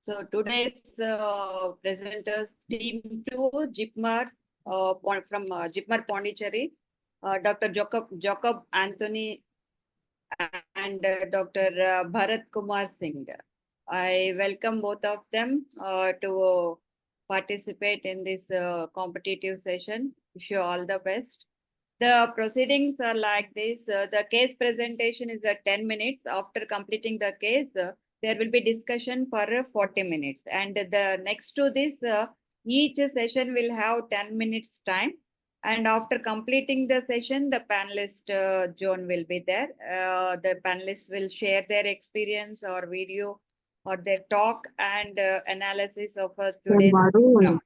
So today's presenters, team 2, JIPMAR, from JIPMAR Pondicherry, Dr. Jacob Anthony and Dr. Bharat Kumar Singh. I welcome both of them to participate in this competitive session. Wish you all the best. The proceedings are like this. The case presentation is at 10 minutes. After completing the case, there will be discussion for 40 minutes. And the next to this, each session will have 10 minutes time. And after completing the session, the panelist zone will be there. The panelists will share their experience or video or their talk and analysis of today's program.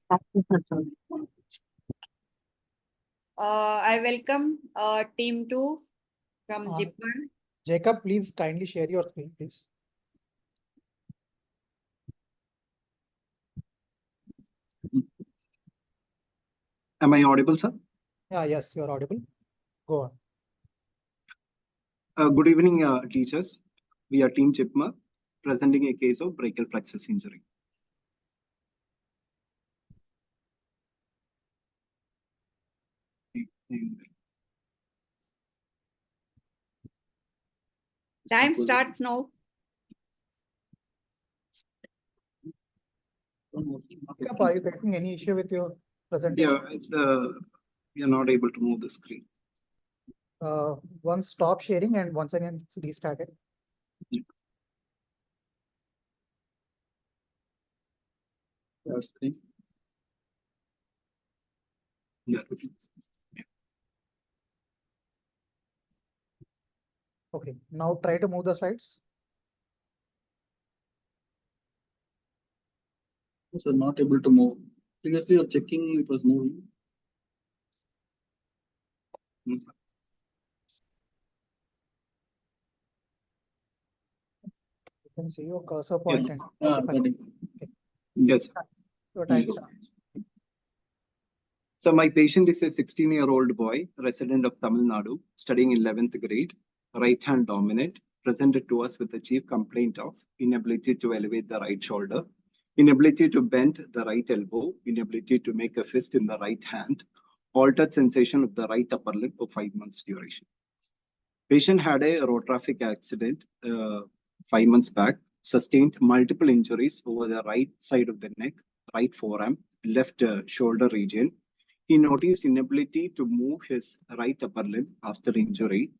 I welcome team 2 from JIPMAR. Jacob, please kindly share your screen, please. Am I audible, sir? Yes, you are audible. Go on. Good evening, teachers. We are Team JIPMAR, presenting a case of brachial plexus injury. Time starts now. Are you facing any issue with your presentation? Yeah, we are not able to move the screen. Once stop sharing and once again restart it. Your screen. Yeah. Okay, now try to move the slides. So not able to move. Previously, you're checking it was moving. You can see your cursor point. Yes. And Yes. your time start. So my patient is a 16-year-old boy, resident of Tamil Nadu, studying 11th grade, right hand dominant, presented to us with the chief complaint of inability to elevate the right shoulder, inability to bend the right elbow, inability to make a fist in the right hand, altered sensation of the right upper lip for 5 months duration. Patient had a road traffic accident 5 months back, sustained multiple injuries over the right side of the neck, right forearm, left shoulder region. He noticed inability to move his right upper lip after injury,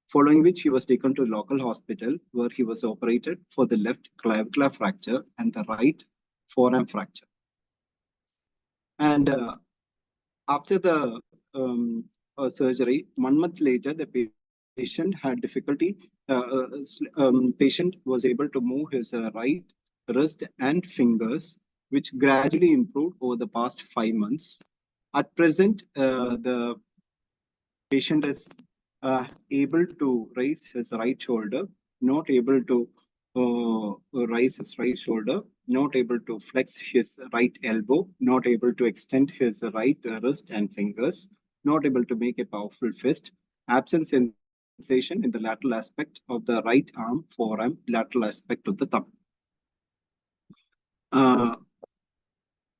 following which he was taken to local hospital where he was operated for the left clavicular fracture and the right forearm fracture. And after the surgery, 1 month later, the patient had difficulty. Patient was able to move his right wrist and fingers, which gradually improved over the past 5 months. At present, the patient is able to raise his right shoulder, not able to raise his right shoulder, not able to flex his right elbow, not able to extend his right wrist and fingers, not able to make a powerful fist, absent sensation in the lateral aspect of the right arm, forearm, lateral aspect of the thumb.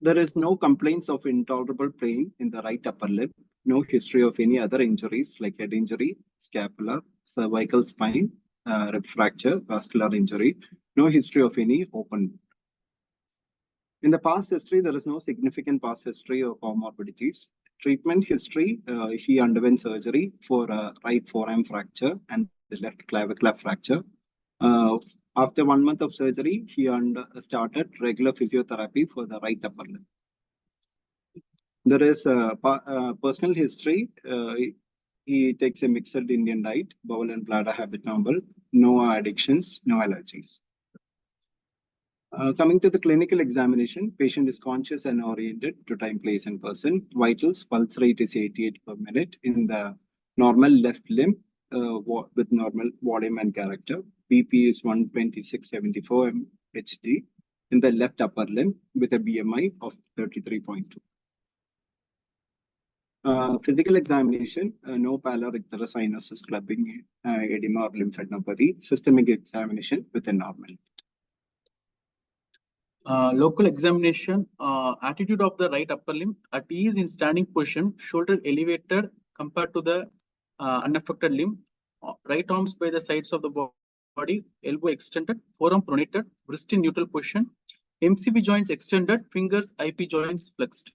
There is no complaints of intolerable pain in the right upper lip, no history of any other injuries like head injury, scapular, cervical spine, rib fracture, vascular injury, no history of any open wound. In the past history, there is no significant past history of comorbidities. Treatment history, he underwent surgery for right forearm fracture and the left clavicular fracture. After 1 month of surgery, he started regular physiotherapy for the right upper lip. There is personal history. He takes a mixed Indian diet, bowel and bladder habit normal, no addictions, no allergies. Coming to the clinical examination, patient is conscious and oriented to time, place, and person. Vitals, pulse rate is 88 per minute in the normal left limb with normal volume and character. BP is 126/74 mHg in the left upper limb with a BMI of 33.2. Physical examination, no pallor, icterus, sinuses, clubbing, edema, or lymphadenopathy. Systemic examination with a normal. Local examination, attitude of the right upper limb at ease in standing position, shoulder elevated compared to the unaffected limb, right arms by the sides of the body, elbow extended, forearm pronated, wrist in neutral position, MCB joints extended, fingers, IP joints flexed.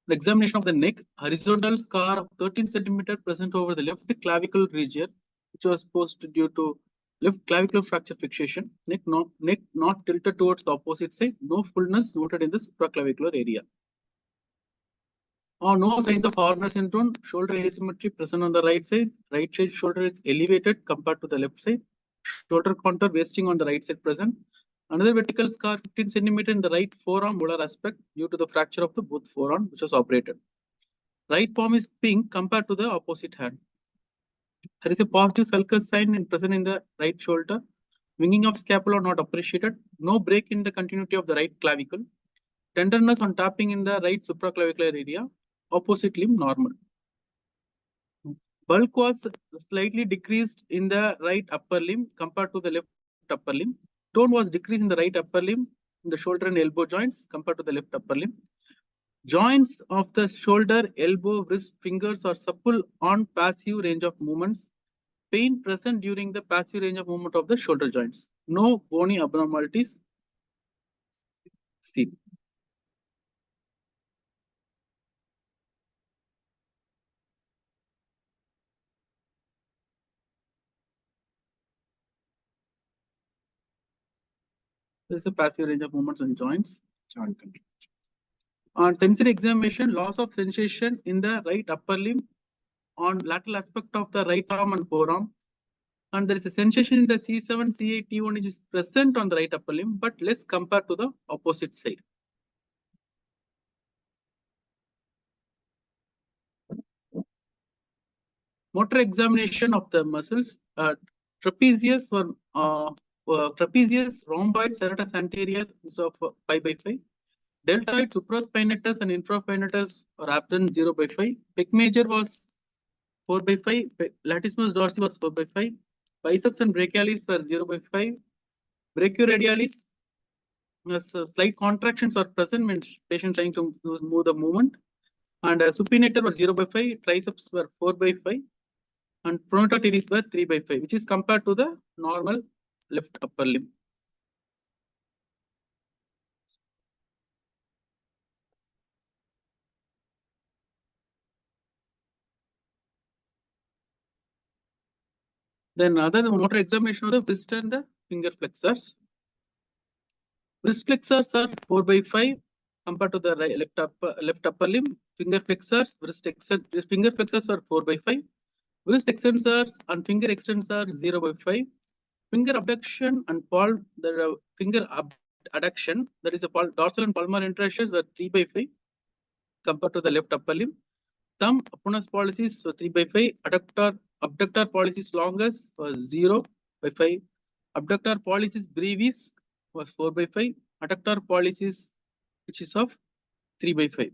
The examination of the neck, horizontal scar of 13 centimeter present over the left clavicle region, which was posed due to left clavicular fracture fixation, neck not tilted towards the opposite side, no fullness noted in the supraclavicular area. No signs of Horner syndrome, shoulder asymmetry present on the right side shoulder is elevated compared to the left side, shoulder contour wasting on the right side present. Another vertical scar 15 centimeter in the right forearm molar aspect due to the fracture of the both forearm, which was operated. Right palm is pink compared to the opposite hand. There is a positive sulcus sign present in the right shoulder. Winging of scapula not appreciated. No break in the continuity of the right clavicle. Tenderness on tapping in the right supraclavicular area. Opposite limb normal. Bulk was slightly decreased in the right upper limb compared to the left upper limb. Tone was decreased in the right upper limb in the shoulder and elbow joints compared to the left upper limb. Joints of the shoulder, elbow, wrist, fingers are supple on passive range of movements. Pain present during the passive range of movement of the shoulder joints. No bony abnormalities seen. There is a passive range of movements and joints. Joint control. On sensory examination, loss of sensation in the right upper limb on lateral aspect of the right arm and forearm. And there is a sensation in the C7, C8, T1 which is present on the right upper limb, but less compared to the opposite side. Motor examination of the muscles, trapezius rhomboid serratus anterior is of 5/5. Deltoid, supraspinatus and infraspinatus are absent 0/5. Pec major was 4/5. Latissimus dorsi was 4/5. Biceps and brachialis were 0/5. Brachioradialis, slight contractions are present when patient trying to move the movement. And supinator was 0/5. Triceps were 4/5. And pronator teres were 3/5, which is compared to the normal left upper limb. Then other motor examination of the wrist and the finger flexors. Wrist flexors are 4/5 compared to the left upper limb. Finger flexors, finger flexors are 4/5. Wrist extensors and finger extensors 0/5. Finger abduction and finger adduction, that is a dorsal and palmar interactions, were 3/5 compared to the left upper limb. Thumb opponent's pollicis were 3/5. Abductor pollicis longus was 0/5. Abductor pollicis brevis was 4/5. Adductor pollicis, which is of 3/5.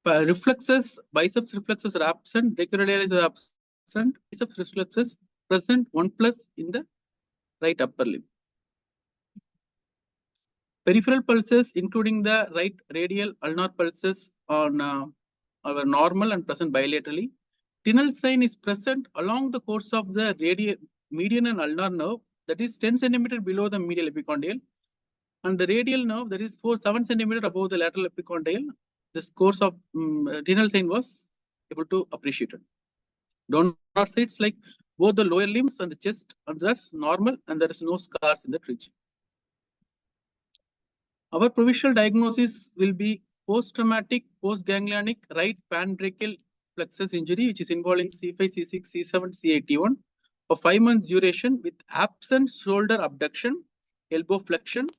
Reflexes, biceps reflexes are absent, brachioradialis are absent, biceps reflexes present 1+ in the right upper limb. Peripheral pulses, including the right radial ulnar pulses, on are normal and present bilaterally. Tinel sign is present along the course of the median and ulnar nerve, that is 10 centimeter below the medial epicondyle, and the radial nerve, that is 7 centimeter above the lateral epicondyle. This course of renal sign was able to appreciate it. Donor sites like both the lower limbs and the chest, and that's normal, and there is no scars in the region. Our provisional diagnosis will be post-traumatic, post-ganglionic right panbrachial plexus injury, which is involving C5, C6, C7, C8, T1 for 5 months duration with absent shoulder abduction, elbow flexion,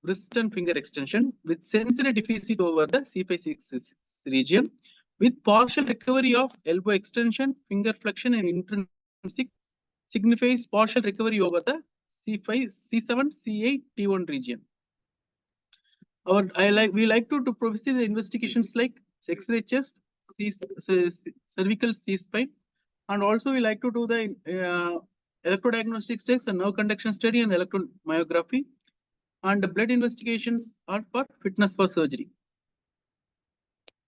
wrist and finger extension, with sensory deficit over the C5, C6 region, with partial recovery of elbow extension, finger flexion, and intrinsic signifies partial recovery over the C5, C7, C8, T1 region. We like to proceed the investigations like X-ray chest, cervical C-spine, And also we like to do the electrodiagnostic tests and nerve conduction study and electromyography. And the blood investigations are for fitness for surgery.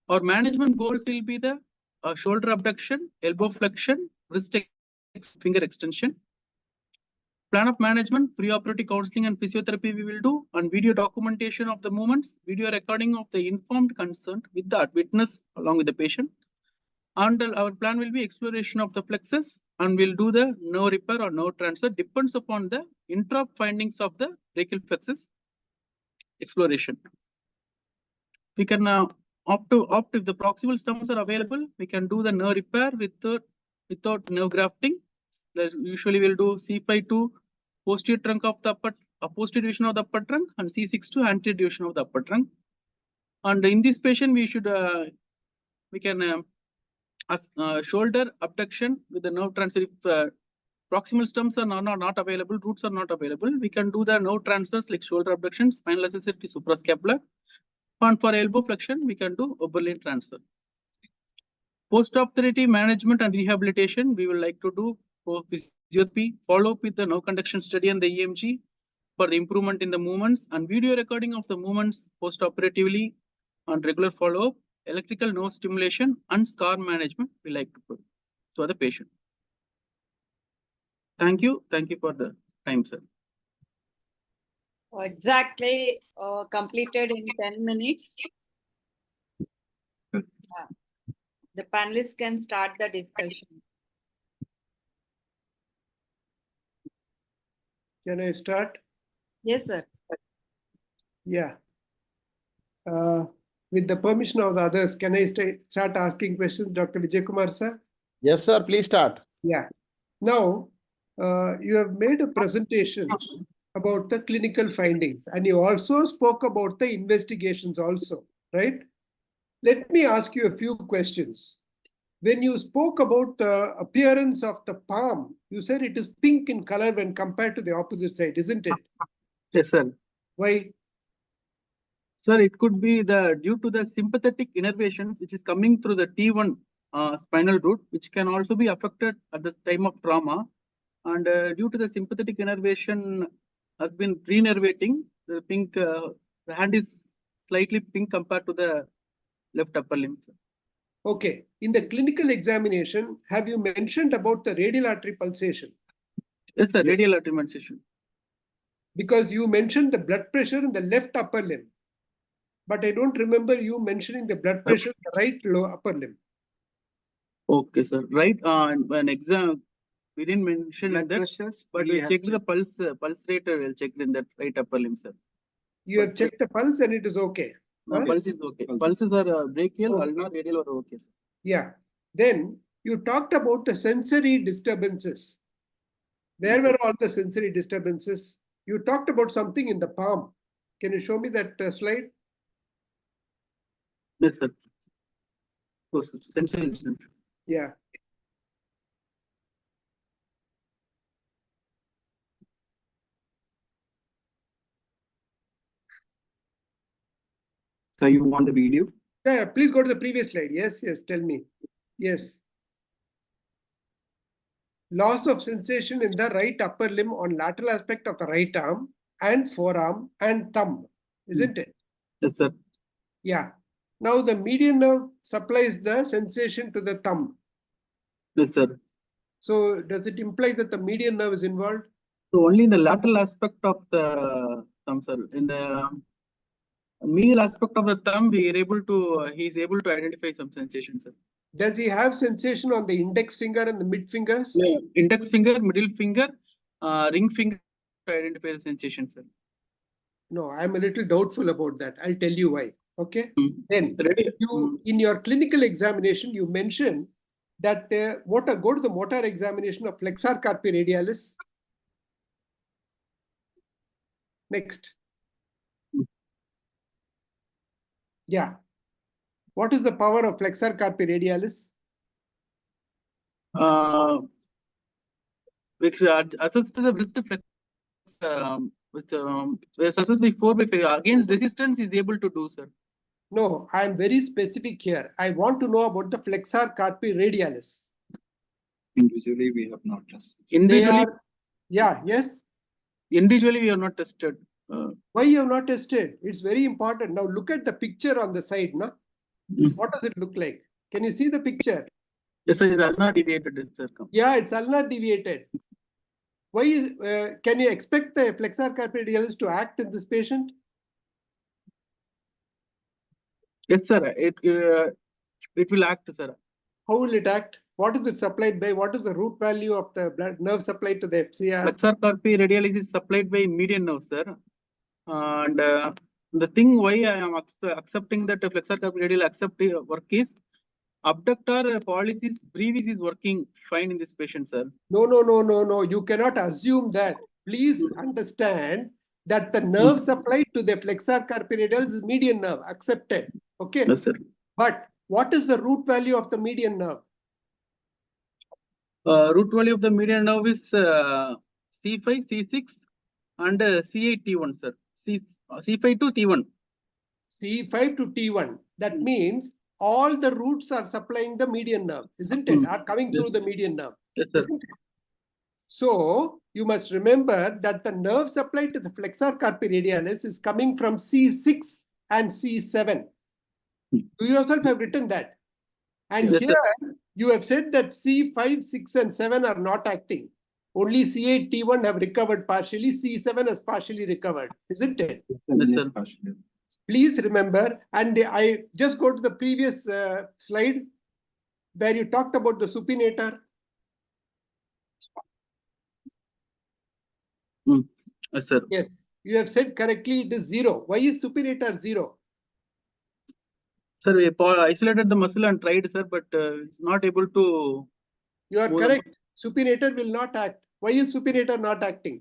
Our management goals will be the shoulder abduction, elbow flexion, wrist finger extension. Plan of management, preoperative counseling and physiotherapy we will do, and video documentation of the movements, video recording of the informed consent with the witness along with the patient. And our plan will be exploration of the plexus, and we'll do the nerve repair or nerve transfer, depends upon the intra findings of the brachial plexus exploration. We can opt if the proximal stumps are available, we can do the nerve repair without nerve grafting. Usually we'll do C5 to posterior trunk of the posterior division of the upper trunk and C6 to anterior division of the upper trunk. And in this patient, we should we can shoulder abduction with the nerve transfer. If proximal stumps are not available, roots are not available, we can do the nerve transfers like shoulder abduction, spinal accessory, suprascapular. And for elbow flexion, we can do Oberlin transfer. Post-operative management and rehabilitation, we will like to do physiotherapy, follow up with the nerve conduction study and the EMG for the improvement in the movements, and video recording of the movements post-operatively and regular follow-up, electrical nerve stimulation and scar management we like to put to the patient. Thank you for the time, sir. Exactly completed in 10 minutes. The panelists can start the discussion. Can I start? Yes, sir. Yeah. With the permission of the others, can I start asking questions, Dr. Vijay Kumar, sir? Yes, sir. Please start. Yeah. Now, you have made a presentation about the clinical findings, and you also spoke about the investigations also, right? Let me ask you a few questions. When you spoke about the appearance of the palm, you said it is pink in color when compared to the opposite side, isn't it? Yes, sir. Why? Sir, it could be due to the sympathetic innervation which is coming through the T1 spinal root, which can also be affected at the time of trauma. And due to the sympathetic innervation has been renervating, the pink, the hand is slightly pink compared to the left upper limb. Okay. In the clinical examination, have you mentioned about the radial artery pulsation? Yes, sir. Radial artery pulsation. Because you mentioned the blood pressure in the left upper limb, but I don't remember you mentioning the blood pressure in the right lower upper limb. Okay, sir. Right. An exam, we didn't mention Blood that, pressures, but we checked the pulse rate. We'll check in that right upper limb, sir. You have checked the pulse and it is okay. No, Huh? pulse is okay. Pulses. Pulses are brachial, Okay. ulnar, radial are okay, sir. Yeah. Then you talked about the sensory disturbances. Where were all the sensory disturbances? You talked about something in the palm. Can you show me that slide? Yes, sir. Oh, sensory. Yeah. So you want the video? Yeah, please go to the previous slide. Yes, tell me. Yes. Loss of sensation in the right upper limb on lateral aspect of the right arm and forearm and thumb, isn't it? Yes, sir. Yeah. Now the median nerve supplies the sensation to the thumb. Yes, sir. So does it imply that the median nerve is involved? So only in the lateral aspect of the thumb, sir. In the medial aspect of the thumb, he is able to identify some sensation, sir. Does he have sensation on the index finger and the mid fingers? Yeah. Index finger, middle finger, ring finger to identify the sensation, sir. No, I'm a little doubtful about that. I'll tell you why. Okay. Then Ready? you in your clinical examination, you mentioned that go to the motor examination of flexor carpi radialis. Next. Yeah. What is the power of flexor carpi radialis? Which assess to the wrist flex, which assessed before against resistance is able to do, sir. No, I am very specific here. I want to know about the flexor carpi radialis. Individually, we have not tested. Individually, we have not tested. Why you have not tested? It's very important. Now look at the picture on the side. No? What does it look like? Can you see the picture? Yes, sir, it is not deviated, sir. Yeah, it's ulnar deviated. Why is, can you expect the flexor carpi radialis to act in this patient? Yes, sir. It will act, sir. How will it act? What is it supplied by? What is the root value of the blood nerve supplied to the FCR? Flexor carpi radialis is supplied by median nerve, sir. And the thing why I am accepting that flexor carpi radial work is abductor pollicis brevis is working fine in this patient, sir. No. You cannot assume that. Please understand that the nerve supplied to the flexor carpi radialis is median nerve. Accepted. Okay. Yes, sir. But what is the root value of the median nerve? Root value of the median nerve is C5, C6, and C8, T1, sir. C5 to T1. C5 to T1. That means all the roots are supplying the median nerve, isn't it? Are coming through the median nerve. Yes, sir. Isn't it? So you must remember that the nerve supplied to the flexor carpi radialis is coming from C6 and C7. You yourself have written that. And Yes, here sir. you have said that C5, 6, and 7 are not acting. Only C8, T1 have recovered partially. C7 has partially recovered, isn't it? Yes, sir. Please remember, and I just go to the previous slide where you talked about the supinator. Yes, sir. Yes, you have said correctly it is 0. Why is supinator 0? Sir, we isolated the muscle and tried, sir, but it's not able to. You are move correct. Supinator will not act. Why is supinator not acting?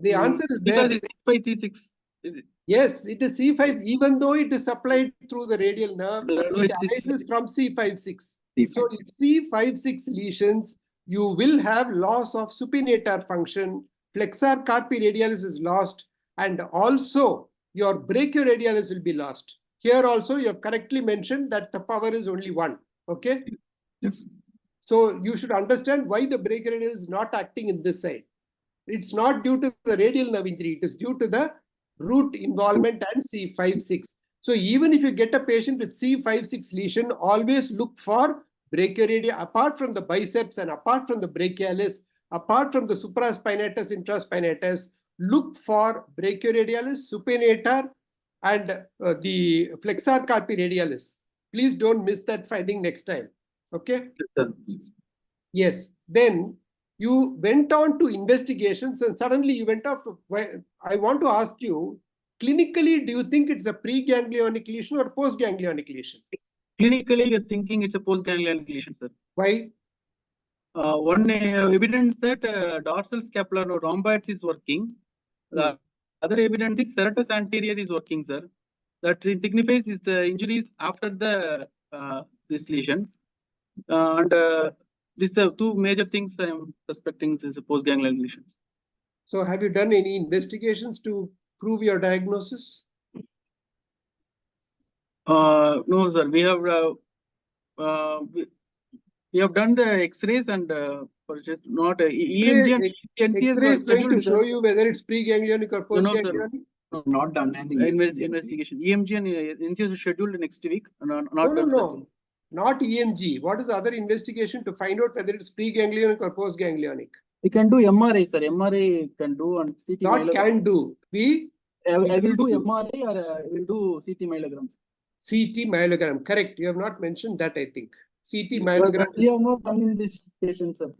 The answer is there. Because it's C5, C6. Is it? Yes, it is C5, even though it is supplied through the radial nerve, it It's arises from C5-6. C5. So in C5-6 lesions, you will have loss of supinator function, flexor carpi radialis is lost, and also your brachioradialis will be lost. Here also you have correctly mentioned that the power is only 1. Okay? Yes. So you should understand why the brachioradial is not acting in this side. It's not due to the radial nerve injury, it is due to the root involvement and C5-6. So even if you get a patient with C5-6 lesion, always look for brachioradial apart from the biceps and apart from the brachialis, apart from the supraspinatus, intraspinatus, look for brachioradialis, supinator, and the flexor carpi radialis. Please don't miss that finding next time. Okay? Yes. Then you went on to investigations and suddenly you went off to, I want to ask you, clinically, do you think it's a preganglionic lesion or postganglionic lesion? Clinically, you're thinking it's a postganglionic lesion, sir. Why? One evidence that dorsal scapular rhomboids is working. The other evidence is serratus anterior is working, sir. That signifies is the injuries after the this lesion. And these are two major things I am suspecting is postganglionic lesions. So have you done any investigations to prove your diagnosis? No, sir. We have done the X-rays and just not EMG and ENCS X-ray is going to scheduled, show sir. you whether it's preganglionic or No, sir. postganglionic. No, not done any Investigation. EMG and NCS is scheduled next week. Not done, sir. No. Not EMG. What is the other investigation to find out whether it's preganglionic or postganglionic? We can do MRI, sir. MRI can do and CT. Not can do. I will do MRI or I will do CT myelograms. CT myelogram. Correct. You have not mentioned that, I think. CT myelogram. We have not done in this patient, sir.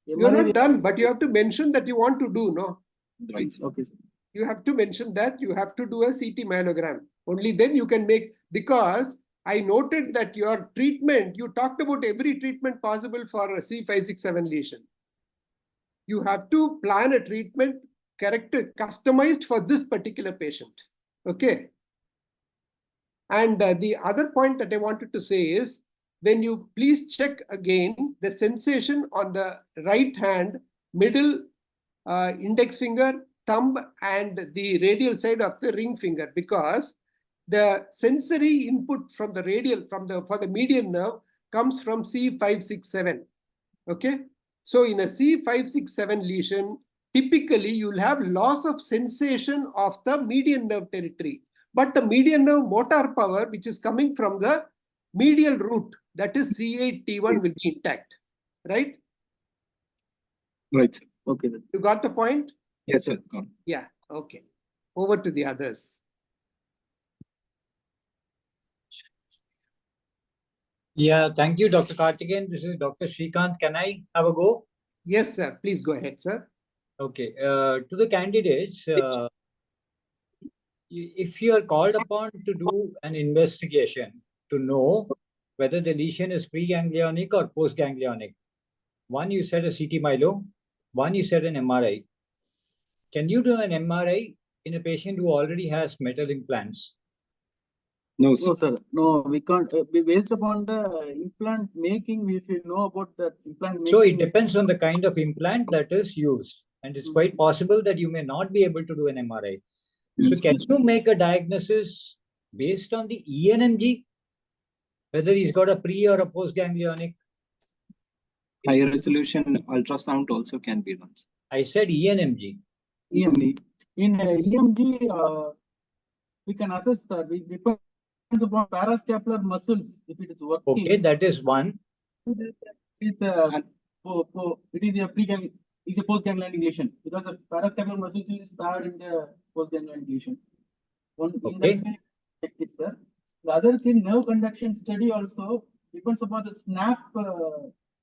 You are not done, but you have to mention that you want to do, no? right. Okay, sir. You have to mention that you have to do a CT myelogram. Only then you can make, because I noted that your treatment, you talked about every treatment possible for a C567 lesion. You have to plan a treatment customized for this particular patient. Okay. And the other point that I wanted to say is, when you please check again the sensation on the right hand, middle index finger, thumb, and the radial side of the ring finger, because the sensory input from the radial, for the median nerve comes from C567. Okay. So in a C567 lesion, typically you'll have loss of sensation of the median nerve territory. But the median nerve motor power, which is coming from the medial root, that is C8T1, will be intact. Right? Right, sir. Okay. Then. You got the point? Yes, sir. Got it. Yeah. Okay. Over to the others. Yeah, thank you, Dr. Karthikeyan. This is Dr. Srikanth. Can I have a go? Yes, sir. Please go ahead, sir. Okay. To the candidates, if you are called upon to do an investigation to know whether the lesion is preganglionic or postganglionic, one you said a CT myelo, one you said an MRI. Can you do an MRI in a patient who already has metal implants? No, sir. No, sir. No, we can't. Based upon the implant making, we should know about that implant making. So it depends on the kind of implant that is used. And it's quite possible that you may not be able to do an MRI. So can you make a diagnosis based on the ENMG? Whether he's got a pre or a postganglionic? High resolution ultrasound also can be done, sir. I said ENMG. EMG. In EMG, we can assess that. We depends upon parascapular muscles if it is working. Okay, that is one. It is a postganglionic lesion because the parascapular muscle is paired in the postganglionic lesion. One in Okay. that way, check it, sir. The other thing, nerve conduction study also depends upon the SNAP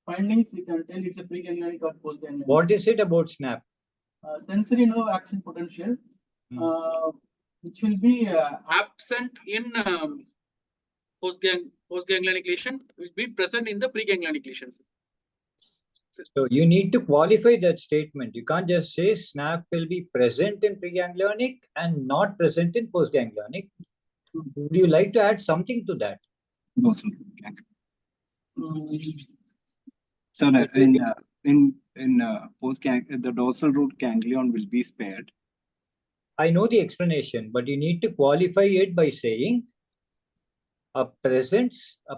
findings. We can tell it's a preganglionic or postganglionic. What is it about SNAP? Sensory nerve action potential, which will be absent in postganglionic lesion, will be present in the preganglionic lesions. So you need to qualify that statement. You can't just say SNAP will be present in preganglionic and not present in postganglionic. Would you like to add something to that? No, sir. Sir, in the dorsal root ganglion will be spared. I know the explanation, but you need to qualify it by saying a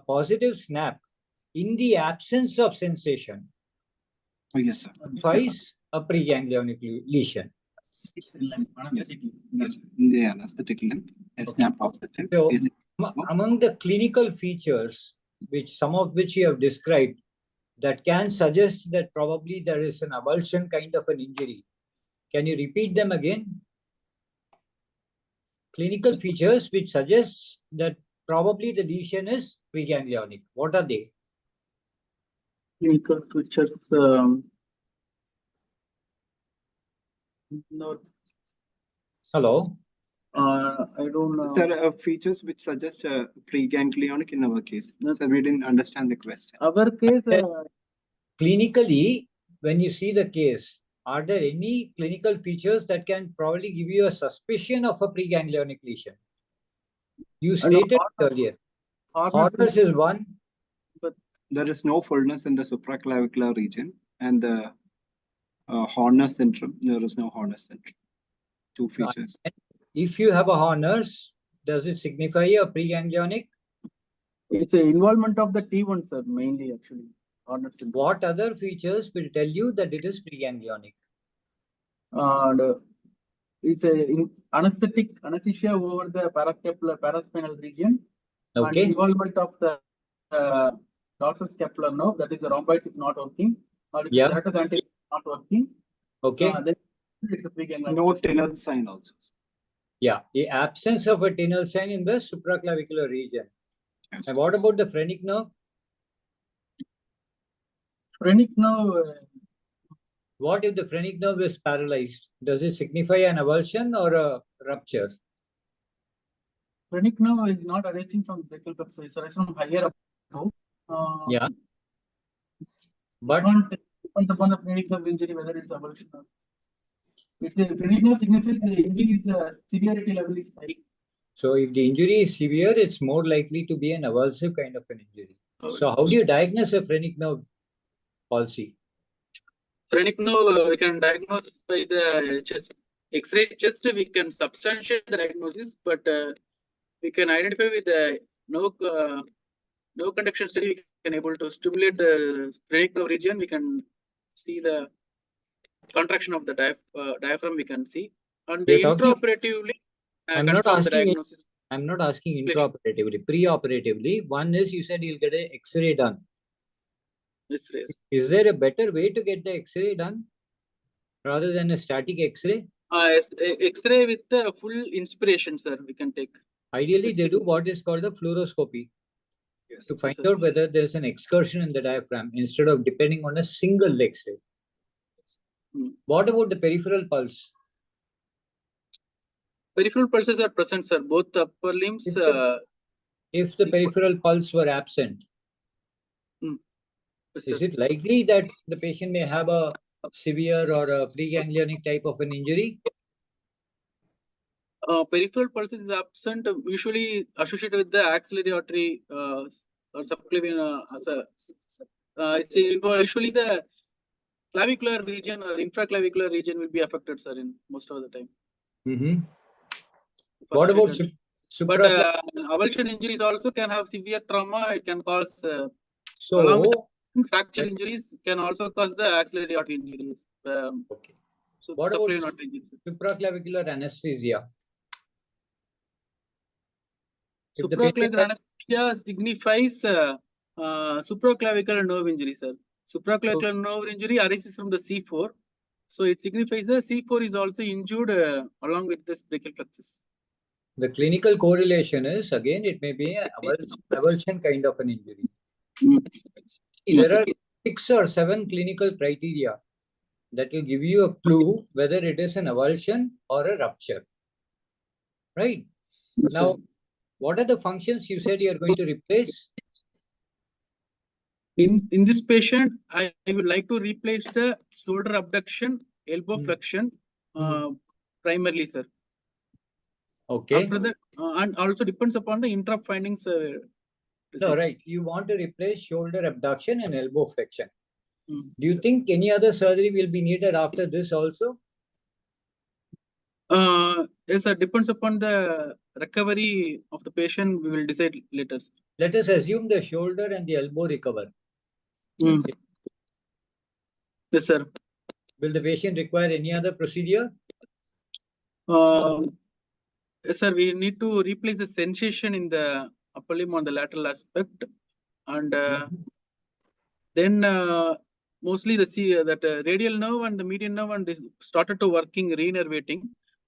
positive SNAP in the absence of sensation Oh, yes, sir. signifies a preganglionic lesion. Yes, in the anesthetic limb, it's not positive. So, Is it- among the clinical features, some of which you have described, that can suggest that probably there is an avulsion kind of an injury. Can you repeat them again? Clinical features which suggests that probably the lesion is preganglionic. What are they? Clinical features. No, Hello? I don't know. Sir, features which suggest preganglionic in our case. No, sir, we didn't understand the question. Our case, Clinically, when you see the case, are there any clinical features that can probably give you a suspicion of a preganglionic lesion? You stated earlier. Hardness is one. There is no fullness in the supraclavicular region, and the Horner syndrome, there is no Horner syndrome. Two features. If you have a Horner's, does it signify a preganglionic? it's an involvement of the T1, sir, mainly actually. Horner syndrome. What other features will tell you that it is preganglionic? And it's a anesthesia over the paraspinal region. Okay. And involvement of the dorsal scapular nerve, that is the rhomboids is not working. Or if Yeah. the serratus anterior is not working. Okay. Then it's a preganglionic. No Tinel sign also. Yeah. The absence of a tinel sign in the supraclavicular region. Yes. And what about the phrenic nerve? Phrenic nerve, What if the phrenic nerve is paralyzed? Does it signify an avulsion or a rupture? phrenic nerve is not arising from brachial plexus, it's arising from higher up. Yeah. But Depends upon the phrenic nerve injury, whether it's avulsion or. If the phrenic nerve signifies the injury, the severity level is high. so if the injury is severe, it's more likely to be an avulsive kind of an injury. So how do you diagnose a phrenic nerve palsy? Phrenic nerve, we can diagnose by the chest. X-ray chest, we can substantiate the diagnosis, but we can identify with the nerve conduction study. We can able to stimulate the sphenic nerve region. We can see the contraction of the diaphragm. We can see, and the You're talking- intraoperatively I'm not confirm the asking it- diagnosis. I'm not asking Please. intraoperatively, pre-operatively. One is you said you'll get an X-ray done. Yes, yes. Is there a better way to get the X-ray done rather than a static X-ray? X-ray with the full inspiration, sir. We can take. Ideally, they It's- do what is called a fluoroscopy Yes. to find sir. out whether there's an excursion in the diaphragm instead of depending on a single X-ray. What about the peripheral pulse? Peripheral pulses are present, sir. Both the upper limbs. If the peripheral pulse were absent, Yes, is sir. it likely that the patient may have a severe or a preganglionic type of an injury? Peripheral pulse is absent, usually associated with the axillary artery or subclavian. It's usually the clavicular region or infraclavicular region will be affected, sir, in most of the time. What about But supra? avulsion injuries also can have severe trauma. It can cause along So, with fracture injuries can also cause the axillary artery injuries. okay. So What about subclavian artery injuries. supraclavicular anesthesia? If the patient Supraclavicular anesthesia signifies supraclavicular nerve injury, sir. Supraclavicular nerve injury arises from the C4. So it signifies the C4 is also injured along with this brachial plexus. the clinical correlation is, again, it may be an avulsion kind of an injury. See, Yes, there sir. are 6 or 7 clinical criteria that will give you a clue whether it is an avulsion or a rupture. Right? Yes, Now, sir. what are the functions you said you are going to replace? In this patient, I would like to replace the shoulder abduction, elbow Hmm. flexion, primarily, sir. Okay. After that, and also depends upon the intra findings. No, results. right. You want to replace shoulder abduction and elbow flexion. Hmm. Do you think any other surgery will be needed after this also? Yes, sir. Depends upon the recovery of the patient. We will decide later. Sir. Let us assume the shoulder and the elbow recover. Yes, sir. Will the patient require any other procedure? Yes, sir. We need to replace the sensation in the upper limb on the lateral aspect, and then mostly the radial nerve and the median nerve and this started to working re-innervating,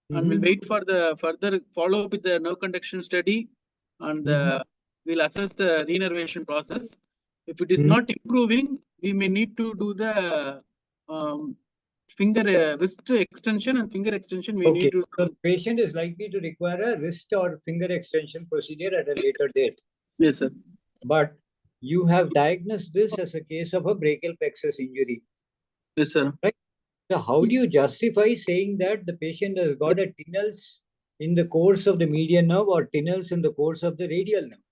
and we'll wait for the further follow up with the nerve conduction study, and we'll assess the re-innervation process. If it is not improving, we may need to do the wrist extension and finger extension. We Okay. need to. So the patient is likely to require a wrist or finger extension procedure at a later date. Yes, sir. But you have diagnosed this as a case of a brachial plexus injury. Yes, sir. So how do you justify saying that the patient has got a tinels in the course of the median nerve or tinels in the course of the radial nerve?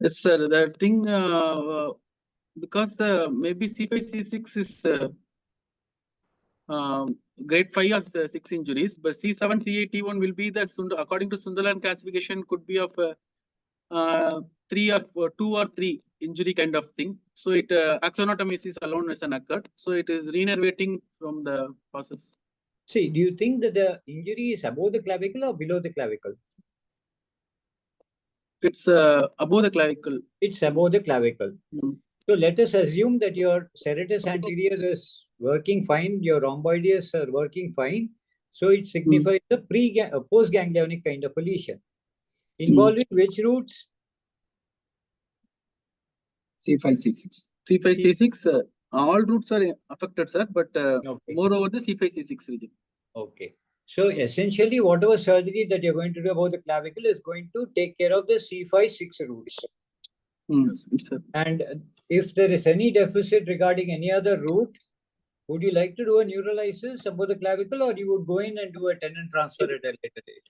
Yes, sir. That thing, because the maybe C5, C6 is grade 5 or 6 injuries, but C7, C8, T1 will be the, according to Sunderland classification, could be of 3 or 2 or 3 injury kind of thing. So it axonotomy alone is an occurred. So it is re-innervating from the process. See, do you think that the injury is above the clavicle or below the clavicle? It's above the clavicle. It's above the clavicle. So let us assume that your serratus anterior is working fine, your rhomboideus are working fine. So it signifies a post-ganglionic kind of a lesion. Involving which roots? C5, C6. C5, C6, all roots are affected, sir, but Okay. moreover the C5, C6 region. Okay. So essentially, whatever surgery that you're going to do about the clavicle is going to take care of the C5, 6 roots. Yes, sir. And if there is any deficit regarding any other root, would you like to do a neurolysis about the clavicle, or you would go in and do a tendon transfer at a later date?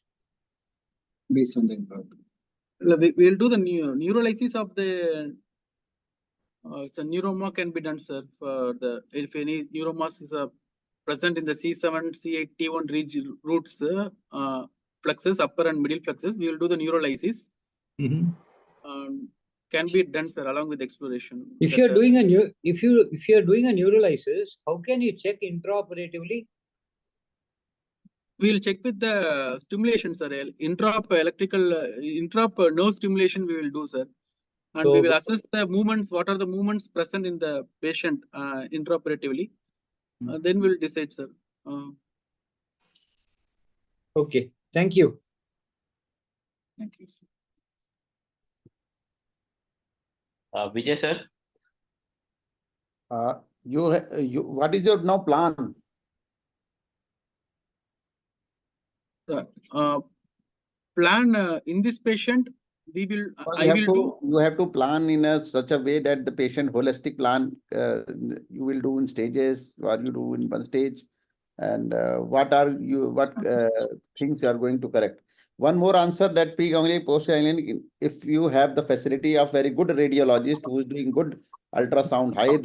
Based on the improvement. We will do the neurolysis of the so neuroma can be done, sir. For the if any neuromas is present in the C7, C8, T1 region roots, plexus, upper and middle plexus, we will do the neurolysis. can be done, sir, along with exploration. If That, you're doing a new, if you're doing a neurolysis, how can you check intraoperatively? we'll check with the stimulation, sir. Introp electrical, introp nerve stimulation we will do, sir. And we So- will assess the movements, what are the movements present in the patient intraoperatively. Then we'll decide, sir. Okay, thank you. Thank you. Vijay sir, What is your now plan? Plan in this patient, we will, I will do. You have to plan in such a way that the patient holistic plan you will do in stages, or you do in one stage, and what things you are going to correct. One more answer, that pre-ganglionic, post-ganglionic, if you have the facility of very good radiologist who is doing good ultrasound, high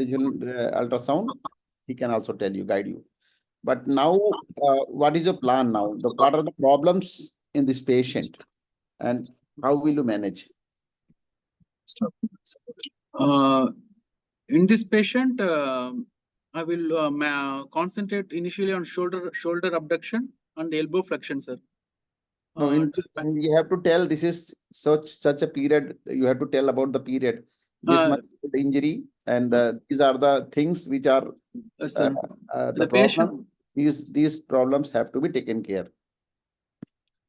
regional ultrasound, he can also tell you, guide you. But now, what is your plan now? What are the problems in this patient, and how will you manage? In this patient, I will concentrate initially on shoulder abduction and elbow flexion, sir. No, and you have to tell this is such a period. You have to tell about the period. This much injury, and these are the things which are sir, the problem. These problems have to be taken care.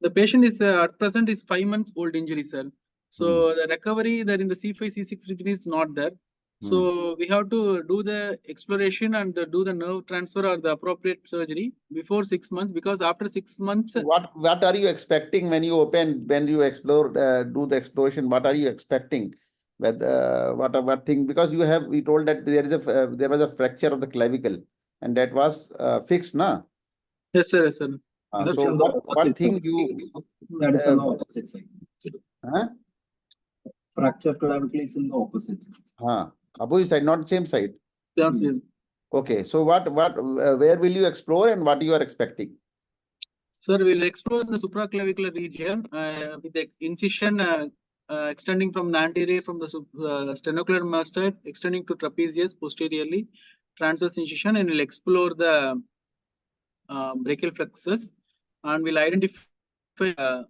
the patient is at present is 5 months old injury, sir. So the recovery there in the C5, C6 region is not there. So we have to do the exploration and do the nerve transfer or the appropriate surgery before 6 months, because after 6 months. What are you expecting when you explore, do the exploration? What are you expecting? What thing? Because we told that there was a fracture of the clavicle, and that was fixed, na? Yes, sir. Yes, sir. So what thing you? That is on the opposite side. Huh? Fracture clavicle is in the opposite side. Opposite side, not same side. Yes. Okay, so where will you explore, and what you are expecting? Sir, we'll explore the supraclavicular region with the incision extending from the anterior, from the sternocleidomastoid mastoid, extending to trapezius posteriorly, transverse incision, and we'll explore the brachial plexus, and we'll identify.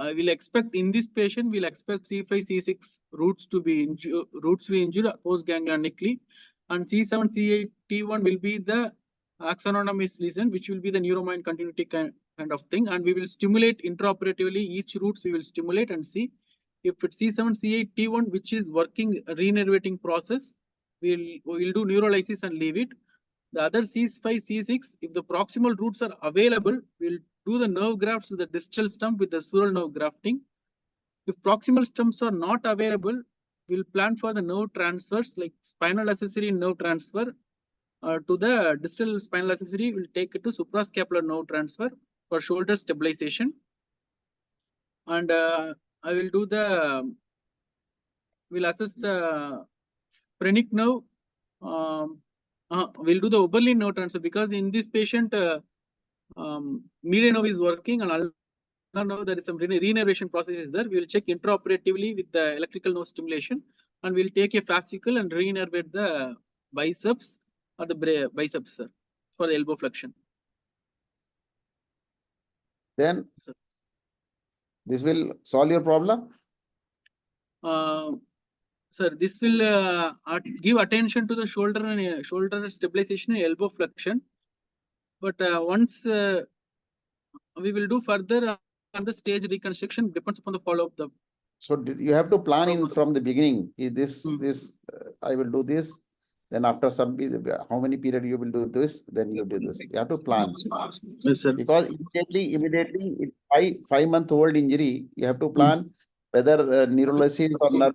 I will expect in this patient, we'll expect C5, C6 roots to be injured post-ganglionically, and C7, C8, T1 will be the axonottomous lesion, which will be the neuromyelin continuity kind of thing, and we will stimulate intraoperatively each roots. We will stimulate and see if it's C7, C8, T1, which is working renervating process. We'll do neurolysis and leave it. The other C5, C6, if the proximal roots are available, we'll do the nerve grafts to the distal stump with the sural nerve grafting. If proximal stumps are not available, we'll plan for the nerve transfers, like spinal accessory nerve transfer to the distal spinal accessory. We'll take it to suprascapular nerve transfer for shoulder stabilization. And I will do we'll assess the phrenic nerve. We'll do the Oberlin nerve transfer, because in this patient, median nerve is working and ulnar nerve, there is some renervation process is there. We will check intraoperatively with the electrical nerve stimulation, and we'll take a fascicle and renervate the biceps or the biceps, sir, for the elbow flexion. Then Sir. This will solve your problem. Sir, this will give attention to the shoulder and shoulder stabilization and elbow flexion. But once we will do further on the stage reconstruction, depends upon the follow-up. So you have to plan in from the beginning. This I will do this. Then after some how many period you will do this, then you do this. You have to plan. Yes, sir. Because immediately 5-month-old injury, you have to plan whether neurolysis or nerve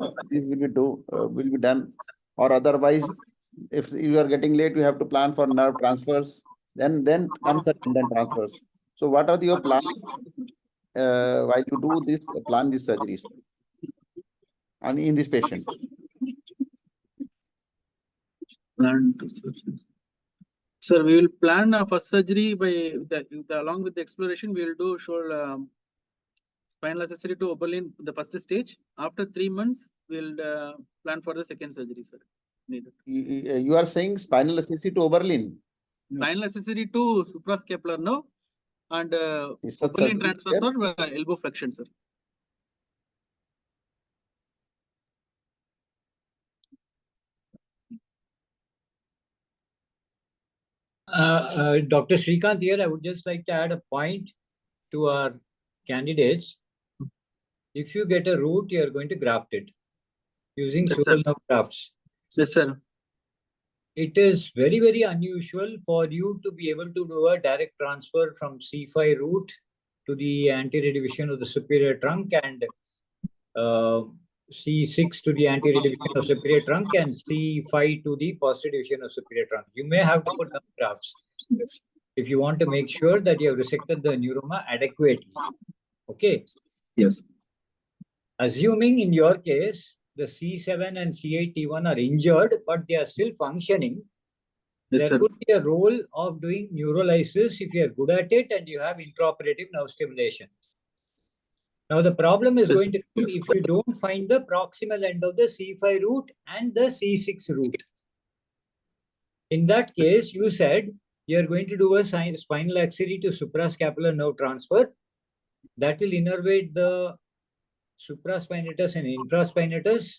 will be done, or otherwise, if you are getting late, you have to plan for nerve transfers. Then comes the tendon transfers. So what are your plans while you do this? Plan these surgeries, and in this patient. Sir, we will plan first surgery along with the exploration. We will do spinal accessory to Oberlin the first stage. After 3 months, we'll plan for the second surgery, sir. Needed. You are saying spinal accessory to Oberlin. Spinal accessory to suprascapular nerve and Is that Oberlin surgery transfer there? for elbow flexion, sir. Dr. Srikanth here, I would just like to add a point to our candidates. If you get a root, you are going to graft it using Yes, sir. sural nerve grafts. Yes, sir. It is very, very unusual for you to be able to do a direct transfer from C5 root to the anterior division of the superior trunk and C6 to the anterior division of superior trunk and C5 to the posterior division of superior trunk. You may have to put nerve grafts Yes. if you want to make sure that you have resected the neuroma adequately. Okay. Yes. Assuming in your case, the C7 and C8 T1 are injured, but they are still functioning, Yes, there sir. could be a role of doing neurolysis if you are good at it and you have intraoperative nerve stimulation. Now, the problem is Yes, going to come yes. if you don't find the proximal end of the C5 root and the C6 root. In that case, you said you are going to do a spinal accessory to suprascapular nerve transfer that will innervate the supraspinatus and infraspinatus.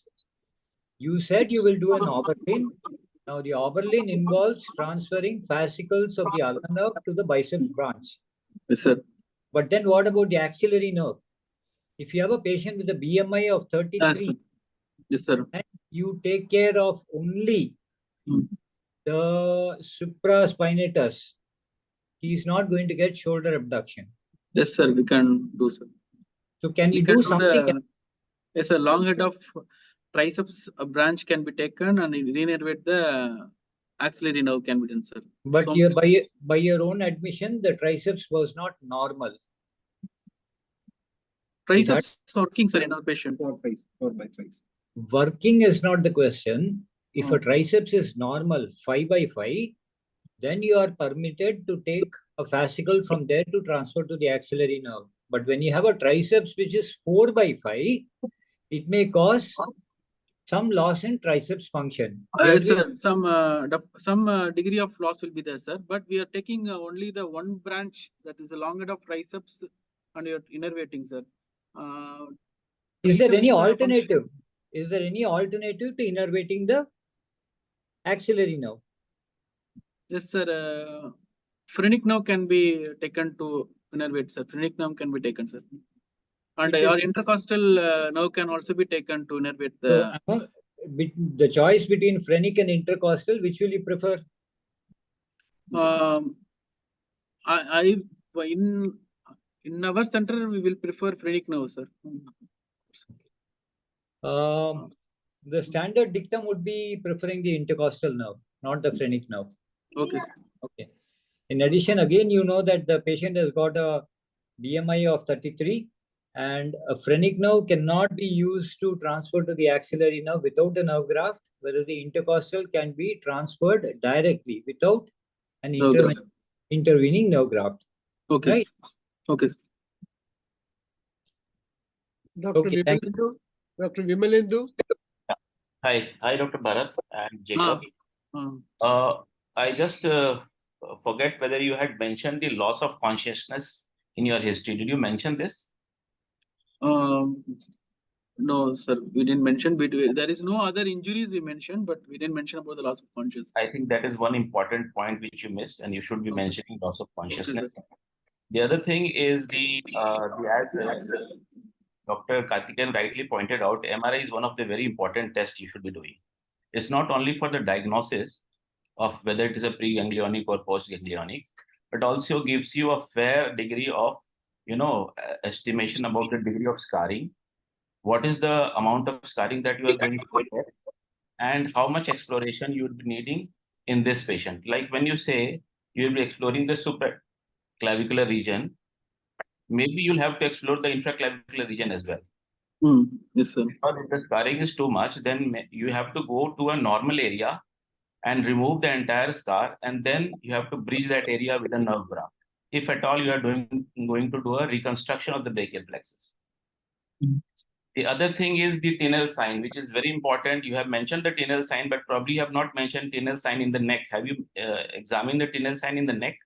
You said you will do an Oberlin. Now, the Oberlin involves transferring fascicles of the ulnar nerve to the biceps branch. Yes, sir. But then what about the axillary nerve? If you have a patient with a BMI of 33 Yes, sir. and you take care of only Hmm. the supraspinatus, he is not going to get shoulder abduction. Yes, sir. We can do, sir. So can We you can do do something? the, yes, a long head of triceps branch can be taken and re-innervate the axillary nerve can be done, sir. But So, you, by your own admission, the triceps was not normal. triceps working, sir, in our patient. 4/5. Working is not the question. If a Hmm. triceps is normal 5/5, then you are permitted to take a fascicle from there to transfer to the axillary nerve. But when you have a triceps which is 4/5, it may cause some loss in triceps function. You Yes, agree? sir. Some degree of loss will be there, sir. But we are taking only the one branch that is a long head of triceps and you're innervating, sir. Is there any triceps, alternative? Is there any alternative to innervating the axillary nerve? Yes, sir. Phrenic nerve can be taken to innervate, sir. Phrenic nerve can be taken, sir. And It is- your intercostal nerve can also be taken to innervate So, the. the choice between phrenic and intercostal, which will you prefer? In our center we will prefer phrenic nerve, sir. The standard dictum would be preferring the intercostal nerve, not the phrenic nerve. Okay, sir. Okay. In addition, again, you know that the patient has got a BMI of 33 and a phrenic nerve cannot be used to transfer to the axillary nerve without a nerve graft, whereas the intercostal can be transferred directly without an Nerve graft. intervening nerve graft. Okay. Right? Okay, sir. Dr. Okay, thank you. Vimalendu, Dr. Vimalendu. Hi, Dr. Bharat and Jacob. Ah. I just forget whether you had mentioned the loss of consciousness in your history. Did you mention this? No, sir, we didn't mention. There is no other injuries we mentioned, but we didn't mention about the loss of consciousness. I think that is one important point which you missed, and you should be Okay. mentioning loss of consciousness. sir. The other thing is as Dr. Karthikeyan rightly pointed out, MRI is one of the very important tests you should be doing. It's not only for the diagnosis of whether it is a preganglionic or postganglionic, but also gives you a fair degree of, estimation about the degree of scarring. What is the amount of scarring that you are going to get, and how much exploration you would be needing in this patient. Like when you say you will be exploring the supraclavicular region, maybe you'll have to explore the infraclavicular region as well. Yes, sir. Because if the scarring is too much, then you have to go to a normal area and remove the entire scar, and then you have to bridge that area with a nerve graft. If at all you are going to do a reconstruction of the brachial plexus. The other thing is the Tinel sign, which is very important. You have mentioned the Tinel sign, but probably have not mentioned Tinel sign in the neck. Have you examined the Tinel sign in the neck?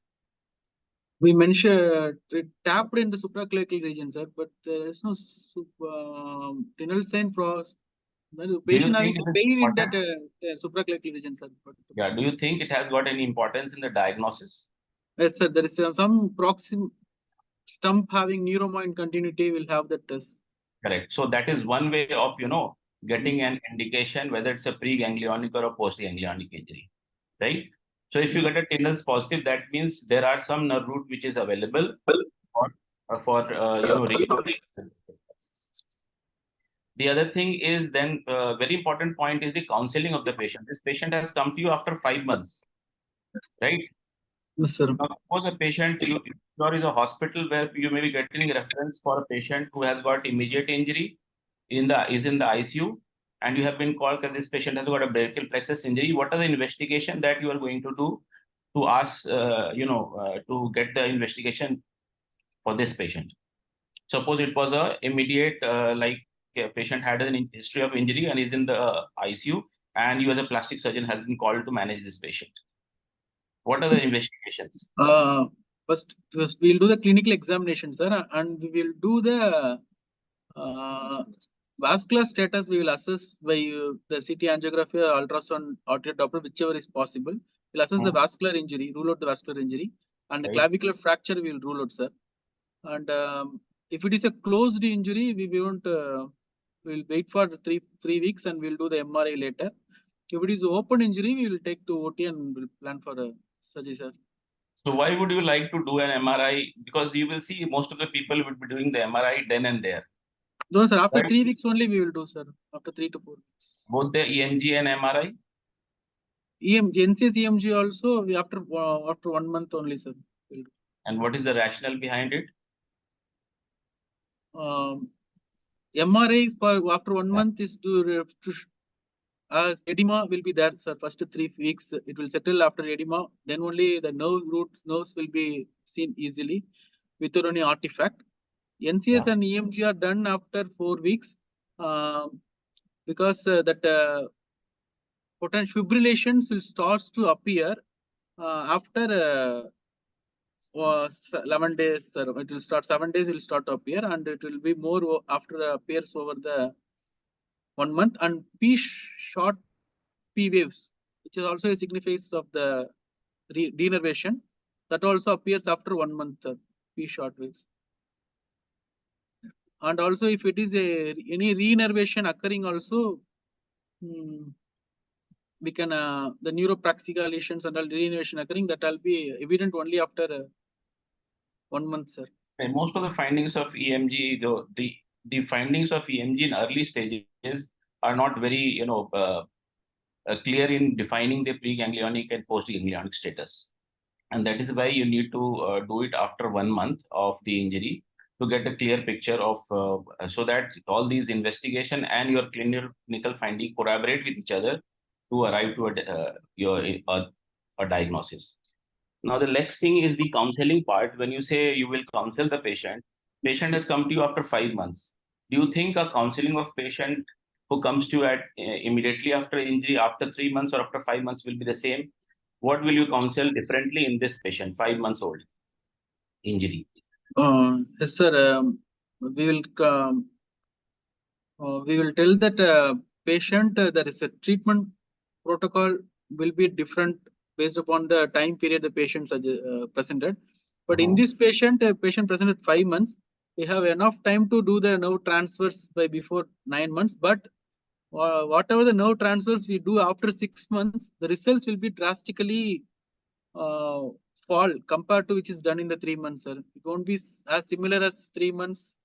We mentioned it tapped in the supraclavicle region, sir, but there is no tinel sign pros. The patient having think it is pain in that important? supraclavicle region, sir. Yeah. Do you think it has got any importance in the diagnosis? Yes, sir. There is some proxim stump having neuroma in continuity will have that test. Correct. So that is one way of, getting an indication whether it's a preganglionic or a postganglionic injury, right? So if you get a Tinel's positive, that means there are some nerve root which is available for The other thing is then very important point is the counseling of the patient. This patient has come to you after 5 months, right? Yes, sir. Now, suppose a patient, there is a hospital where you may be getting reference for a patient who has got immediate injury is in the ICU, and you have been called that this patient has got a brachial plexus injury. What are the investigation that you are going to do to ask, to get the investigation for this patient? Suppose it was a immediate, like a patient had a history of injury and is in the ICU, and you as a plastic surgeon has been called to manage this patient. What are the investigations? First we'll do the clinical examination, sir, and we will do the vascular status. We will assess by the CT angiography or ultrasound or Doppler, whichever is possible. We'll assess the vascular injury, rule out the vascular injury, and the clavicular fracture we will rule out, sir. And if it is a closed injury, we won't. We'll wait for three weeks and we'll do the MRI later. If it is open injury, we will take to OT and we'll plan for a surgery, sir. So why would you like to do an MRI? Because you will see most of the people will be doing the MRI then and there. No, sir. After 3 weeks only we will do, sir. After 3 to 4 weeks. Both the EMG and MRI? NCS EMG also after 1 month only, sir. We'll do. And what is the rationale behind it? MRI for after 1 month is to edema will be there, sir. First 3 weeks it will settle after edema. Then only the nerves will be seen easily without any artifact. NCS and EMG are done after 4 weeks because that potential fibrillations will start to appear after 11 days. It will start 7 days. It will start to appear, and it will be more after appears over the 1 month. And short P waves, which is also a significance of the denervation, that also appears after 1 month. P short waves. And also, if it is any reinnervation occurring, also we can the neuropraxica lesions and all reinnervation occurring, that will be evident only after 1 month, sir. And most of the findings of EMG, though the findings of EMG in early stages are not very clear in defining the preganglionic and postganglionic status, and that is why you need to do it after 1 month of the injury to get a clear picture of so that all these investigation and your clinical finding corroborate with each other to arrive to a diagnosis. Now, the next thing is the counseling part. When you say you will counsel the patient has come to you after 5 months. Do you think a counseling of patient who comes to you immediately after injury, after 3 months or after 5 months will be the same? What will you counsel differently in this patient, 5 months old injury? Yes, sir. We will tell that patient there is a treatment protocol will be different based upon the time period the patient presented. But in this patient, a patient presented 5 months, we have enough time to do the nerve transfers by before 9 months. But whatever the nerve transfers we do after 6 months, the results will be drastically fall compared to which is done in the 3 months, sir. It won't be as similar as 3 months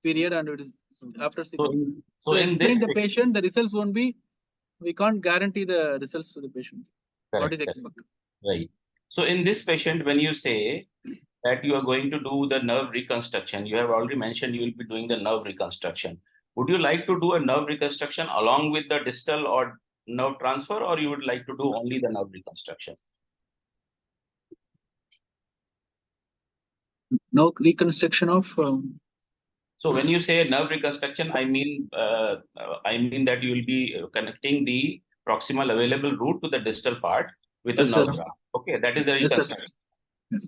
period, and it is after 6 months. So explain the patient, the results won't be. We can't guarantee the results to the patient. Correct, what is expected. Right. So in this patient, when you say that you are going to do the nerve reconstruction, you have already mentioned you will be doing the nerve reconstruction. Would you like to do a nerve reconstruction along with the distal or nerve transfer, or you would like to do only the nerve reconstruction? No reconstruction of. So when you say nerve reconstruction, I mean that you will be connecting the proximal available root to the distal part with a Yes, sir. nerve graft. Okay, that is the Yes, sir. reconstruction.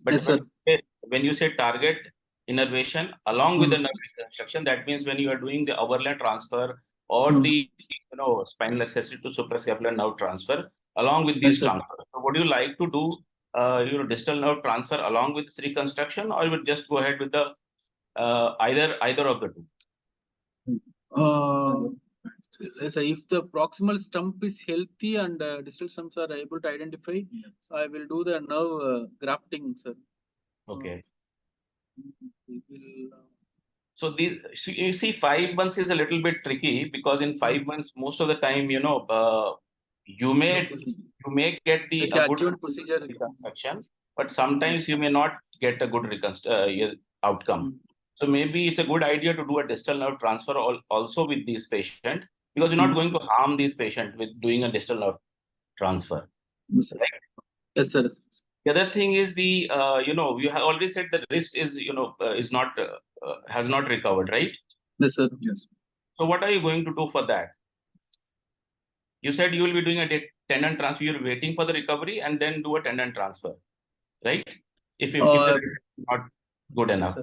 But Yes, sir. when you say target innervation along with the nerve reconstruction, that means when you are doing the overland transfer or the spinal accessory to suprascapular nerve transfer along with these Yes, sir. transfers. So would you like to do distal nerve transfer along with this reconstruction, or you would just go ahead with the either of the two? So if the proximal stump is healthy and distal stumps are able to identify, I will do the nerve grafting, sir. Okay. We will, So these, you see, 5 months is a little bit tricky because in 5 months, most of the time, you may get the like a good adjuvant procedure. reconstruction, but sometimes you may not get a good outcome. So maybe it's a good idea to do a distal nerve transfer also with these patients, because you're not going to harm these patients with doing a distal nerve transfer. Yes, sir. Yes, sir. The other thing is you have already said that wrist is has not recovered, right? Yes, sir. Yes. So what are you going to do for that? You said you will be doing a tendon transfer. You're waiting for the recovery and then do a tendon transfer, right? If the is not good enough,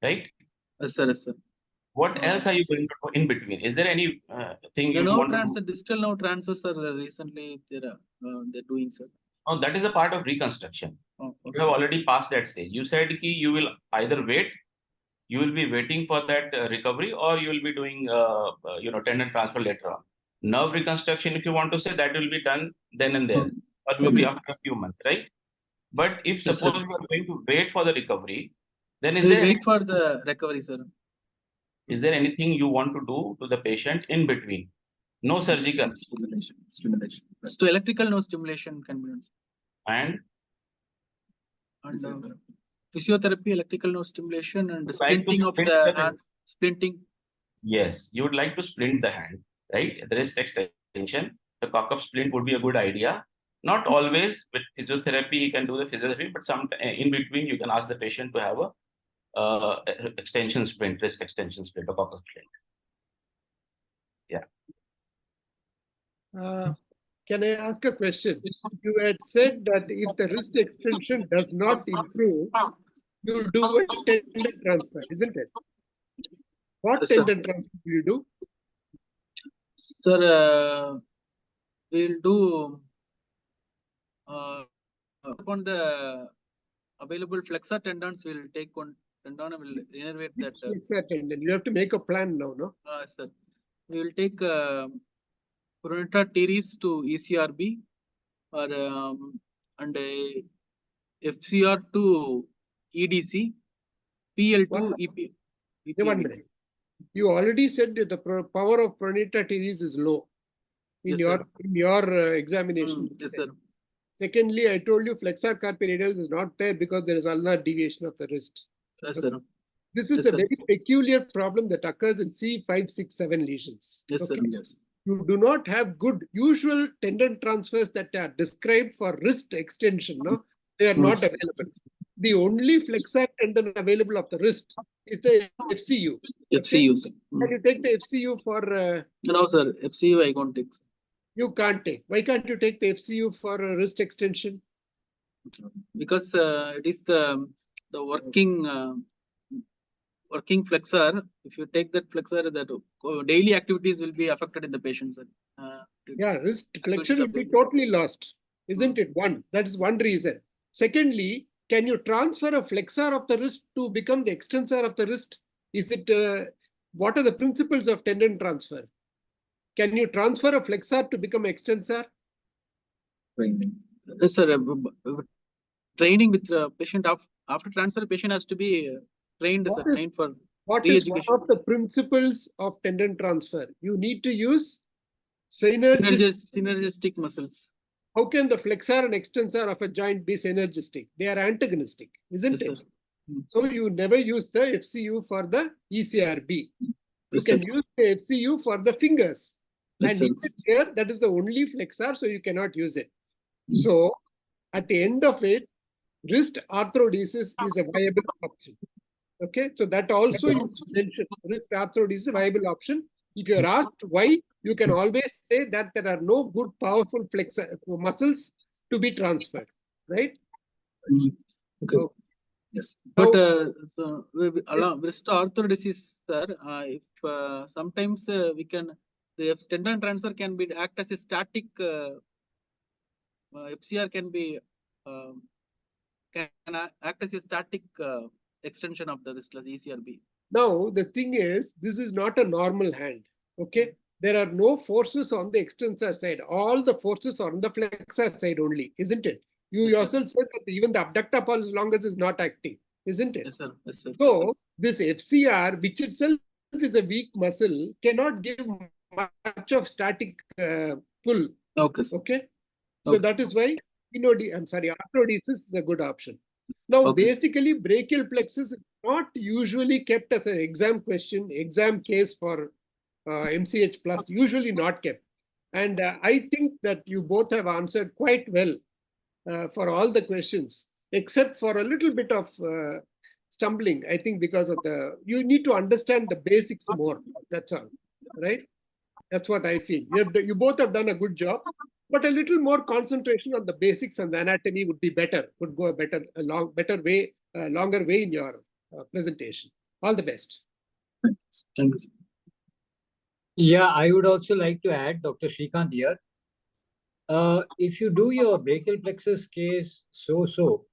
right? Yes, sir. Yes, sir. What else are you going to do in between? Is there any thing you want to do? Distal nerve transfers are recently they're doing, sir. Oh, that is a part of reconstruction. Oh, okay. You have already passed that stage. You said you will either wait, you will be waiting for that recovery, or you will be doing tendon transfer later on. Nerve reconstruction, if you want to say, that will be done then and there, or maybe after a few months, right? But if Yes, suppose sir. you are going to wait for the recovery, then Wait for the recovery, sir. Is there anything you want to do to the patient in between? No surgical. Stimulation. So electrical nerve stimulation can be done. And physiotherapy, electrical nerve stimulation, and Like to splinting of splint the the- hand. Splinting. yes, you would like to splint the hand, right? The wrist extension. The cock-up splint would be a good idea. Not always with physiotherapy, you can do the physiotherapy, but some in between, you can ask the patient to have a extension splint, wrist extension splint, or cock-up splint. Can I ask a question? You had said that if the wrist extension does not improve, you'll do a tendon transfer, isn't it? What Yes, sir. tendon transfer will you do? Sir, we'll do upon the available flexor tendons, we'll take one tendon and we'll innervate that. Which flexor tendon? You have to make a plan now, no? Sir, we will take Pronata teres to ECRB or and FCR to EDC, PL to EP. One minute. You already said that the power of Pronata teres is low in Yes, your examination. Yes, sir. Secondly, I told you flexor carpi radialis is not there because there is ulnar deviation of the wrist. Yes, sir. This is Yes, a sir. very peculiar problem that occurs in C5, 6, 7 lesions. Yes, sir. Okay? Yes. You do not have good usual tendon transfers that are described for wrist extension. No, they are not available. The only flexor tendon available of the wrist is the FCU. FCU, sir. Can you take the FCU for? No, sir. FCU I can't take. You can't take. Why can't you take the FCU for wrist extension? Because it is the working flexor. If you take that flexor, that daily activities will be affected in the patient, sir. Yeah, wrist flexion will be totally lost, isn't it? That is one reason. Secondly, can you transfer a flexor of the wrist to become the extensor of the wrist? Is it? What are the principles of tendon transfer? Can you transfer a flexor to become extensor? Yes, sir. Training with the patient after transfer, the patient has to be trained. Trained for what is one of the principles of tendon transfer? You need to use synergistic muscles. How can the flexor and extensor of a joint be synergistic? They are antagonistic, isn't it? Sir. So you never use the FCU for the ECRB. You can use the FCU for the fingers. Yes, and even here, that is the only flexor, so you cannot use it. So at the end of it, wrist arthrodesis is a viable option. Okay, so that also you mentioned wrist arthrodesis is a viable option. If you are asked why, you can always say that there are no good powerful flexor muscles to be transferred, right? Okay. So, Yes. But now, so along wrist arthrodesis, sir, if sometimes we can, the tendon transfer can be act as a static. FCR can be can act as a static extension of the wristless ECRB. now the thing is, this is not a normal hand. Okay, there are no forces on the extensor side. All the forces are on the flexor side only, isn't it? You Yes, sir. yourself said that even the abductor pulse longus is not acting, isn't it? Yes, sir. Yes, sir. So this FCR, which itself is a weak muscle, cannot give much of static pull. Okay, sir. Okay, so Okay. that is why arthrodesis is a good option. Now, Okay, sir. basically, brachial plexus is not usually kept as an exam question, exam case for MCH plus, usually not kept. And I think that you both have answered quite well for all the questions, except for a little bit of stumbling, I think, because of you need to understand the basics more. That's all, right? That's what I feel. You both have done a good job, but a little more concentration on the basics and the anatomy would be better, would go better way, longer way in your presentation. All the best. Thank you. Yeah, I would also like to add, Dr. Srikanth here. If you do your brachial plexus case so,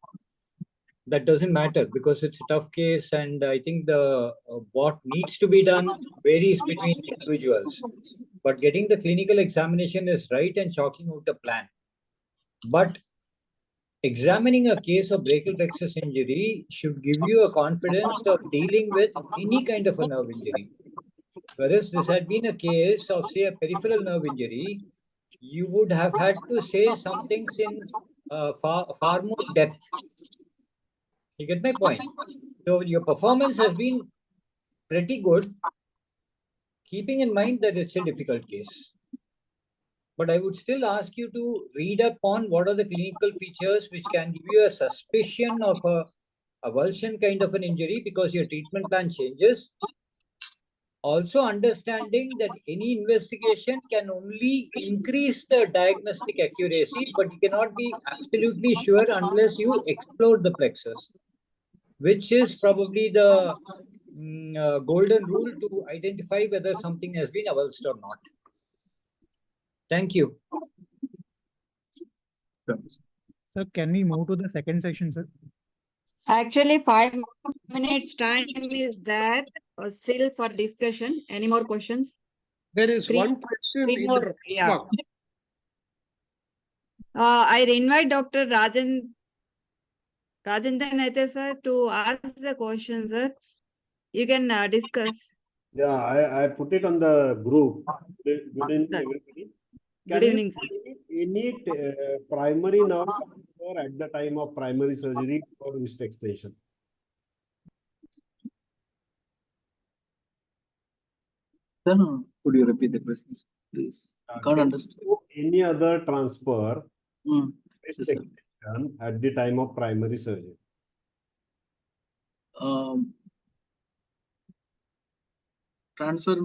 that doesn't matter because it's a tough case, and I think the what needs to be done varies between individuals. But getting the clinical examination is right and chalking out a plan. But examining a case of brachial plexus injury should give you a confidence of dealing with any kind of a nerve injury. Whereas this had been a case of, say, a peripheral nerve injury, you would have had to say some things in far more depth. You get my point? So your performance has been pretty good, keeping in mind that it's a difficult case. But I would still ask you to read up on what are the clinical features which can give you a suspicion of a avulsion kind of an injury because your treatment plan changes. Also understanding that any investigation can only increase the diagnostic accuracy, but you cannot be absolutely sure unless you explore the plexus, which is probably the golden rule to identify whether something has been avulsed or not. Thank you. Sir, can we move to the second section, sir? Actually, 5 minutes time is there still for discussion. Any more questions? There is Three- one question three in more, the yeah. box. I invite Dr. Rajendran Aite sir to ask the question, sir. You can discuss. Yeah, I put it on the group. Good evening, Sir. everybody. Good Can you evening, sir. see any primary nerve transfer at the time of primary surgery or wrist extension? Then could you repeat the questions, please? I can't Can understand. you do any other transfer wrist Yes, sir. extension at the time of primary surgery? Transfer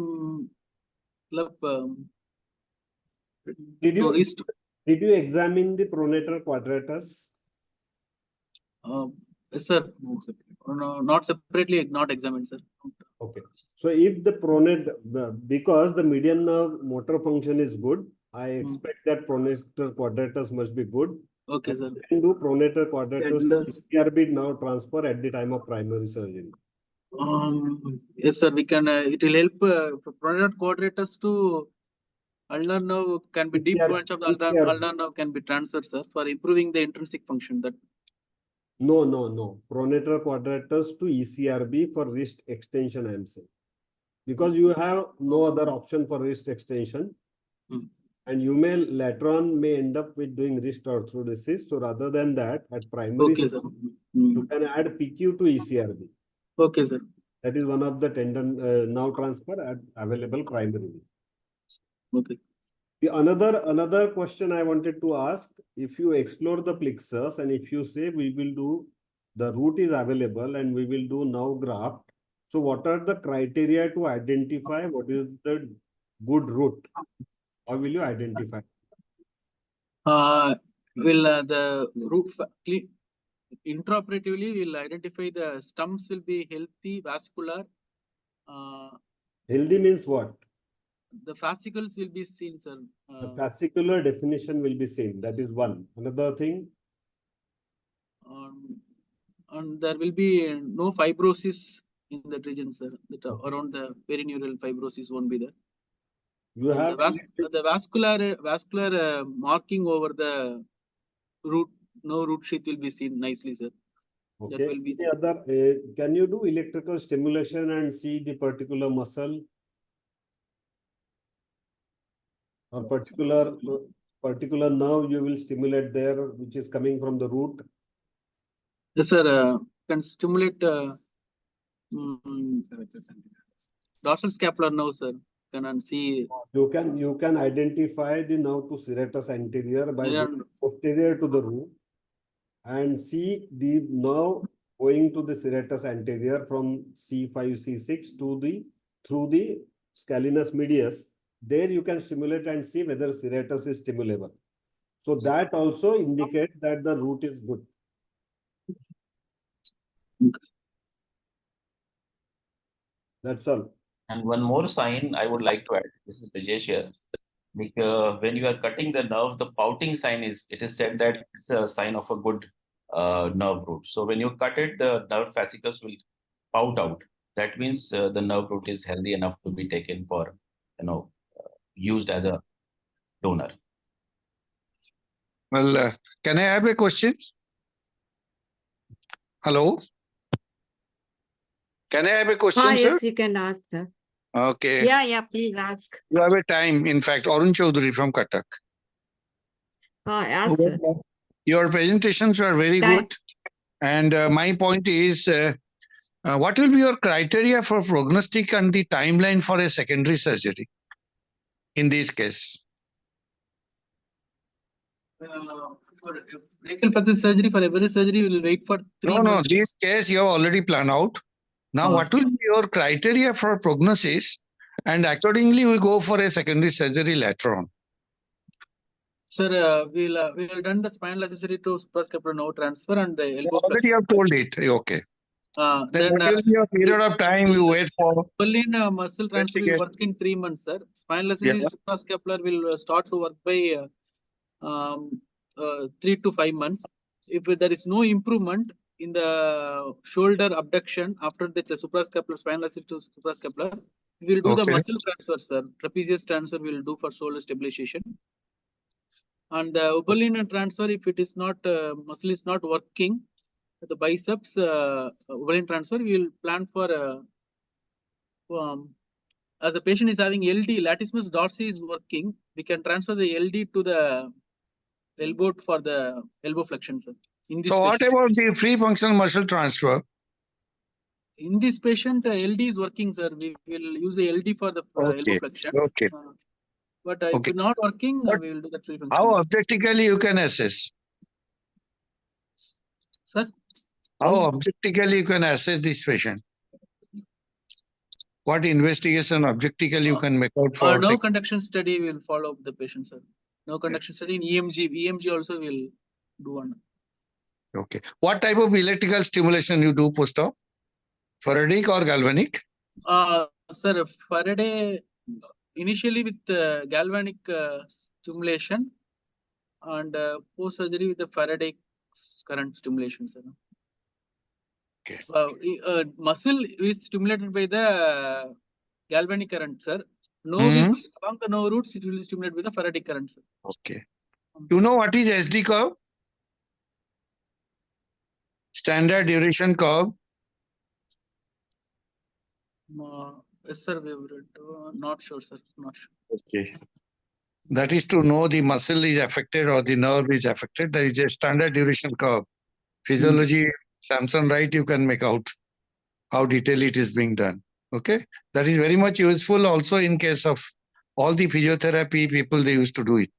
Did to you wrist. did you examine the pronator quadratus? Yes, sir. No, not separately, not examined, sir. Okay. So if the because the median nerve motor function is good, I expect that pronator quadratus must be good. Okay, sir. You can do pronator quadratus Headless. ECRB now transfer at the time of primary surgery. Yes, sir. We can. It will help pronator quadratus to ulnar nerve can be deep branch of the ulnar nerve can be transferred, sir, for improving the intrinsic function. That No. Pronator quadratus to ECRB for wrist extension, I am saying. Because you have no other option for wrist extension. And you may later on may end up with doing wrist arthrodesis. So rather than that, at primary, okay, sir. you can add PQ to ECRB. Okay, sir. That is one of the tendon nerve transfer available primarily. Okay. The another question I wanted to ask, if you explore the plexus and if you say we will do the route is available and we will do nerve graft. So what are the criteria to identify what is the good route? How will you identify? The root intraoperatively will identify the stumps will be healthy, vascular. Healthy means what? The fascicles will be seen, sir. The fascicular definition will be seen. That is one. Another thing. And there will be no fibrosis in that region, sir. That around the perineural fibrosis won't be there. You have the vascular marking over the root. No root sheath will be seen nicely, sir. okay. That will be the other. Can you do electrical stimulation and see the particular muscle or particular nerve you will stimulate there, which is coming from the root? Yes, sir. Can stimulate dorsal scapular nerve, sir. Can see. You can identify the nerve to serratus anterior by going posterior to the root and see the nerve going to the serratus anterior from C5, C6 to through the scalenus medius. There you can stimulate and see whether serratus is stimulable. So that also indicates that the root is good. That's all. And one more sign I would like to add. This is Brijesh here. Like, when you are cutting the nerve, the pouting sign is said that it's a sign of a good nerve root. So when you cut it, the nerve fascicles will pout out. That means the nerve root is healthy enough to be taken for, used as a donor. Well, can I have a question? Hello? Can I have a question, sir? Yes, you can ask, sir. Okay. Yeah, please ask. You have a time. In fact, Arun Chaudhary from Cuttack. Ask, sir. Your presentations were very good. And my point is, what will be your criteria for prognostic and the timeline for a secondary surgery in this case? For brachial plexus surgery, for every surgery, we will wait for 3 months. No, this case you have already planned out. Now, what will be your criteria for prognosis? And accordingly, we go for a secondary surgery later on. Sir, we'll done the spinal accessory to suprascapular nerve transfer and the elbow. Already have told it. Okay. Then what will be your period of time you wait for? Berlin muscle transfer will work in 3 months, sir. Spinal accessory suprascapular will start to work by 3 to 5 months. If there is no improvement in the shoulder abduction after the suprascapular spinal accessory to suprascapular, we will do the muscle transfer, sir. Trapezius transfer we will do for shoulder stabilization. And the Oberlin transfer, if it is not muscle is not working, the biceps Oberlin transfer, we will plan for as the patient is having LD, latissimus dorsi is working, we can transfer the LD to the elbow for the elbow flexion, sir. So what about the free functional muscle transfer? In this patient, LD is working, sir. We will use the LD for the elbow flexion. Okay. But if it's not working, we will do the free function. How objectively you can assess? Sir? How objectively you can assess this patient? What investigation objectively you can make out for? No conduction study will follow up the patient, sir. No conduction study in EMG. EMG also will do one. Okay. What type of electrical stimulation you do post-op? Faradic or galvanic? Sir, Faraday initially with galvanic stimulation and post-surgery with the Faraday current stimulation, sir. Okay. Muscle is stimulated by the galvanic current, sir. Nerve along the nerve roots, it will be stimulated with the Faraday current, sir. Okay. You know what is SD curve? Standard duration curve. Yes, sir. We will not sure, sir. Not sure. Okay. That is to know the muscle is affected or the nerve is affected. There is a standard duration curve. Physiology, Samson Wright, you can make out how detailed it is being done. Okay. That is very much useful also in case of all the physiotherapy people, they used to do it.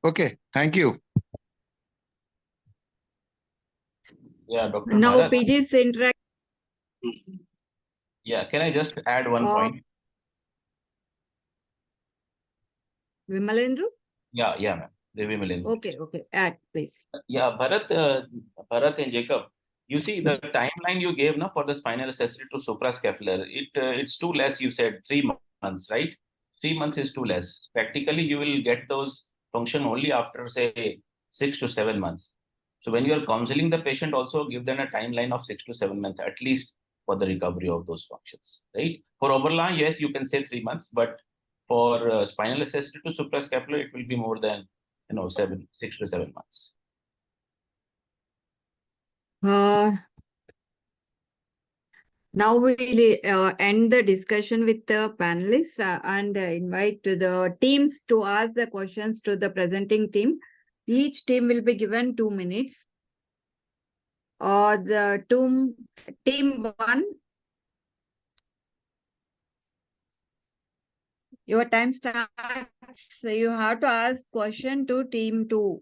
Okay. Thank you. Yeah, Dr. Now Bharat. PG's interact. Yeah, can I just add one point? Vimalendru? Yeah, ma'am. Devi Milendra. Okay. Add, please. Yeah, Bharat and Jacob, you see the timeline you gave now for the spinal accessory to suprascapular, it's too less. You said 3 months, right? 3 months is too less. Practically, you will get those function only after say 6 to 7 months. So when you are counseling the patient, also give them a timeline of 6 to 7 months at least for the recovery of those functions, right? For Oberlin, yes, you can say 3 months, but for spinal accessory to suprascapular, it will be more than 6 to 7 months. Now we'll end the discussion with the panelists and invite the teams to ask the questions to the presenting team. Each team will be given 2 minutes. The team 1, your time starts. So you have to ask question to team 2.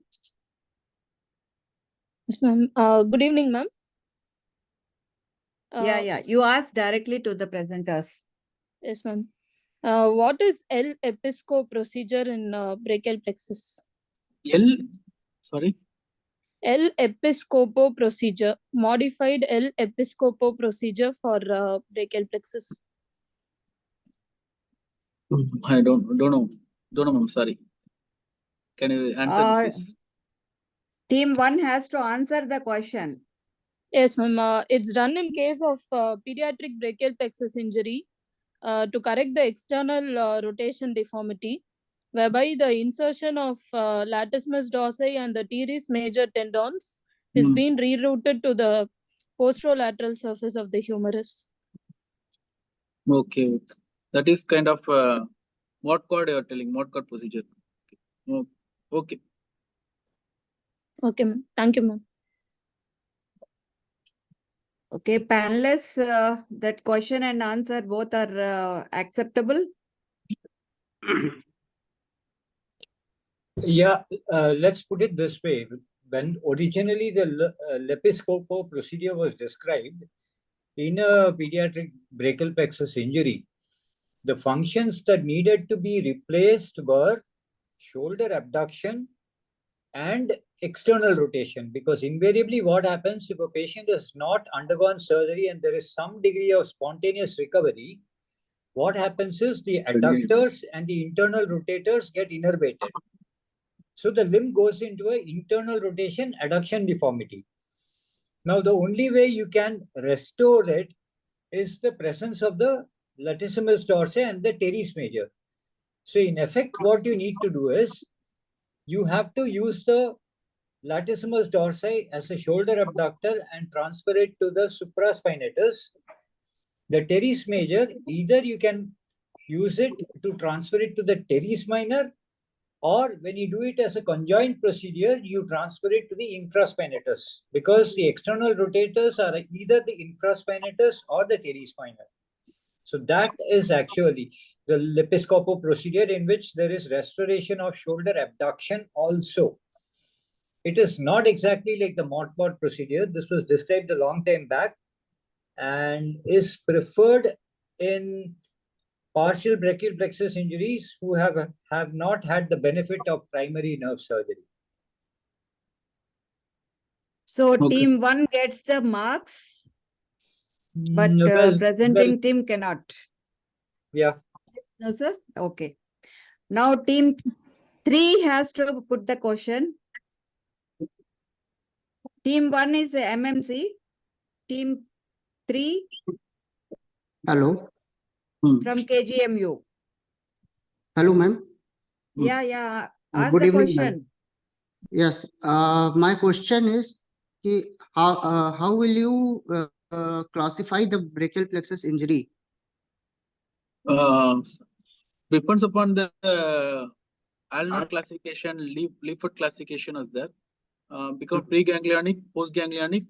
Yes, ma'am. Good evening, ma'am. Yeah. You ask directly to the presenters. Yes, ma'am. What is L-Episco procedure in brachial plexus? Sorry. L-Episcopo procedure, modified L-Episcopo procedure for brachial plexus. I don't know. I'm sorry. Can you answer this? Team 1 has to answer the question. Yes, ma'am. It's done in case of pediatric brachial plexus injury to correct the external rotation deformity, whereby the insertion of latissimus dorsi and the teres major tendons is being rerouted to the posterolateral surface of the humerus. Okay. That is kind of what cord you are telling, what cord procedure. Okay. Okay, ma'am. Thank you, ma'am. Okay, panelists, that question and answer both are acceptable. Yeah, let's put it this way. When originally the Lepiscopo procedure was described in a pediatric brachial plexus injury, the functions that needed to be replaced were shoulder abduction and external rotation, because invariably what happens if a patient has not undergone surgery and there is some degree of spontaneous recovery, what happens is the adductors and the internal rotators get innervated. So the limb goes into an internal rotation adduction deformity. Now the only way you can restore it is the presence of the latissimus dorsi and the teres major. So in effect, what you need to do is you have to use the latissimus dorsi as a shoulder abductor and transfer it to the supraspinatus. The teres major, either you can use it to transfer it to the teres minor, or when you do it as a conjoint procedure, you transfer it to the infraspinatus, because the external rotators are either the infraspinatus or the teres minor. So that is actually the Lepiscopo procedure, in which there is restoration of shoulder abduction also. It is not exactly like the Mortbot procedure. This was described a long time back and is preferred in partial brachial plexus injuries who have not had the benefit of primary nerve surgery. So Okay. team 1 gets the marks, but presenting team cannot. Yeah. No, sir? Okay. Now team 3 has to put the question. Team 1 is MMC. Team 3 Hello. from KGMU. Hello, ma'am. Yeah. Ask Good the evening, question. ma'am. Yes. My question is, how will you classify the brachial plexus injury? Depends upon the ulnar classification, leaflet classification is there. Because preganglionic, postganglionic,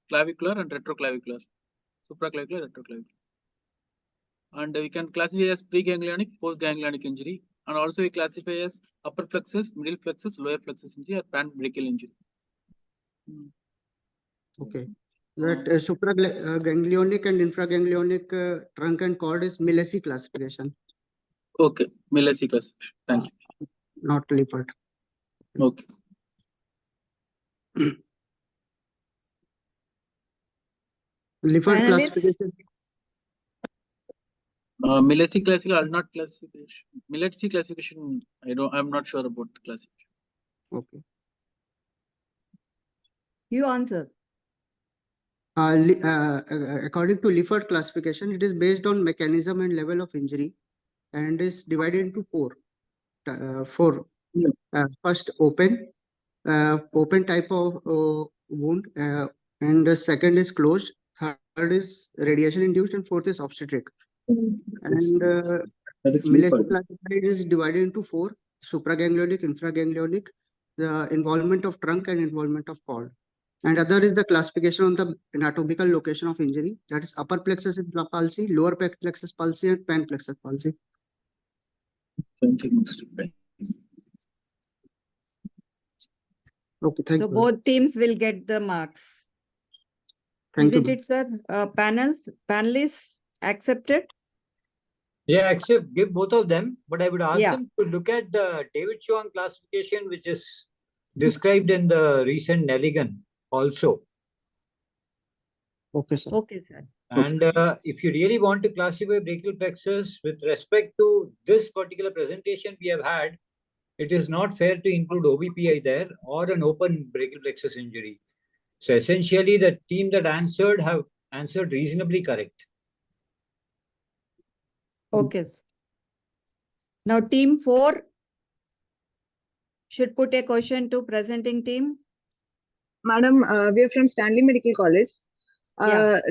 clavicular and retroclavicular, supraclavicular, retroclavicular. And we can classify as preganglionic, postganglionic injury, and also we classify as upper plexus, middle plexus, lower plexus injury, or pan brachial injury. Okay. That supraganglionic and infraganglionic trunk and cord is Millesi classification, Okay, Millesi classification. Thank you. not Lippert. Okay. Lippert Panelists? classification. Millesi classification or not classification? Millesi classification, I'm not sure about the classification. Okay. You answer. According to Lippert classification, it is based on mechanism and level of injury and is divided into four. First, open type of wound, and the second is closed, third is radiation induced, and fourth is obstetric. And Millesi classified is divided into four: supraganglionic, infraganglionic, the involvement of trunk and involvement of cord. And other is the classification on the anatomical location of injury, that is upper plexus palsy, lower plexus palsy, and pan plexus palsy. Thank you, Mr. Ben. Okay, thank So you. both teams will get the marks. Thank Isn't you. it, sir? Panelists accepted? Yeah, accept, give both of them, but I would ask Yeah. them to look at the David Chuang classification, which is described in the recent Nelligan also. Okay, sir. Okay, sir. And if you really want to classify brachial plexus with respect to this particular presentation we have had, it is not fair to include OBPI there or an open brachial plexus injury. So essentially, the team that answered have answered reasonably correct. Okay. Now team 4 should put a question to presenting team. Madam, we are from Stanley Medical College.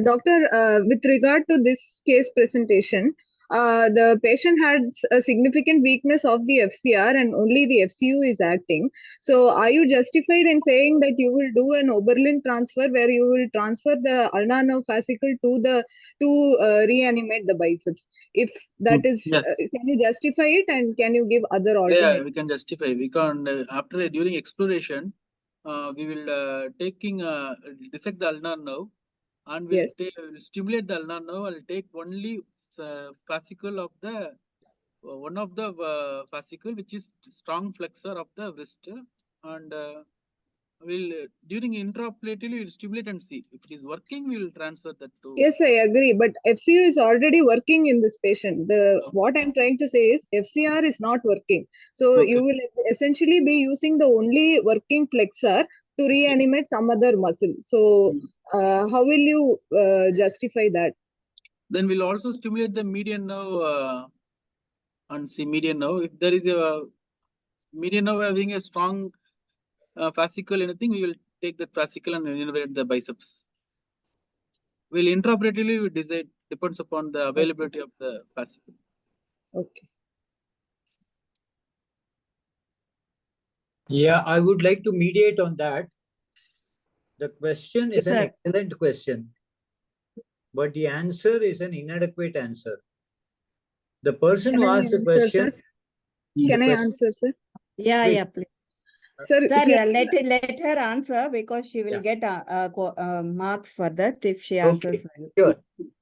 Doctor, with regard to this case presentation, the patient has a significant weakness of the FCR and only the FCU is acting. So are you justified in saying that you will do an Oberlin transfer where you will transfer the ulnar nerve fascicle to reanimate the biceps? If that is, Yes. can you justify it and can you give other Yeah, alternatives? we can justify. We can, during exploration, we will dissect the ulnar nerve and we'll stimulate the ulnar nerve. I'll take only fascicle of the one of the fascicle which is strong flexor of the wrist, and we'll during intraoperatively we'll stimulate and see if it is working. We will transfer that to. Yes, I agree. But FCU is already working in this patient. What I'm trying to say is FCR is not working. So you will essentially be using the only working flexor to reanimate some other muscle. So how will you justify that? Then we'll also stimulate the median nerve and see median nerve. If there is a median nerve having a strong fascicle, anything, we will take that fascicle and innervate the biceps. We'll intraoperatively we decide, depends upon the availability of the fascicle. Okay. Yeah, I would like to mediate on that. The question is Yes, an sir. excellent question, but the answer is an inadequate answer. The person who asked the question. Can I answer, sir? Yeah, please. Sir, Sir, let her answer because she will get marks for that if she answers well. Sure.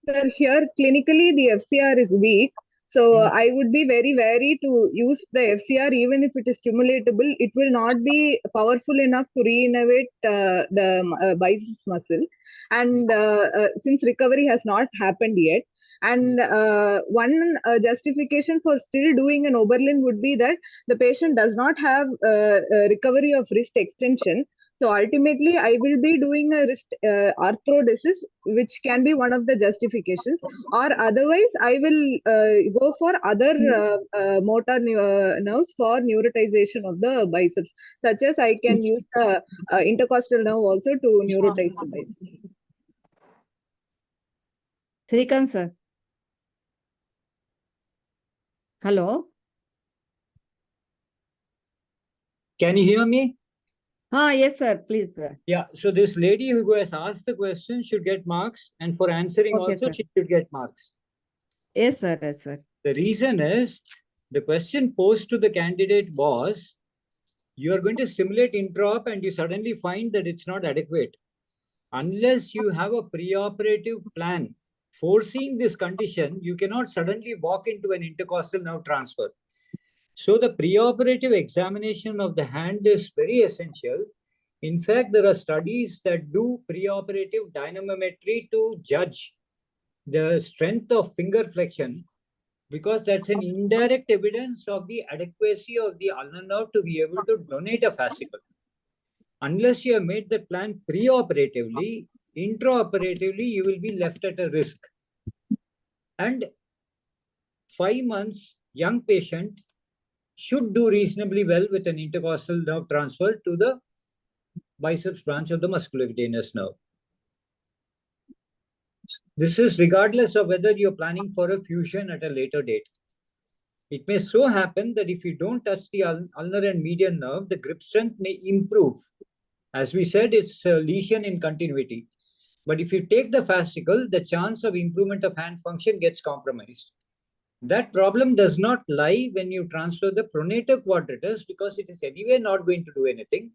Sir, here clinically the FCR is weak. So I would be very wary to use the FCR even if it is stimulatable. It will not be powerful enough to reinnervate the biceps muscle. And since recovery has not happened yet, and one justification for still doing an Oberlin would be that the patient does not have recovery of wrist extension. So ultimately, I will be doing a wrist arthrodesis, which can be one of the justifications. Or otherwise, I will go for other motor nerves for neurotization of the biceps, such as I can use the intercostal nerve also to neurotize the biceps. Srikant, sir. Hello. Can you hear me? Yes, sir. Please, sir. Yeah. So this lady who has asked the question should get marks, and for answering Okay, also sir. she should get marks. Yes, sir. Yes, sir. The reason is the question posed to the candidate was, you are going to stimulate intraop and you suddenly find that it's not adequate. Unless you have a preoperative plan foreseeing this condition, you cannot suddenly walk into an intercostal nerve transfer. So the preoperative examination of the hand is very essential. In fact, there are studies that do preoperative dynamometry to judge the strength of finger flexion, because that's an indirect evidence of the adequacy of the ulnar nerve to be able to donate a fascicle. Unless you have made the plan preoperatively, intraoperatively, you will be left at a risk. And 5 months, young patient should do reasonably well with an intercostal nerve transfer to the biceps branch of the musculocutaneous nerve. This is regardless of whether you're planning for a fusion at a later date. It may so happen that if you don't touch the ulnar and median nerve, the grip strength may improve. As we said, it's a lesion in continuity. But if you take the fascicle, the chance of improvement of hand function gets compromised. That problem does not lie when you transfer the pronator quadratus, because it is anyway not going to do anything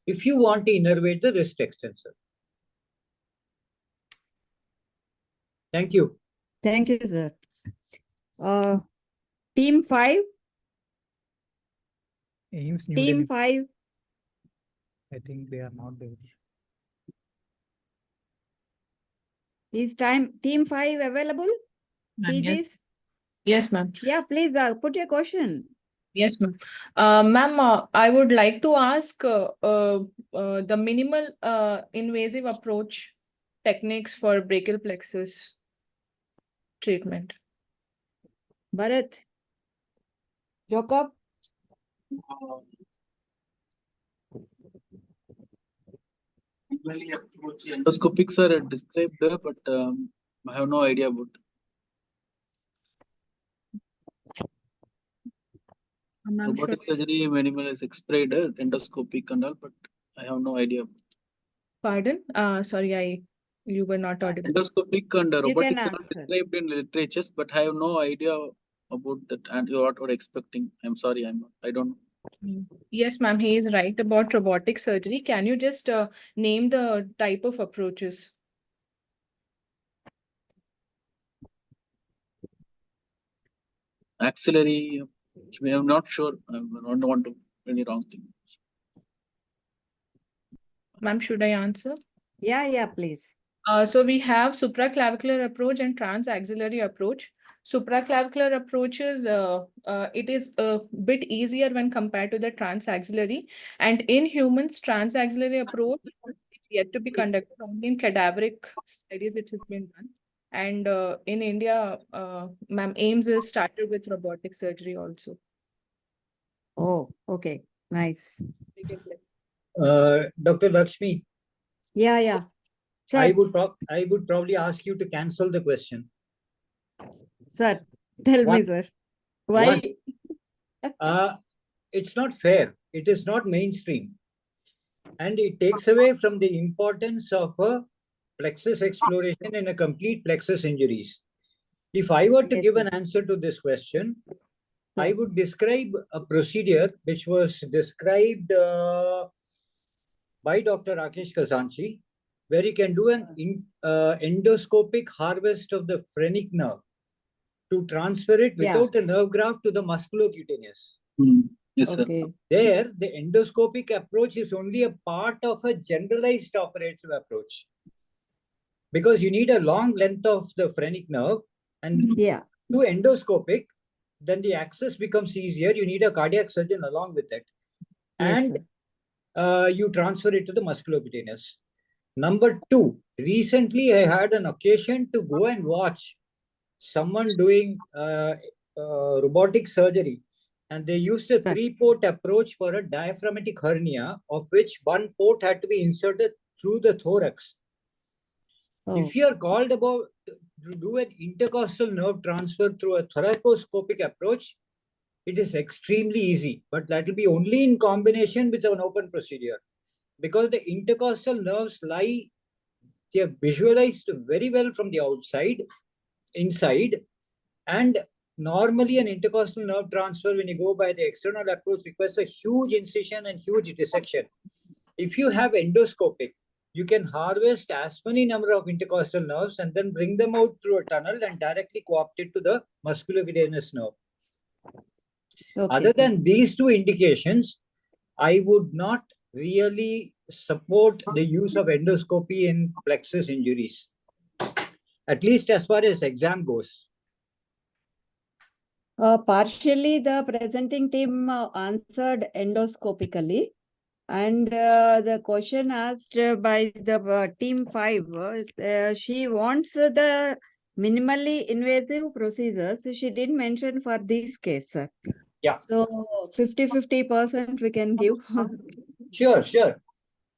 if you want to innervate the wrist extensor. Thank you. Thank you, sir. Team 5. Ames New Team Delhi, 5. I think they are not there. Is team 5 available? Ma'am, yes. Tejas? Yes, ma'am. Yeah, please put your question. Yes, ma'am. Ma'am, I would like to ask the minimal invasive approach techniques for brachial plexus treatment. Bharat? Jacob? Endoscopics are described there, but I have no idea about. Robotic surgery, minimal is expressed, endoscopic and all, but I have no idea. Pardon? Sorry, you were not audible. Endoscopic and robotics are answer. described in literatures, but I have no idea about that and what you're expecting. I'm sorry, I don't know. Yes, ma'am, he is right about robotic surgery. Can you just name the type of approaches? Axillary, I'm not sure. I don't want to do any wrong thing. Ma'am, should I answer? Yeah, please. So we have supraclavicular approach and transaxillary approach. Supraclavicular approach is it is a bit easier when compared to the transaxillary, and in humans, transaxillary approach is yet to be conducted. Only in cadaveric studies it has been done, and in India, ma'am, AIMS is started with robotic surgery also. Oh, okay. Nice. Dr. Lakshmi, Yeah. Sir, I would probably ask you to cancel the question. sir, tell me, sir. Why? It's not fair. It is not mainstream. And it takes away from the importance of a plexus exploration in a complete plexus injuries. If I were to give an answer to this question, I would describe a procedure which was described by Dr. Rakesh Kazanchi, where you can do an endoscopic harvest of the phrenic nerve to transfer it without a nerve graft to the musculocutaneous. Yes, okay. sir. There, the endoscopic approach is only a part of a generalized operative approach, because you need a long length of the phrenic nerve, and do endoscopic, then the access becomes easier. You need a cardiac surgeon along with it, and you transfer it to the musculocutaneous. Number 2, recently I had an occasion to go and watch someone doing robotic surgery, and they used a 3-port approach for a diaphragmatic hernia, of which 1 port had to be inserted through the thorax. If you are called about to do an intercostal nerve transfer through a thoracoscopic approach, it is extremely easy, but that will be only in combination with an open procedure, because the intercostal nerves lie, they are visualized very well from the outside, inside, and normally an intercostal nerve transfer, when you go by the external approach, requires a huge incision and huge dissection. If you have endoscopic, you can harvest as many number of intercostal nerves and then bring them out through a tunnel and directly co-opt it to the musculocutaneous nerve. Other than these two indications, I would not really support the use of endoscopy in plexus injuries, at least as far as exam goes. Partially, the presenting team answered endoscopically. And the question asked by the team 5, she wants the minimally invasive procedures. She didn't mention for this case, sir. Yeah. So 50% we can give. Sure, sure.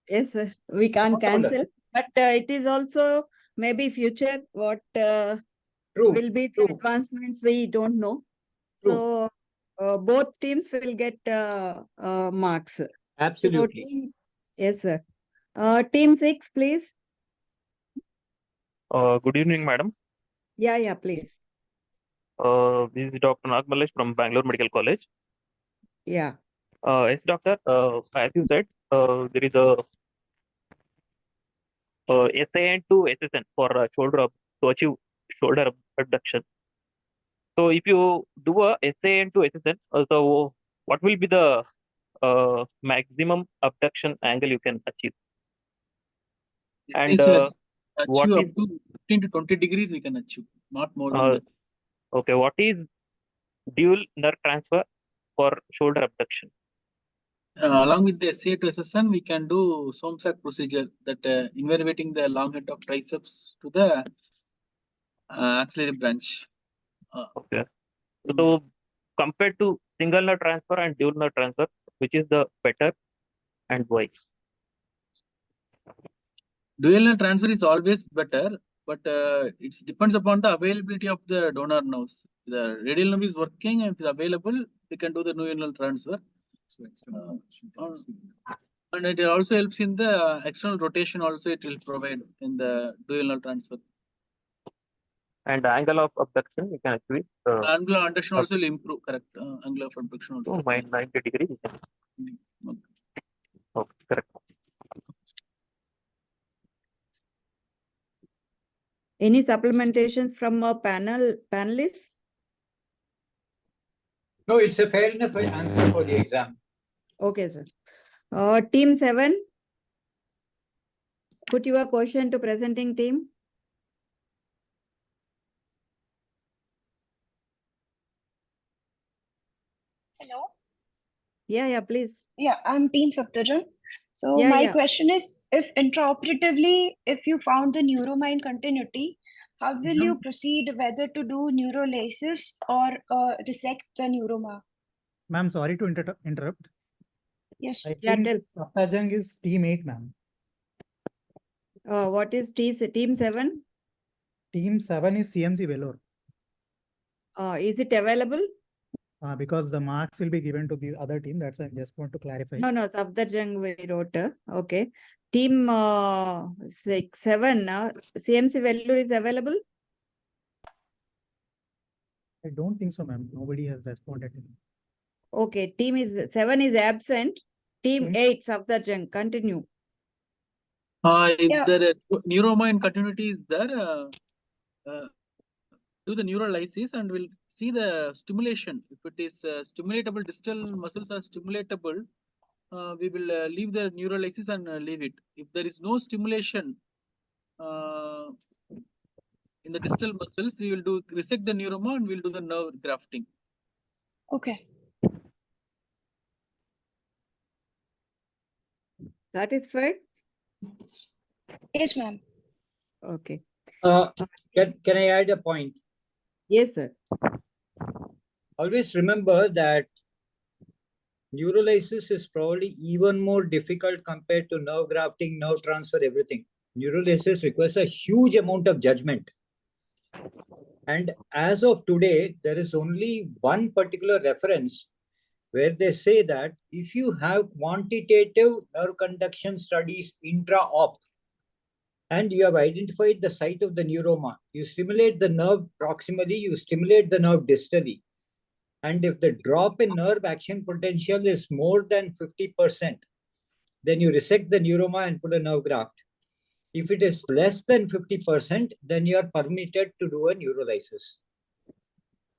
Yes, sir. We can't cancel. But it is also maybe future what will be the advancements we don't know. So both teams will get marks. Absolutely. So yes, sir. Team 6, please. Good evening, madam. Yeah, please. This is Dr. Nagmalesh from Bangalore Medical College. Yeah. Yes, doctor. As you said, there is a SAN to SSN for shoulder to achieve shoulder abduction. So if you do a SAN to SSN, so what will be the maximum abduction angle you can achieve? And what achieve is up to 15 to 20 degrees we can achieve, not more than that. okay? What is dual nerve transfer for shoulder abduction? Along with the SA to SSN, we can do Somsack procedure, that innervating the long head of triceps to the axillary branch. Okay. So compared to single nerve transfer and dual nerve transfer, which is the better and why? Dual nerve transfer is always better, but it depends upon the availability of the donor nerves. The radial nerve is working, and if it's available, we can do the dual nerve transfer. And it also helps in the external rotation. Also, it will provide in the dual nerve transfer. And the angle of abduction you can achieve. Angular abduction also will improve. Correct. Angle of abduction also. Oh, minus 90 degrees. Okay. Okay, correct. Any supplementations from a panelists? No, it's a fair enough answer for the exam. Okay, sir. Team 7. Put your question to presenting team. Hello. Yeah, please. Yeah, I'm Team Saptajan. So Yeah, my yeah. question is, if intraoperatively, if you found the neuromine continuity, how will you proceed whether to do neurolysis or resect the neuroma? Ma'am, sorry to interrupt. Yes. I Yeah, think tell. Saptajang is team 8, ma'am. What is team 7? Team 7 is CMC Vellore. Is it available? Because the marks will be given to the other team. That's why I just want to clarify. No, Saptarjang we wrote. Okay. Team 7, CMC Vellore is available? I don't think so, ma'am. Nobody has responded. Okay. Team 7 is absent. Team 8, Saptarjang, continue. If the neuromine continuity is there, do the neurolysis and we'll see the stimulation. If it is stimulatable, distal muscles are stimulatable, we will leave the neurolysis and leave it. If there is no stimulation in the distal muscles, we will resect the neuroma and we'll do the nerve grafting. Okay. Satisfied? Yes, ma'am. Okay. Can I add a point? Yes, sir. Always remember that neurolysis is probably even more difficult compared to nerve grafting, nerve transfer, everything. Neurolysis requires a huge amount of judgment. And as of today, there is only one particular reference where they say that if you have quantitative nerve conduction studies intra-op and you have identified the site of the neuroma, you stimulate the nerve proximally, you stimulate the nerve distally. And if the drop in nerve action potential is more than 50%, then you resect the neuroma and put a nerve graft. If it is less than 50%, then you are permitted to do a neurolysis.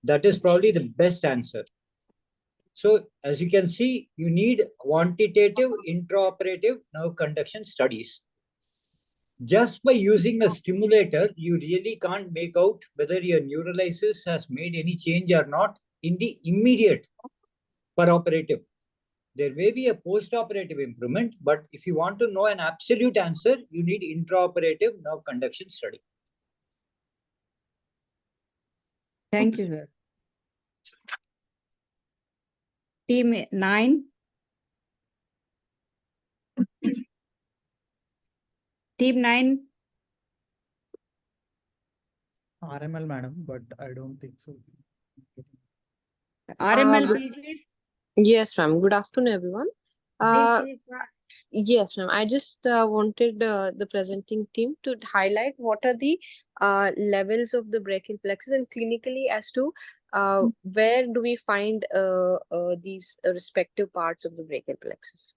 That is probably the best answer. So as you can see, you need quantitative intraoperative nerve conduction studies. Just by using a stimulator, you really can't make out whether your neurolysis has made any change or not in the immediate peroperative. There may be a post-operative improvement, but if you want to know an absolute answer, you need intraoperative nerve conduction study. Thank you, sir. Team 9. Team 9. RML, madam, but I don't think so. RML, please. Yes, ma'am. Good afternoon, everyone. Please, Yes, ma'am. I just wanted the presenting team to highlight what are the levels of the brachial plexus and clinically as to where do we find these respective parts of the brachial plexus.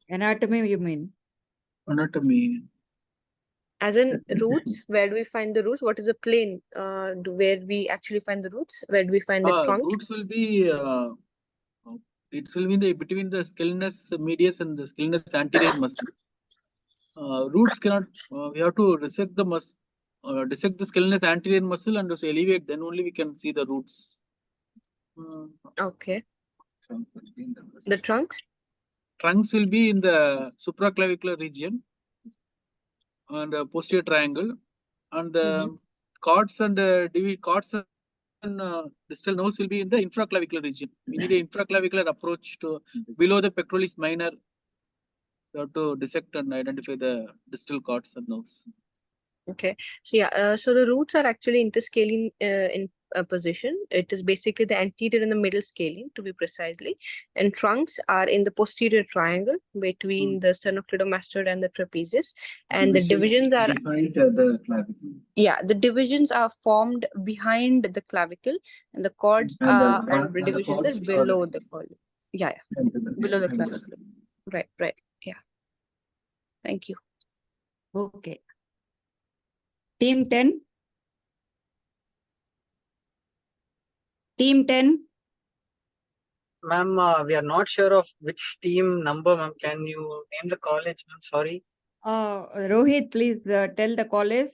Anatomy, you mean? Anatomy. As in roots, where do we find the roots? What is the plane where we actually find the roots? Where do we find the trunk? Roots will be it will be between the scalenus medius and the scalenus anterior muscle. Roots cannot. We have to dissect the muscle, dissect the scalenus anterior muscle, and also elevate. Then only we can see the roots. Okay. The trunks? Trunks will be in the supraclavicular region and posterior triangle, and the cords and cords and distal nerves will be in the infraclavicular region. We need an infraclavicular approach to below the pectoralis minor. We have to dissect and identify the distal cords and nerves. Okay. So yeah, so the roots are actually interscaling in position. It is basically the anterior and the middle scaling, to be precisely, and trunks are in the posterior triangle between the sternocleidomastoid and the trapezius, and the divisions are behind the clavicle. Yeah, the divisions are formed behind the clavicle, and the cords and the divisions cords is below the column. Yeah, below the clavicle. Right. Yeah. Thank you. Okay. Team 10. Team 10. Ma'am, we are not sure of which team number, ma'am. Can you name the college, ma'am? Sorry. Rohit, please tell the college.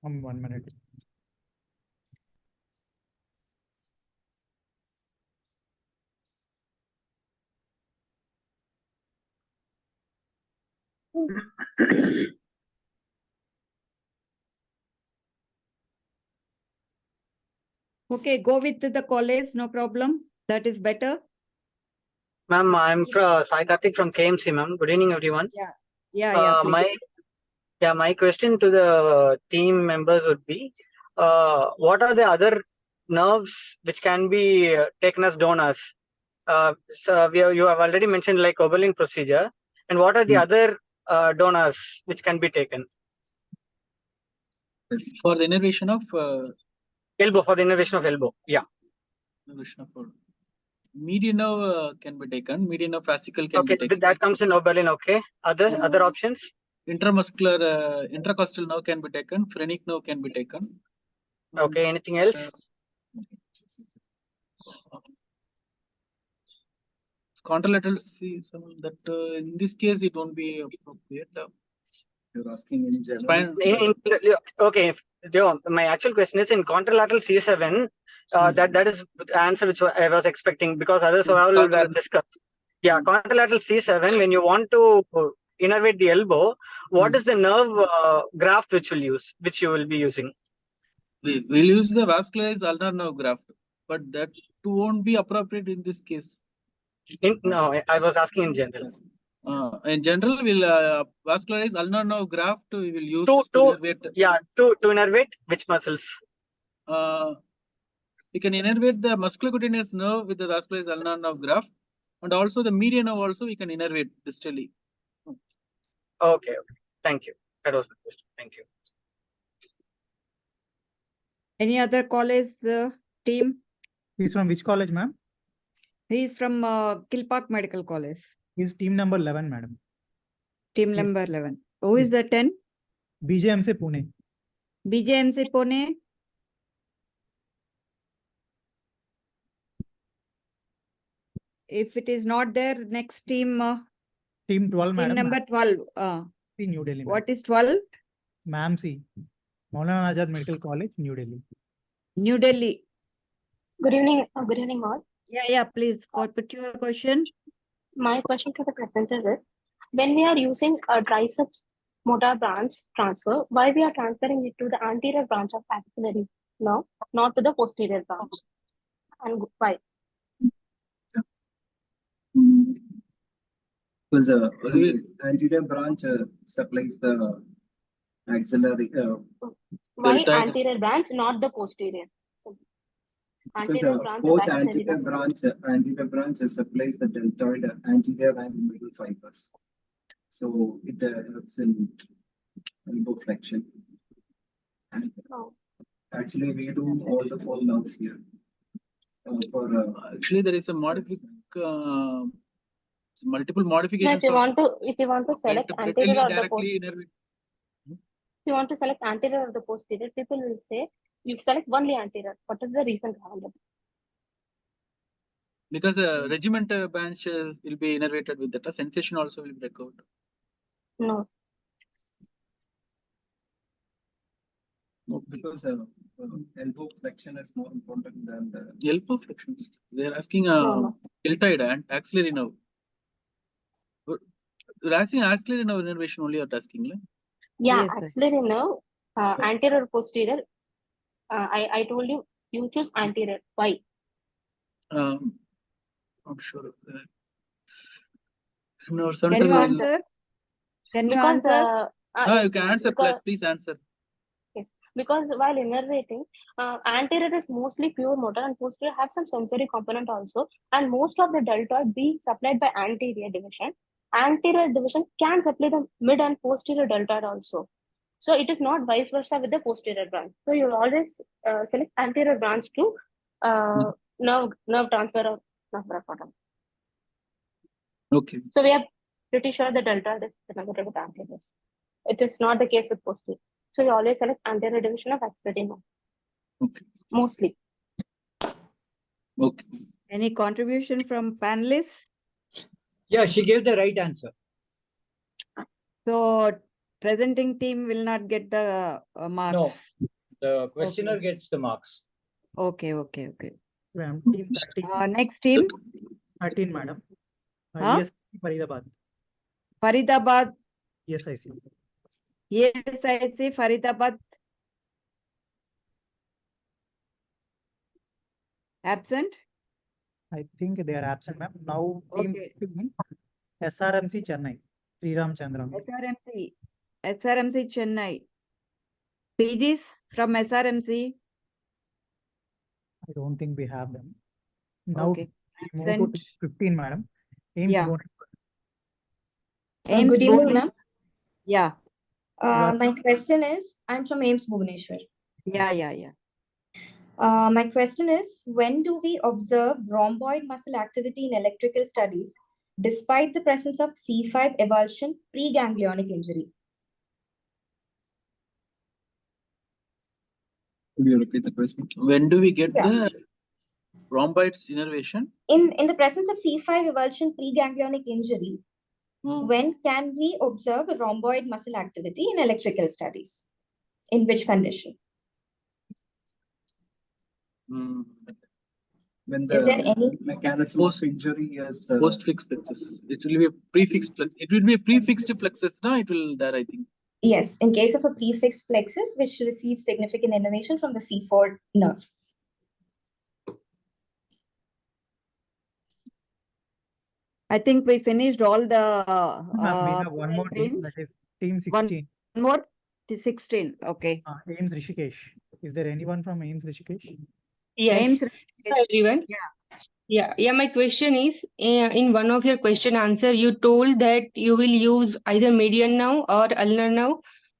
1 minute. Okay, go with the college, no problem. That is better. Ma'am, I'm Sai Karthik from KMC, ma'am. Good evening, everyone. Yeah, please. My question to the team members would be, what are the other nerves which can be taken as donors? So you have already mentioned like Oberlin procedure, and what are the other donors which can be taken? For the innervation of elbow, for the innervation of elbow, yeah. Innervation of median nerve can be taken. Median nerve fascicle can be Okay, taken. that comes in Oberlin. Okay, other options? Intramuscular, intercostal nerve can be taken. Phrenic nerve can be taken. Okay, anything else? Contralateral that in this case it won't be appropriate. You're asking in general. Okay, my actual question is in contralateral C7. That is the answer which I was expecting, because others have all discussed. Yeah, contralateral C7. When you want to innervate the elbow, what is the nerve graft which you will be using? We'll use the vascularized ulnar nerve graft, but that won't be appropriate in this case. No, I was asking in general. In general, we'll vascularize ulnar nerve graft. We will use to innervate which muscles? We can innervate the musculocutaneous nerve with the vascularized ulnar nerve graft, and also the median nerve also we can innervate distally. Okay. Thank you. That was my question. Thank you. Any other college team? He's from which college, ma'am? He is from Kilpack Medical College. He's team number 11, madam. Team He's- number 11. Who is he's- the 10? BJMC Pune. BJMC Pune. If it is not there, next team, Team 12, team madam. number 12. See New Delhi. What is 12? Ma'am, see. Maulana Azad Medical College, New Delhi. New Delhi. Good evening all. Yeah, please put your question. My question to the presenter is, when we are using a triceps motor branch transfer, why we are transferring it to the anterior branch of axillary? No, not to the posterior branch. And why? Because anterior branch supplies the axillary. Why deltoid. anterior branch, not the posterior? So, Because anterior branch of both axillary. anterior branch supplies the deltoid anterior and middle fibers. So it helps in elbow flexion. And actually, we do all the 4 nerves here. Actually, there is a multiple No, modifications. if you want to select anterior or the posterior. If you want to select anterior or the posterior, people will say you select only anterior. What is the reason behind it? Because the regiment branch will be innervated with that. A sensation also will be recovered. No. Because elbow flexion is more important than the elbow flexion. They are asking No. deltoid and axillary nerve. You're asking axillary nerve innervation only. You're asking, right? Yeah, Yes, sir. axillary nerve, anterior, posterior. I told you, you choose anterior. Why? I'm sure of that. No, Can you answer? Can you Because answer? you can answer. because, Please answer. yes, because while innervating, anterior is mostly pure motor and posterior have some sensory component also. And most of the deltoid being supplied by anterior division. Anterior division can supply the mid and posterior deltoid also. So it is not vice versa with the posterior branch. So you always select anterior branch to nerve transfer or nerve referral. Okay. So we are pretty sure the deltoid is connected with anterior. It is not the case with posterior. So you always select anterior division of axillary nerve. Okay. Mostly. Okay. Any contribution from panelists? Yeah, she gave the right answer. So presenting team will not get the marks. No, the questioner gets the marks. Okay. Ma'am, team 13. Next team. 13, madam. Huh? Yes, Faridabad. Faridabad. Yes, I see. Yes, I see Faridabad. Absent? I think they are absent, ma'am. Now, team Okay. 15, SRMC Chennai, Sri Ramchandran. SRMC Chennai. PGs from SRMC. I don't think we have them. Now, Okay. we move to team 15, madam. Aims Yeah. Bhubaneswar. Good evening, ma'am. Yeah. My question is, I'm from AIMS Bhubaneswar. Yeah. My question is, when do we observe rhomboid muscle activity in electrical studies despite the presence of C5 avulsion preganglionic injury? Could you repeat the question? When do we get Yeah. the rhomboids innervation? In the presence of C5 avulsion preganglionic injury, when can we observe rhomboid muscle activity in electrical studies? In which condition? When Is there any mechanism of injury is post-fixed plexus? It will be a prefixed plexus. It will be a prefixed plexus. No, it will there, I think. Yes, in case of a prefixed plexus, which receives significant innervation from the C4 nerve. I think we finished all the. Ma'am, we have one more team, that is team 16. One more? 16. Okay. Aims Rishikesh. Is there anyone from Aims Rishikesh? Yes. Aims Hi, everyone. Yeah. My question is, in one of your question answer, you told that you will use either median nerve or ulnar nerve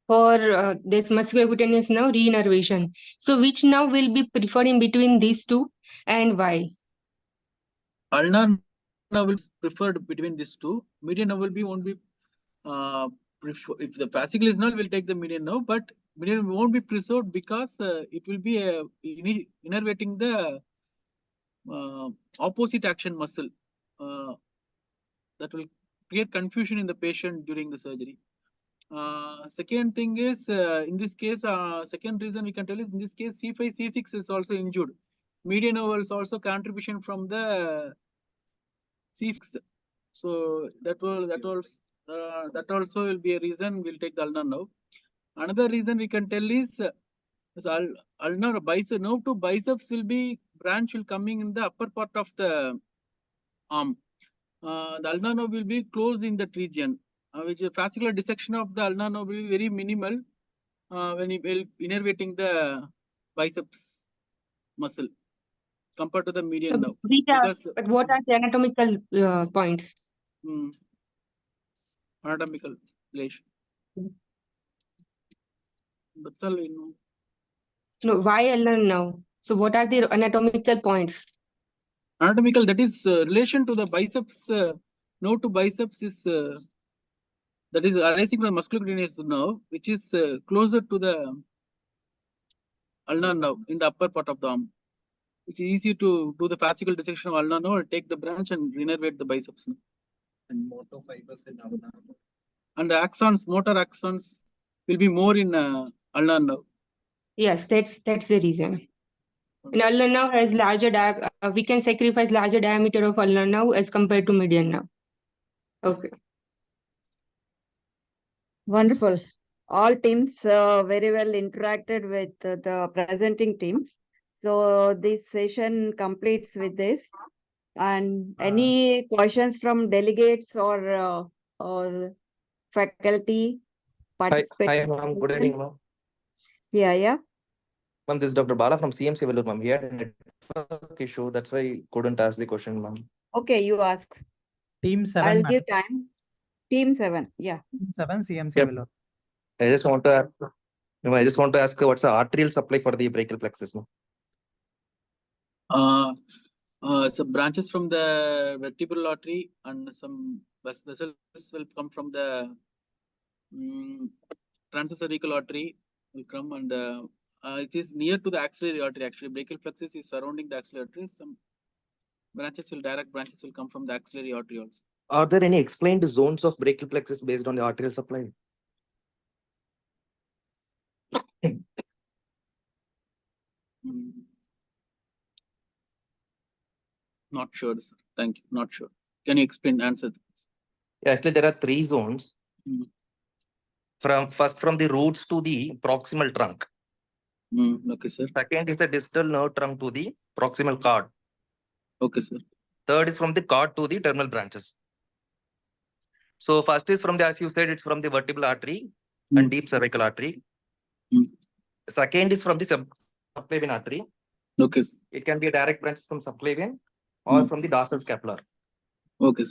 for this musculocutaneous nerve reinnervation. So which nerve will be preferred in between these two and why? ulnar nerve is preferred between these two. Median nerve won't be if the fascicle is null, we'll take the median nerve, but median won't be preserved because it will be innervating the opposite action muscle. That will create confusion in the patient during the surgery. Second thing is, in this case, second reason we can tell is in this case, C5, C6 is also injured. Median nerve is also contribution from the C6. So that also will be a reason we'll take the ulnar nerve. Another reason we can tell is ulnar bicep nerve to biceps will be branch will coming in the upper part of the arm. The ulnar nerve will be closed in that region, which fascicular dissection of the ulnar nerve will be very minimal when you will innervating the biceps muscle compared to the median nerve. But what are the anatomical points? Anatomical relation. That's all we know. No, why ulnar now? So what are the anatomical points? Anatomical, that is relation to the biceps, nerve to biceps is that is arising from the musculocutaneous nerve, which is closer to the ulnar nerve in the upper part of the arm. It's easy to do the fascicle dissection of ulnar nerve, take the branch and innervate the biceps nerve. And motor fibers in ulnar. And the axons, motor axons will be more in ulnar nerve. Yes, that's the reason. And ulnar nerve has larger we can sacrifice larger diameter of ulnar nerve as compared to median nerve. Okay. Wonderful. All teams very well interacted with the presenting team. So this session completes with this. And any questions from delegates or faculty participating? Hi, ma'am. Good evening, ma'am. Yeah. Ma'am, this is Dr. Bala from CMC Vellore, ma'am. We had a network issue. That's why I couldn't ask the question, ma'am. Okay, you ask. Team 7. I'll madam. give time. Team 7. Yeah. Team 7 CMC Yep. Vellore. I just want to ask what's the arterial supply for the brachial plexus, ma'am? So branches from the vertebral artery and some vessels will come from the transcervical artery will come, and it is near to the axillary artery. Actually, brachial plexus is surrounding the axillary artery. Some direct branches will come from the axillary artery also. Are there any explained zones of brachial plexus based on the arterial supply? Not sure, sir. Thank you. Not sure. Can you answer this? Yeah, actually, there are 3 zones. From the roots to the proximal trunk. Okay, sir. Second is the distal nerve trunk to the proximal cord. Okay, sir. Third is from the cord to the terminal branches. So first is from the, as you said, it's from the vertebral artery and deep cervical artery. Second is from the subclavian artery. Okay. It can be a direct branch from subclavian or from the dorsal scapular. Okay.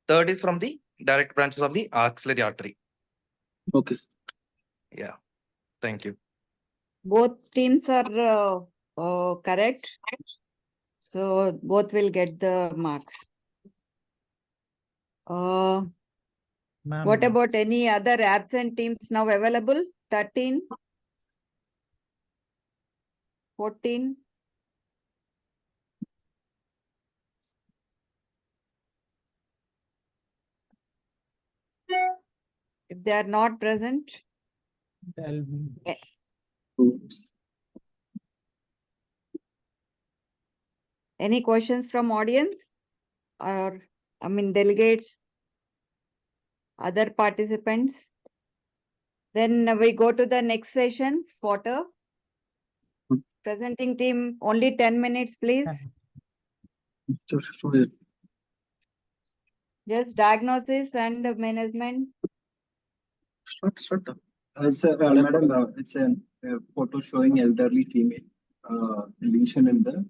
Third is from the direct branches of the axillary artery. Okay. Yeah. Thank you. Both teams are correct. So both will get the marks. What about any other absent teams now available? 13, 14. If they are not present, any questions from audience or delegates, other participants? Then we go to the next session, Potter. Presenting team, only 10 minutes, please. Just diagnosis and management. Madam, it's a photo showing elderly female lesion in the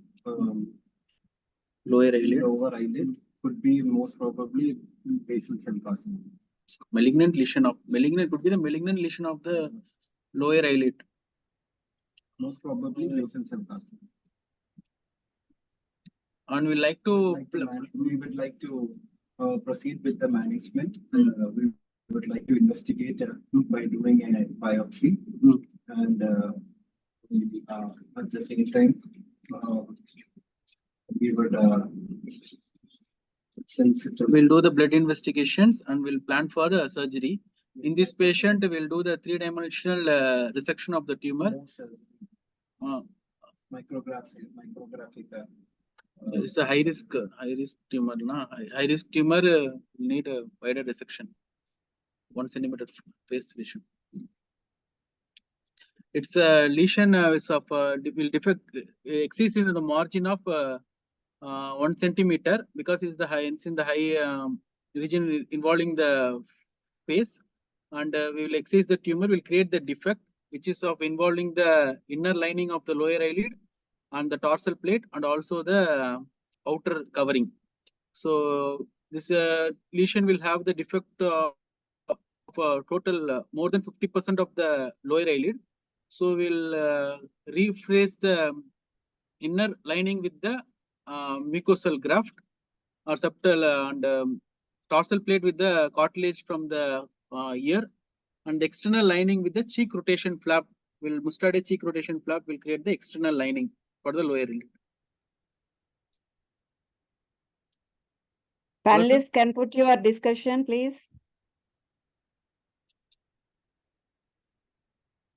lower eyelid. Lower eyelid could be most probably basal cell carcinoma. So malignant could be the malignant lesion of the lower eyelid. Most probably basal cell carcinoma. And we would like to proceed with the management. We would like to investigate by doing a biopsy, and at the same time, we would since it is we'll do the blood investigations and we'll plan for surgery. In this patient, we'll do the 3-dimensional resection of the tumor. micrographic. It's a high risk tumor. High risk tumor need a wider resection. 1 centimeter face lesion. It's a lesion will exist in the margin of 1 centimeter because it's in the high region involving the face, and we will excise the tumor, will create the defect which is of involving the inner lining of the lower eyelid and the dorsal plate and also the outer covering. So this lesion will have the defect of total more than 50% of the lower eyelid. So we'll rephrase the inner lining with the mucosal graft or septal and dorsal plate with the cartilage from the ear, and the external lining with the cheek rotation flap mustard cheek rotation flap will create the external lining for the lower eyelid. Panelists can put your discussion, please.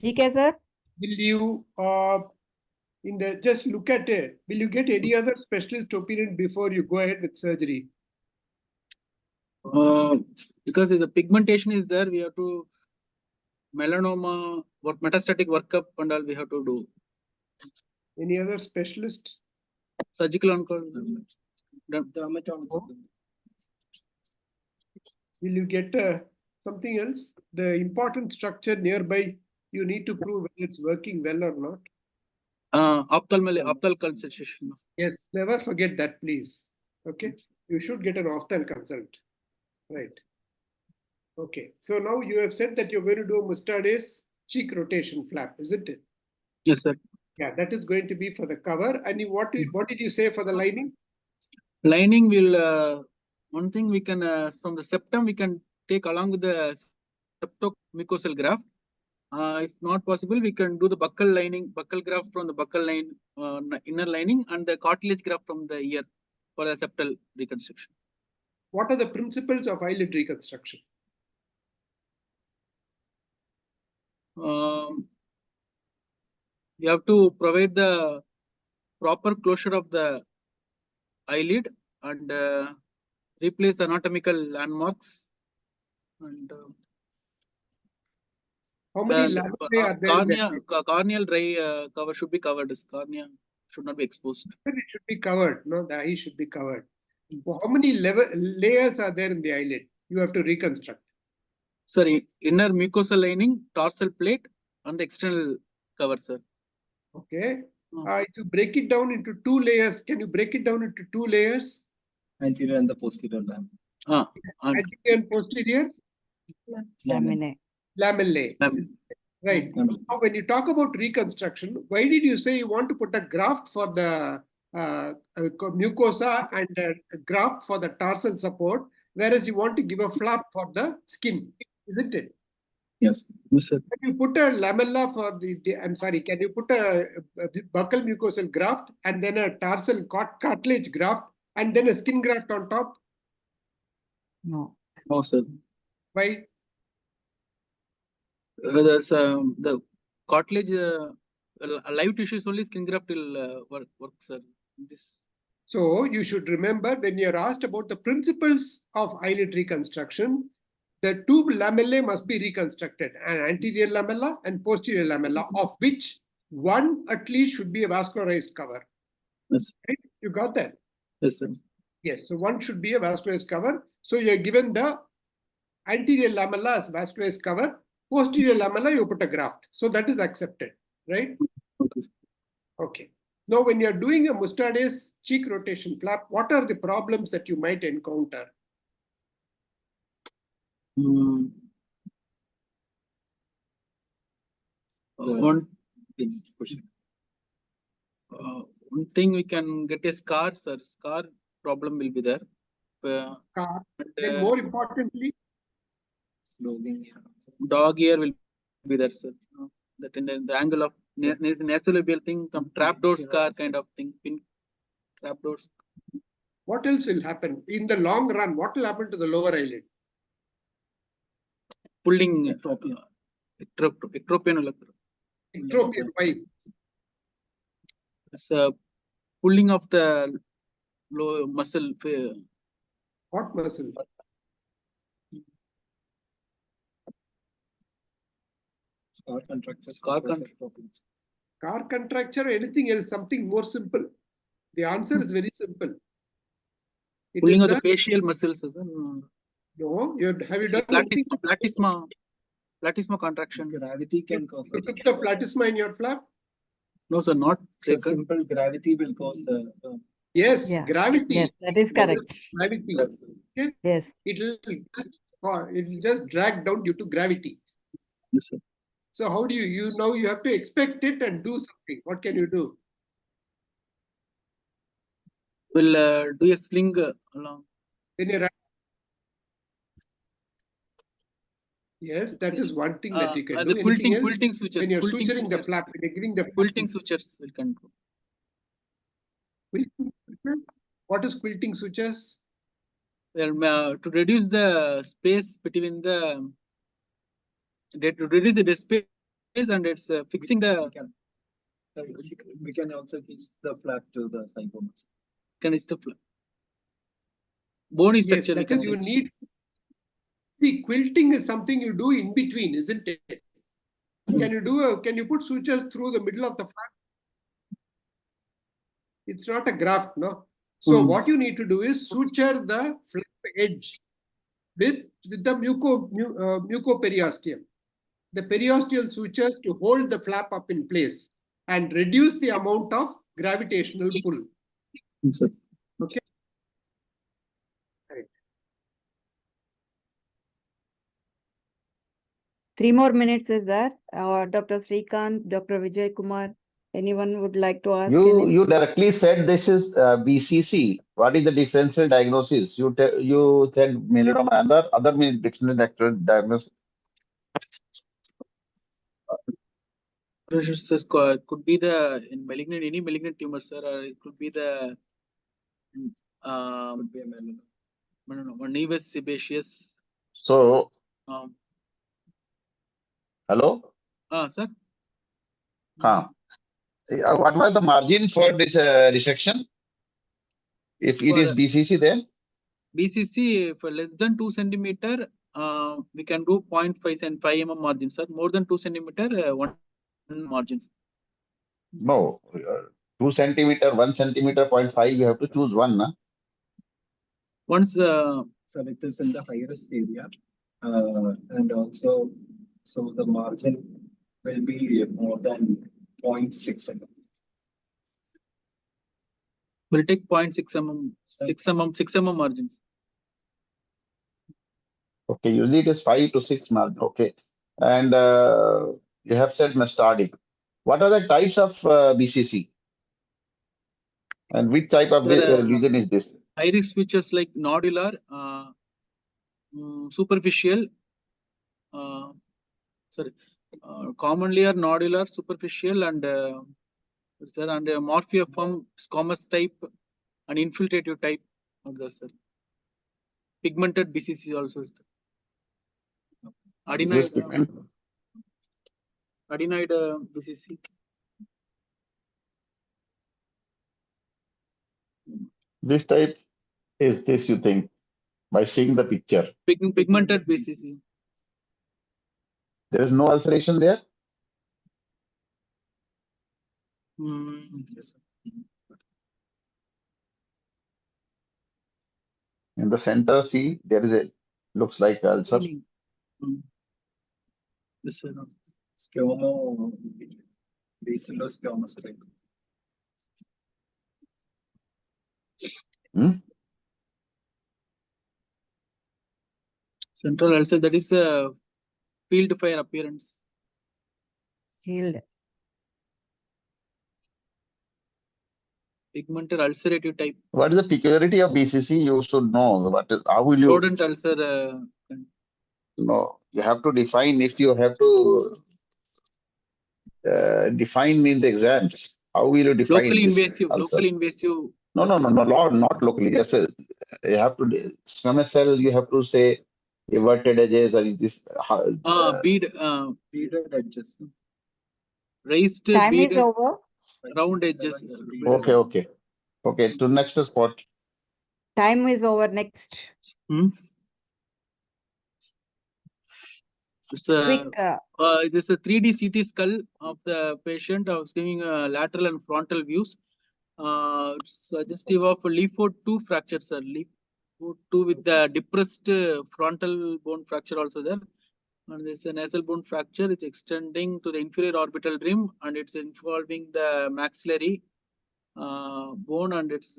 GK sir? Will you just look at it? Will you get any other specialist opinion before you go ahead with surgery? Because if the pigmentation is there, we have to melanoma, metastatic workup and all we have to do. Any other specialist? Surgical oncology. Will you get something else? The important structure nearby, you need to prove whether it's working well or not. Ophthalmic consultation. Yes, never forget that, please. Okay, you should get an ophthalmic consult. Right. Okay, so now you have said that you're going to do a Mustardase cheek rotation flap, isn't it? Yes, sir. Yeah, that is going to be for the cover. And what did you say for the lining? Lining will one thing we can from the septum we can take along with the septomucosal graft. If not possible, we can do the buccal graft from the buccal line inner lining and the cartilage graft from the ear for the septal reconstruction. What are the principles of eyelid reconstruction? You have to provide the proper closure of the eyelid and replace the anatomical landmarks. And how many lamellae are there? Corneal dry cover should be covered. Cornea should not be exposed. It should be covered. No, the eye should be covered. Well, how many layers are there in the eyelid? You have to reconstruct. Sorry, inner mucosal lining, dorsal plate, and the external cover, sir. Okay. If you break it down into 2 layers, can you break it down into 2 layers? Anterior and the posterior lamina. Anterior and posterior? Laminae. Lamellae. Right. Now, when you talk about reconstruction, why did you say you want to put a graft for the mucosa and a graft for the tarsal support, whereas you want to give a flap for the skin, isn't it? Yes, sir. Can you put a lamella for can you put a buccal mucosal graft and then a tarsal cartilage graft and then a skin graft on top? No. No, sir. Why? There's the cartilage, live tissues only skin graft will work, sir. So you should remember when you're asked about the principles of eyelid reconstruction, the 2 lamellae must be reconstructed, an anterior lamella and posterior lamella, of which one at least should be a vascularized cover. Yes. Right? You got that? Yes, sir. Yes, so one should be a vascularized cover. So you're given the anterior lamella as vascularized cover, posterior lamella you put a graft. So that is accepted, right? Okay. Okay. Now when you're doing a Mustardase cheek rotation flap, what are the problems that you might encounter? One one thing we can get a scar, sir. Scar problem will be there. Scar. And, Then more importantly, dog ear will be there, sir. That in the angle of nasolabial thing, some trapdoor scar kind of thing, pin trapdoors. what else will happen? In the long run, what will happen to the lower eyelid? Pulling ectropion. Ectropion, why? It's a pulling of the low muscle. What muscle? Scar contracture. Scar contracture, anything else, something more simple. The answer is very simple. It Pulling is of the facial muscles. Sir. No, have you done anything? Platisma contraction. Gravity can cause. You took the platisma in your flap? No, sir, not So simple gravity will cause the. Yes, Yeah. gravity. Yes, that is correct. Gravity. Okay? Yes. It'll just drag down due to gravity. Yes, sir. So how do you know you have to expect it and do something? What can you do? We'll do a sling along. Then you're Yes, that is one thing that you can do. The Anything else? quilting sutures. When you're Quilting suturing the sutures. flap, when you're giving the Quilting sutures will control. Quilting sutures? What is quilting sutures? Well, to reduce the space between the to reduce the space and it's fixing the. We can also teach the flap to the psychomus. Can it's the flap. Bony Yes, structure. that is you need. See, quilting is something you do in between, isn't it? Can you put sutures through the middle of the flap? It's not a graft, no? So what you need to do is suture the flap edge with the mucoperiosteum. The periosteal sutures to hold the flap up in place and reduce the amount of gravitational pull. Okay. Right. 3 more minutes is there. Dr. Srikanth, Dr. Vijay Kumar, anyone would like to ask? You directly said this is BCC. What is the differential diagnosis? You said melanoma. Other differential diagnosis. Could be the any malignant tumor, sir, or it could be the nevus sebaceous. So, hello? Sir. What was the margin for this resection? If it is BCC, then? BCC for less than 2 centimeter, we can do 0.5 and 5 mm margin, sir. More than 2 centimeter, 1 margins. No, 2 centimeter, 1 centimeter, 0.5. You have to choose one, na? Once, so it is in the high-risk area, and also, so the margin will be more than 0.6 mm. We'll take 0.6 mm, 6 mm margins. Okay, usually it is 5 to 6 margin. Okay, and you have said mastotic. What are the types of BCC? And which type of lesion is this? High-risk features like nodular, superficial, commonly are nodular, superficial, and morphiform squamous type and infiltrative type. Sir. Pigmented BCC also is there. Adenoid BCC. Which type is this, you think, by seeing the picture? Pigmented BCC. There is no ulceration there? Yes, sir. In the center, see, there is a, looks like ulcer. Yes, sir. Squamous, bacillosquamous, right? Central ulcer, that is the field fire appearance. Field. Pigmented ulcerative type. What is the peculiarity of BCC? You should know. How will you? Rodent ulcer. No, you have to define. If you have to define in the exams, how will you define Locally this invasive. ulcer? Locally invasive. No, not locally. Yes, you have to squamous cell. You have to say everted edges or this. Beaded edges. Raised Time is beaded over. round edges. Okay. To next spot. Time is over. Next. It's a Quick. this is a 3D CT skull of the patient. I was giving lateral and frontal views. Suggestive of Leaford-2 fracture, sir. Leaford-2 with the depressed frontal bone fracture also there. And this is a nasal bone fracture. It's extending to the inferior orbital rim and it's involving the maxillary bone and it's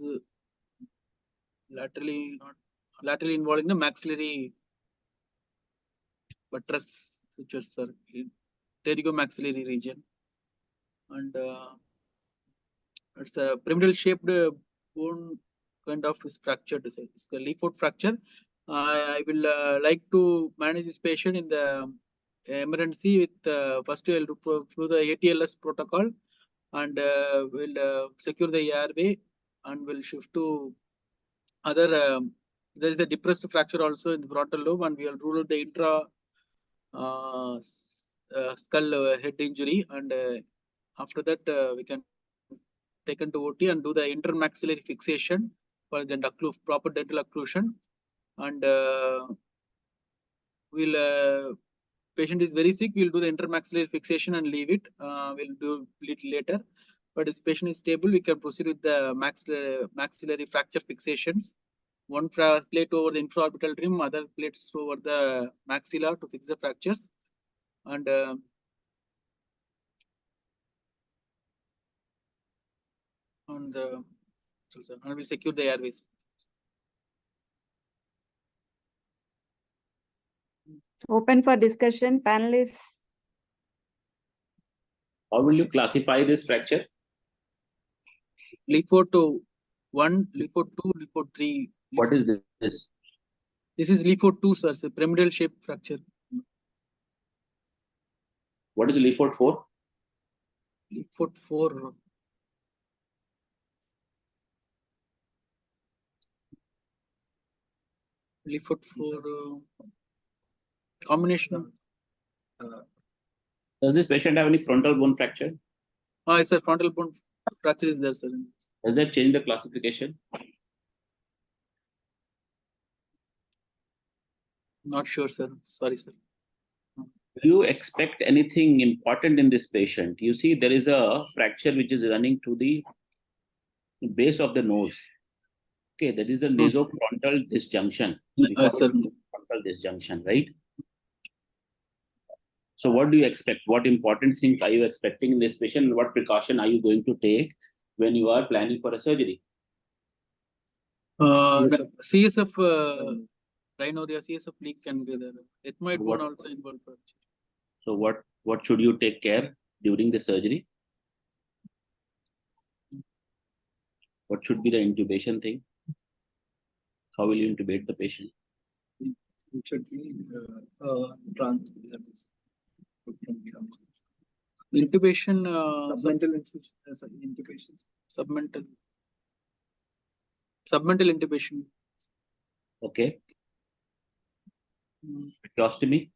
laterally involving the maxillary buttress sutures, sir. Pterygomaxillary region. And it's a pyramidal shaped bone kind of is fractured. It's a Leaford fracture. I will like to manage this patient in the emergency with first I'll do through the ATLS protocol and we'll secure the airway and we'll shift to other. There is a depressed fracture also in the frontal lobe and we will rule out the intra skull head injury and after that we can take into OT and do the intermaxillary fixation for the proper dental occlusion and patient is very sick, we'll do the intermaxillary fixation and leave it. We'll do it later. But if patient is stable, we can proceed with the maxillary fracture fixations. One plate over the infraorbital rim, other plates over the maxilla to fix the fractures. And we'll secure the airways. Open for discussion, panelists. How will you classify this fracture? Leaford-1, Leaford-2, Leaford-3. What is this? This is Leaford-2, sir. It's a pyramidal shaped fracture. What is Leaford-4? Leaford-4. Leaford-4 combination of. Does this patient have any frontal bone fracture? It's a frontal bone fracture is there, sir. Does that change the classification? Not sure, sir. Sorry, sir. Do you expect anything important in this patient? You see, there is a fracture which is running to the base of the nose. Okay, that is the nasofrontal disjunction. Frontal disjunction, right? So what do you expect? What important thing are you expecting in this patient? What precaution are you going to take when you are planning for a surgery? CSF rhinorrhea, CSF leak can be there. Ethmoid bone also involved. So what should you take care during the surgery? What should be the intubation thing? How will you intubate the patient? It should be intubation. Submental intubation. Okay. Tracheostomy.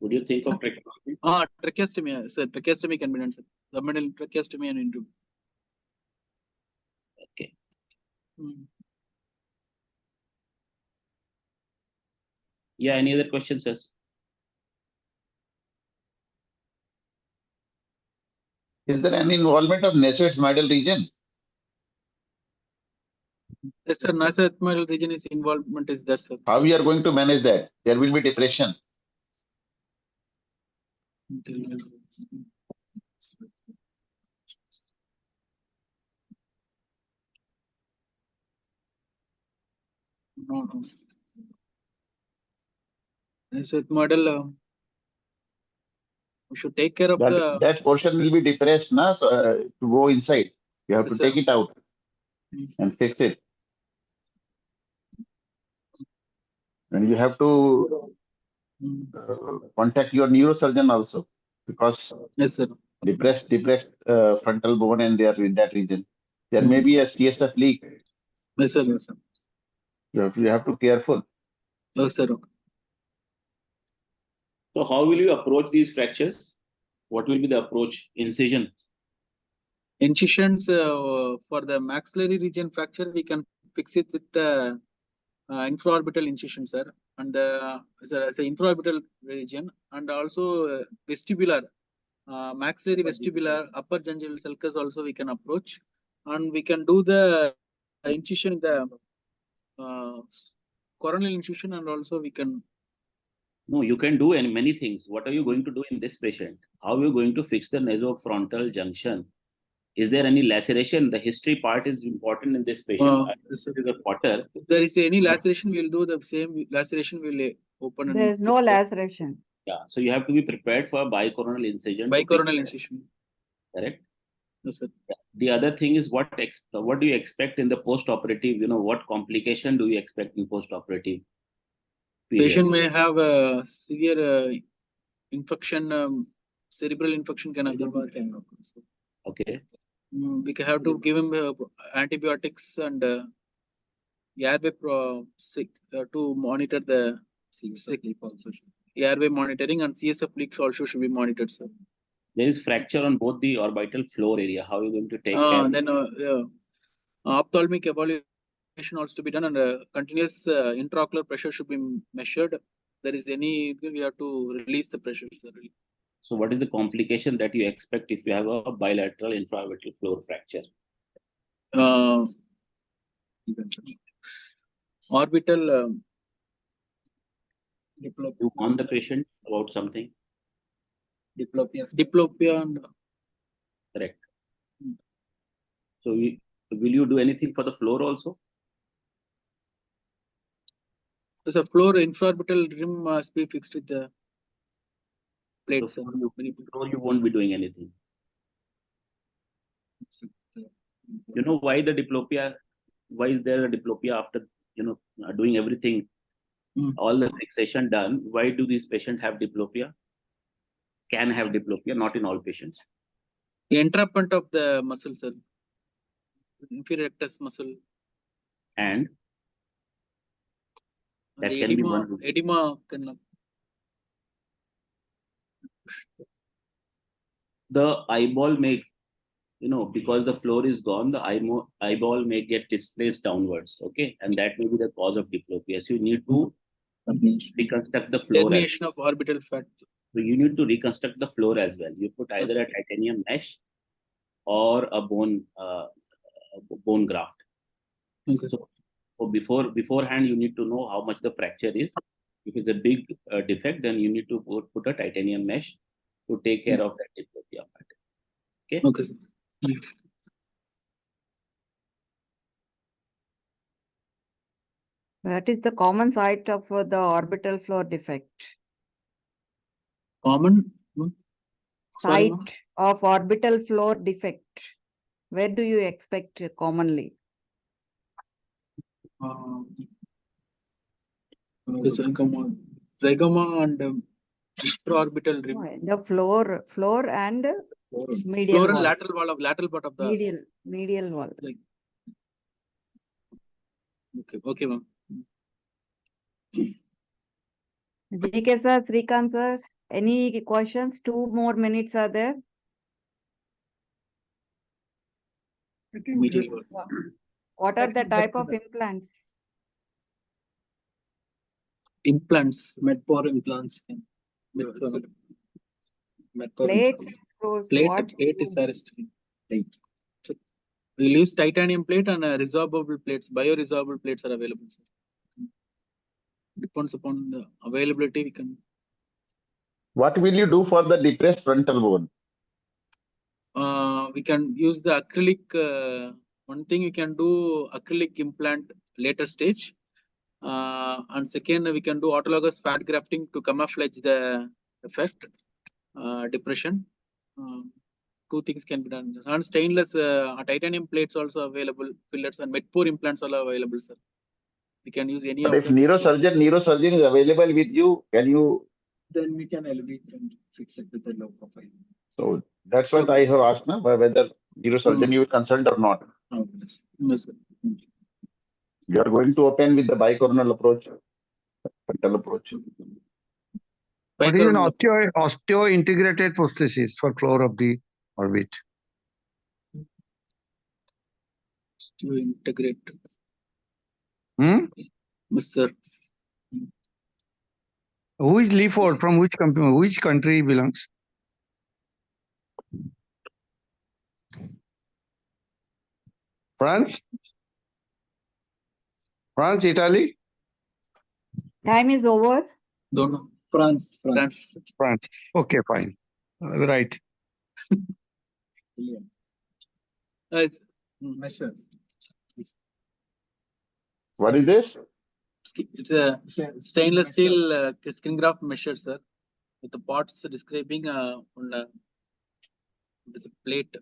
Would you think of tracheostomy? Tracheostomy. Sir, tracheostomy can be done, sir. Submental tracheostomy and intubation. Okay. Yeah, any other questions, sir? Is there any involvement of nasoethmoidal region? Yes, sir. Nasoethmoidal region is involvement is there, sir. How we are going to manage that? There will be depression. No. Nasoethmoidal. We should take care of that portion will be depressed, na? So, to go inside. You have to take it out. and fix it. And you have to contact your neurosurgeon also, because Yes, sir. depressed frontal bone and they are in that region. There may be a CSF leak. Yes, sir. Yes, sir. You have to be careful. Yes, sir. So how will you approach these fractures? What will be the approach? Incision. Incisions for the maxillary region fracture, we can fix it with the infraorbital incision, sir, and the infraorbital region, and also vestibular, maxillary vestibular, upper gingival sulcus also we can approach, and we can do the incision in the coronal incision, and also we can. No, you can do many things. What are you going to do in this patient? How are you going to fix the nasofrontal junction? Is there any laceration? The history part is important in this patient. This is a quarter. If there is any laceration, we'll do the same laceration. We'll open. There is no laceration. Yeah, so you have to be prepared for bicoronal incision. Bicoronal incision. Correct. Yes, sir. The other thing is what do you expect in the post-operative? What complication do you expect in post-operative period? Patient may have a severe infection, cerebral infection can occur. Okay. We can have to give him antibiotics and airway to monitor the airway monitoring, and CSF leak also should be monitored, sir. There is fracture on both the orbital floor area. How are you going to take care? Then ophthalmic evaluation also to be done, and continuous intraocular pressure should be measured. There is any, we have to release the pressure, sir. So what is the complication that you expect if you have a bilateral infraorbital floor fracture? Orbital You warn the patient about something? diplopia and correct. So will you do anything for the floor also? there's a floor infraorbital rim must be fixed with the plate. So floor you won't be doing anything. You know why the diplopia? Why is there a diplopia after doing everything, all the fixation done? Why do these patients have diplopia? Can have diplopia, not in all patients. The entrapment of the muscle, sir. Inferior rectus muscle. And that the can edema, be one. Edema can. The eyeball may, because the floor is gone, the eyeball may get displaced downwards. Okay, and that may be the cause of diplopia. So you need to reconstruct the floor. Herniation of orbital fat. So you need to reconstruct the floor as well. You put either a titanium mesh or a bone graft. Okay. So beforehand, you need to know how much the fracture is. If it's a big defect, then you need to put a titanium mesh to take care of that diplopia part. Okay. Okay, sir. That is the common site of the orbital floor defect. Common site of orbital floor defect. Where do you expect commonly? Zygoma and intraorbital rim. The floor and medial Floor and wall. lateral part of the medial wall. Okay, ma'am. GK sir, Srikanth sir, any questions? 2 more minutes are there. Medial wall. What are the type of implants? Implants, Medpor implants. Plate, screws, what? Plate is arrested. So we'll use titanium plate and resorbable plates. Bioresorbable plates are available, sir. Depends upon the availability. We can. What will you do for the depressed frontal bone? We can use the acrylic. One thing we can do acrylic implant later stage. And second, we can do autologous fat grafting to camouflage the effect, depression. To two things can be done. And stainless titanium plates also available, fillets and Medpore implants are available, sir. We can use any But of if them. neurosurgeon is available with you, can you? Then we can elevate and fix it with a low profile. So that's what I have asked now, whether neurosurgeon you will consult or not. Oh, yes, sir. You are going to open with the bicoronal approach, frontal approach. What is an osteo-integrated prosthesis for floor of the orbit? To integrate. Hmm? Yes, sir. Who is Leaford? From which company? Which country belongs? France? France, Italy? Time is over. Don't know. France. France. Okay, fine. Right. Measures. What is this? It's a stainless steel skin graft measure, sir, with the parts describing on it's a plate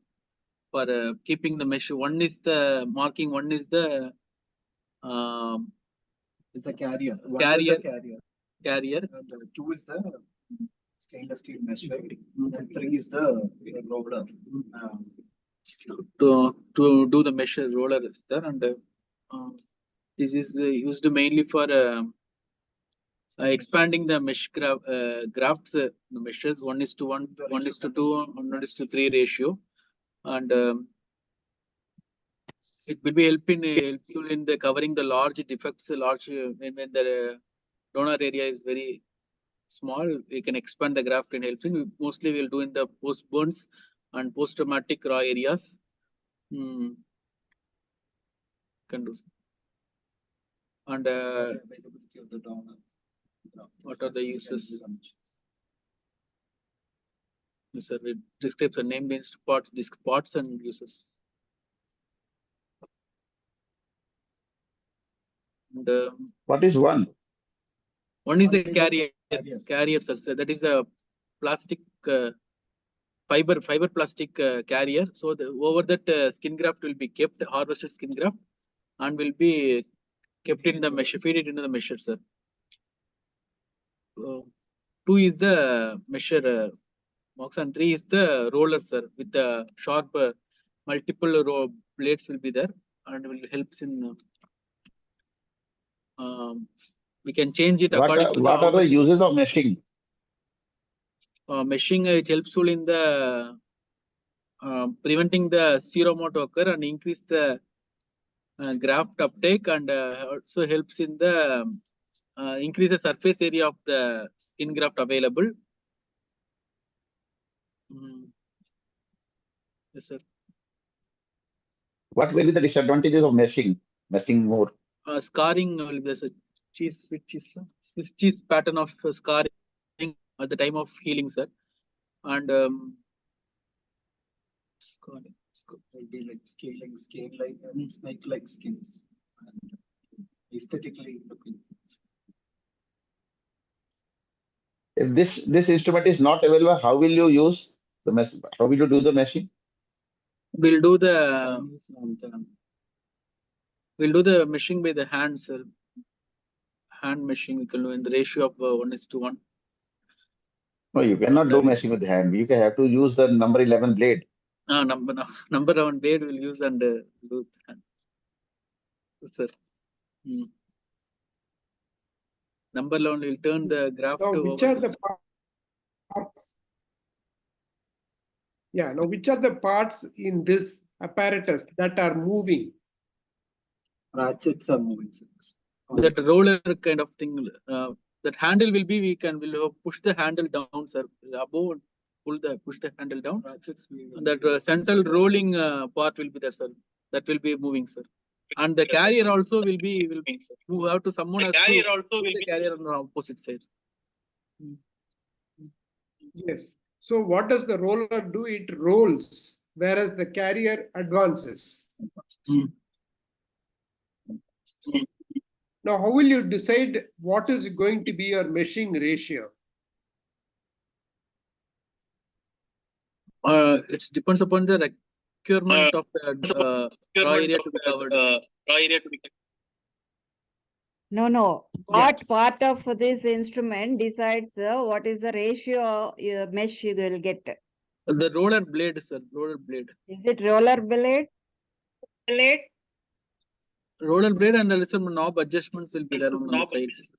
for keeping the measure. One is the marking, one is the It's a carrier. One is carrier. the Carrier. And two is the stainless steel mesh, right? And three is the roller. To do the measure roller is there, and this is used mainly for expanding the mesh grafts meshes 1:1, 1:2, 1:3 ratio, and it will be helpful in the covering the large defects, when the donor area is very small. We can expand the graft and helping. Mostly we'll do in the post burns and post traumatic raw areas. Can do. And availability of the donor. What are the uses? Yes, sir. It describes the name based parts and uses. And, what is one? One is the carrier. Carrier, sir. That is a plastic fiber plastic carrier. So over that skin graft will be kept, harvested skin graft, and will be kept in the mesh, feed it into the measure, sir. Two is the measure box, and three is the roller, sir, with the sharp multiple blades will be there, and will helps in. We can change it according to what are the uses of meshing? Meshing, it helps you in the preventing the seromot occur and increase the graft uptake, and also helps in the increase the surface area of the skin graft available. Yes, sir. What will be the disadvantages of meshing? Meshing more. Scarring will be a Swiss cheese pattern of scarring at the time of healing, sir. And scarring will be like scale-like and snake-like skins, and aesthetically looking. If this instrument is not available, how will you use the mesh? How will you do the meshing? We'll do the meshing by the hand, sir. Hand meshing we can do in the ratio of 1:1. No, you cannot do meshing with the hand. You can have to use the number 11 blade. Number 11 blade will use and do hand. Sir. Number 11 will turn the graft now, to which are the parts? Yeah, now which are the parts in this apparatus that are moving? Ratchets are moving. That roller kind of thing. That handle will be, we'll push the handle down, sir. Above, push the handle down. And that central rolling part will be there, sir. That will be moving, sir. And the carrier also will move out to someone else. The carrier also will be carrier on the opposite side. Yes. So what does the roller do? It rolls, whereas the carrier advances. Now, how will you decide what is going to be your meshing ratio? It depends upon the requirement of the raw area to be covered. No. What part of this instrument decides what is the ratio mesh you will get? The roller blade, sir. Roller blade. Is it roller blade? Roller blade and the some knob adjustments will be there on the sides.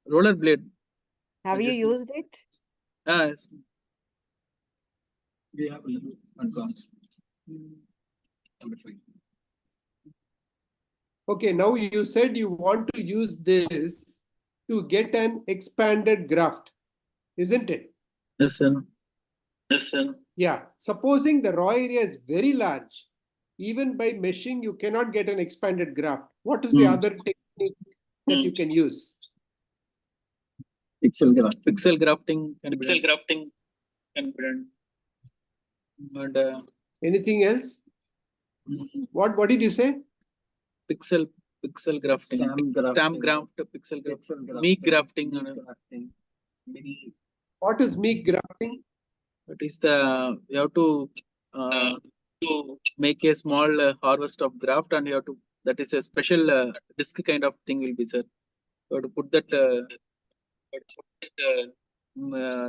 Roller blade. Have you used it? Yes. We have a little advanced. Okay, now you said you want to use this to get an expanded graft, isn't it? Yes, sir. Yeah. Supposing the raw area is very large, even by meshing, you cannot get an expanded graft. What is the other technique that you can use? Pixel grafting can be done. And anything else? What did you say? Pixel grafting. Stamp graft, pixel grafting. Meek grafting. What is meek grafting? It is the you have to make a small harvest of graft, and you have to, that is a special disc kind of thing will be, sir. You have to put that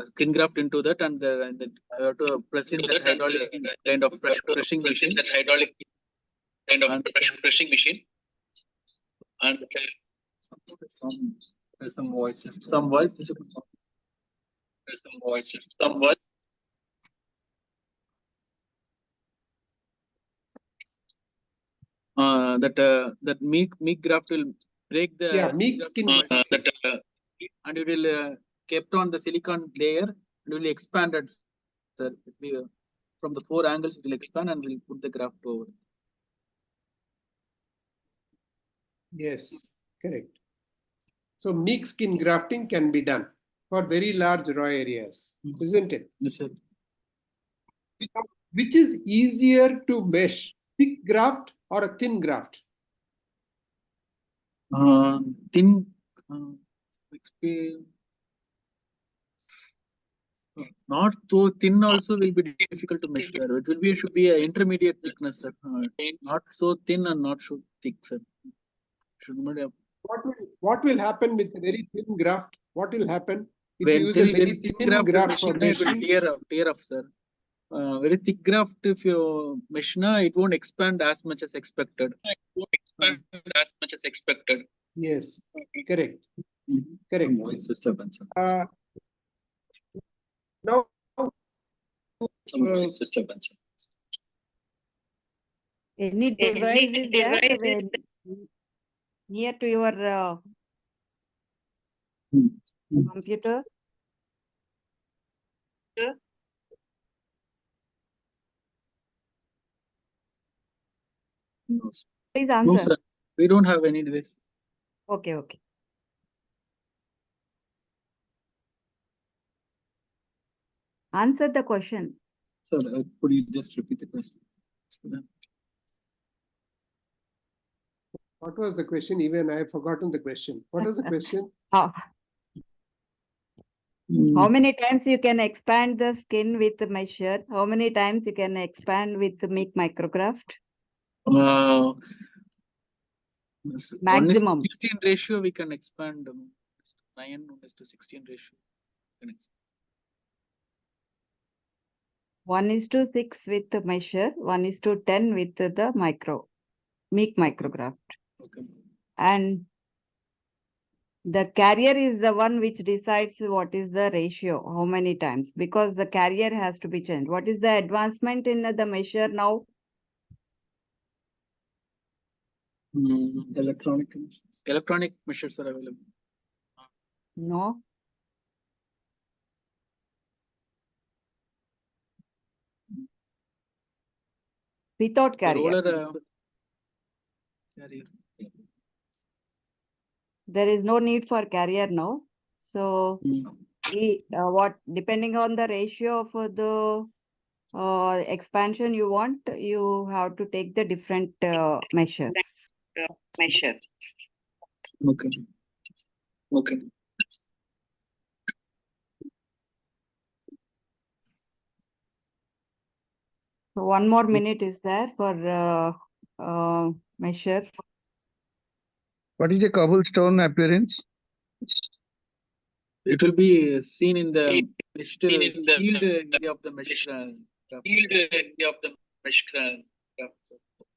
skin graft into that, and then you have to press in that hydraulic kind of pressing machine. And there's some voice system. Some voice. That meek graft will break the meek skin and it will kept on the silicon layer and will expand it, sir. From the 4 angles it will expand and will put the graft over. Yes, correct. So meek skin grafting can be done for very large raw areas, isn't it? Yes, sir. Which is easier to mesh, thick graft or a thin graft? Thin. Not so thin also will be difficult to measure. It will be should be an intermediate thickness, sir. Not so thin and not so thick, sir. Should not have. What will happen with a very thin graft? What will happen if When you use a very thin graft for it will meshing? tear up, sir. Very thick graft, if you mesh na, it won't expand as much as expected. Yes, correct. Correct. Voice disturbance. Now, Any device is there near to your computer? No, Please no, answer. sir. We don't have any device. Okay. Answer the question. Sir, could you just repeat the question? What was the question? Even I have forgotten the question. What was the question? How many times you can expand the skin with the measure? How many times you can expand with the meek micrograft? Maximum. 1:16 ratio we can expand. 9:16 ratio. 1:6 with the measure, 1:10 with the meek micrograft. Okay. And the carrier is the one which decides what is the ratio, how many times, because the carrier has to be changed. What is the advancement in the measure now? Electronic measures are available. No. Without carrier. Carrier. There is no need for carrier now. So depending on the ratio of the expansion you want, you have to take the different measures. Okay. So 1 more minute is there for measure. What is the cobblestone appearance? It will be seen in the field area of the mesh graph.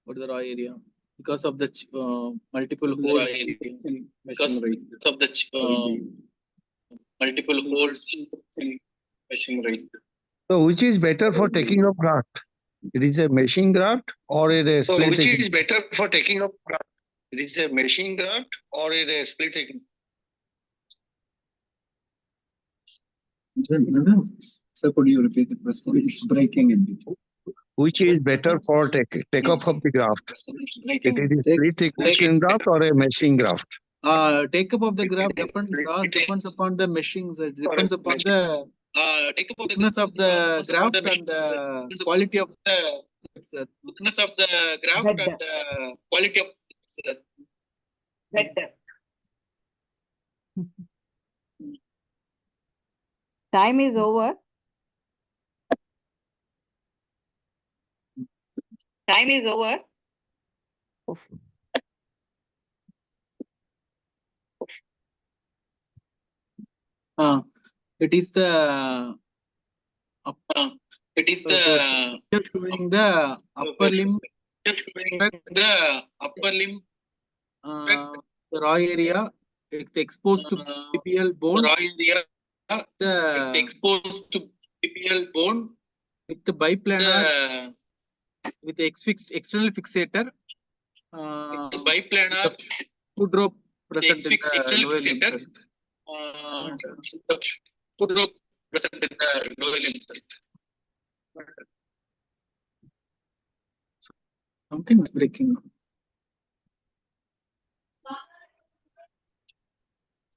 What is the raw area? Because of the multiple holes in meshing rate. So which is better for taking of graft? It is a meshing graft or a So split which taking? is better for taking of graft? It is a meshing graft or a split taking? Sir, could you repeat the question? It's breaking in between. Which is better for takeoff of the graft? It is a split equation graft or a meshing graft? Take up of the graph depends upon the meshing. It depends upon the thickness of the graft and quality of the thickness of the graft and quality of Better. Time is over. Time is over. It is the showing the upper limb the raw area. It's exposed to PPL bone. With the biplanar with the external fixator. The foot rope present in the lower limb. Something is breaking.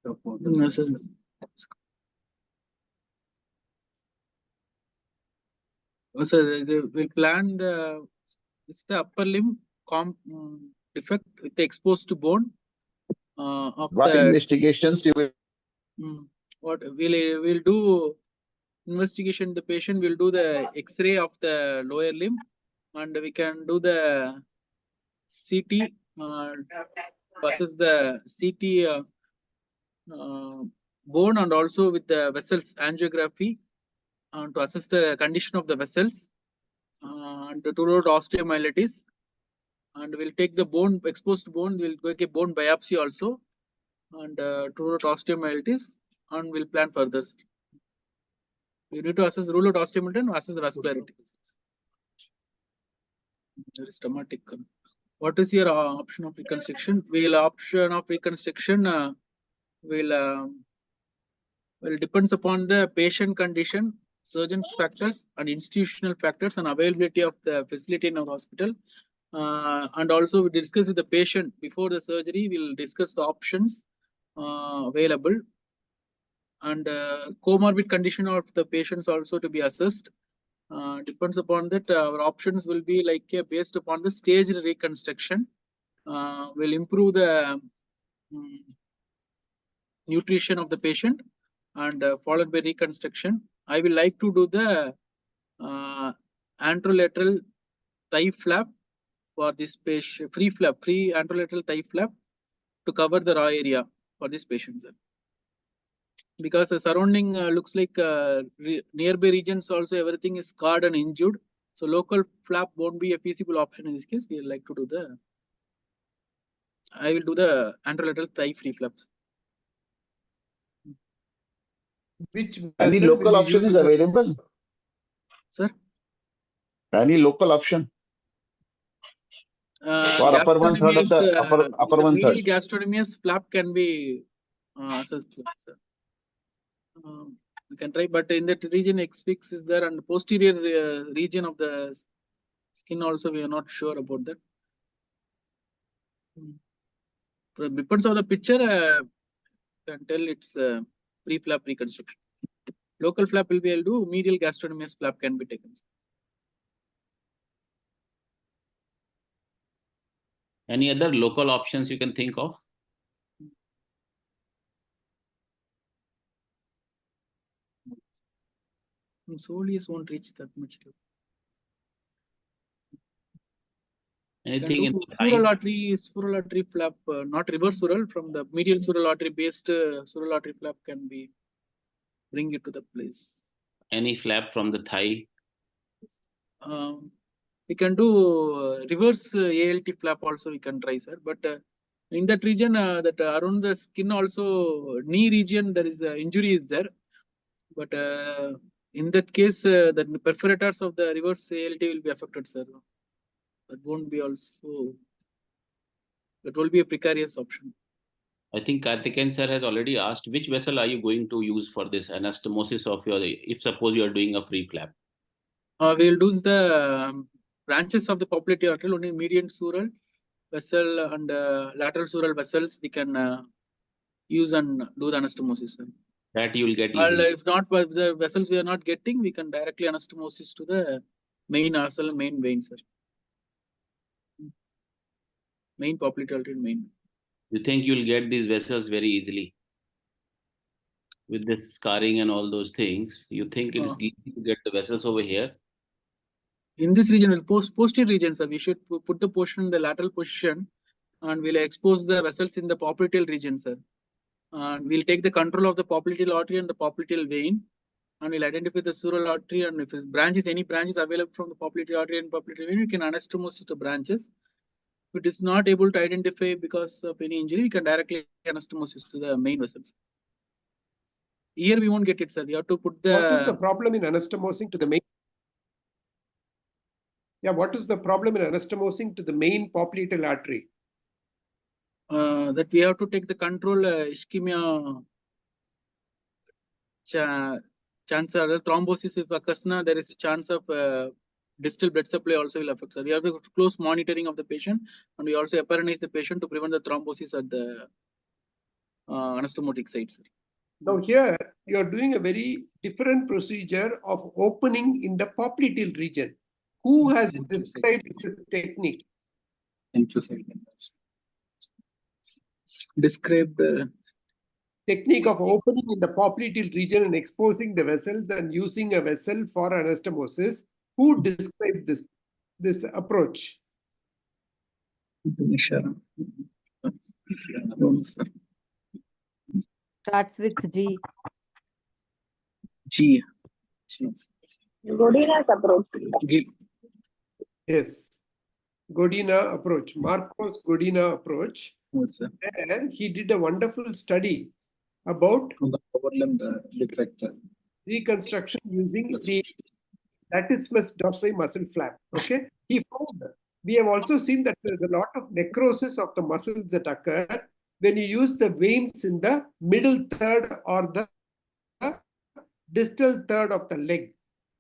No, sir. So we plan it's the upper limb defect with the exposed to bone of What the investigations you will? What we'll do investigation. The patient will do the X-ray of the lower limb, and we can do the CT versus the CT bone, and also with the vessels angiography to assess the condition of the vessels and to rule out osteomyelitis. And we'll take the bone, exposed bone, we'll take a bone biopsy also, and to rule out osteomyelitis, and we'll plan further. You need to assess, rule out osteomyelitis and assess the vascularity. There is traumatic. What is your option of reconstruction? Option of reconstruction will depends upon the patient condition, surgeon's factors, and institutional factors, and availability of the facility in our hospital. And also we discuss with the patient before the surgery. We'll discuss the options available, and comorbid condition of the patients also to be assessed. Depends upon that. Our options will be like based upon the staged reconstruction. Will improve the nutrition of the patient, and followed by reconstruction. I will like to do the anterolateral thigh flap for this patient, free anterolateral thigh flap to cover the raw area for this patient. Because the surrounding looks like nearby regions also everything is scarred and injured. So local flap won't be a feasible option in this case. We like to do the. I will do the anterolateral thigh free flaps. Which Any vessel local will you option is use? available? Sir? Any local option? For upper one third of the upper one third. Gastrocnemius flap can be assessed. We can try, but in that region X-fix is there, and posterior region of the skin also we are not sure about that. Depends on the picture, can tell it's pre-flap reconstruction. Local flap will be able to do, medial gastrocnemius flap can be taken. Any other local options you can think of? Soleus won't reach that much. Anything in the sural artery flap, not reverse sural, from the medial sural artery based sural artery flap can be bring it to the place. any flap from the thigh? We can do reverse ALT flap also we can try, sir. But in that region, that around the skin also, knee region, there is injury is there. But in that case, the perforators of the reverse ALT will be affected, sir. That won't be also. That will be a precarious option. I think Karthikeyan sir has already asked which vessel are you going to use for this anastomosis of your, if suppose you are doing a free flap? We will do the branches of the popliteal artery, only median sural vessel and lateral sural vessels we can use and do the anastomosis, sir. That you will get easily. If not, the vessels we are not getting, we can directly anastomosis to the main vessel, main vein, sir. Main popliteal artery, main. You think you will get these vessels very easily? With this scarring and all those things, you think it is easy to get the vessels over here? In this region, posterior region, sir, we should put the portion in the lateral position and we'll expose the vessels in the popliteal region, sir. And we'll take the control of the popliteal artery and the popliteal vein, and we'll identify the sural artery, and if any branch is available from the popliteal artery and popliteal vein, we can anastomosis the branches. If it is not able to identify because of any injury, we can directly anastomosis to the main vessels. Here we won't get it, sir. We have to put the. What is the problem in anastomosing to the main? Yeah, what is the problem in anastomosing to the main popliteal artery? That we have to take the control ischemia chance or thrombosis if occurs, there is a chance of distal blood supply also will affect. So we have the close monitoring of the patient, and we also apparenize the patient to prevent the thrombosis at the anastomotic site, sir. Now here you are doing a very different procedure of opening in the popliteal region. Who has described this technique? Described technique of opening in the popliteal region and exposing the vessels and using a vessel for anastomosis. Who described this approach? Starts with G. G. Godina's approach. Yes. Godina approach, Marcos Godina approach. Yes, sir. And he did a wonderful study about reconstruction using the latissimus dorsi muscle flap. Okay. He found that we have also seen that there's a lot of necrosis of the muscles that occur when you use the veins in the middle third or the distal third of the leg.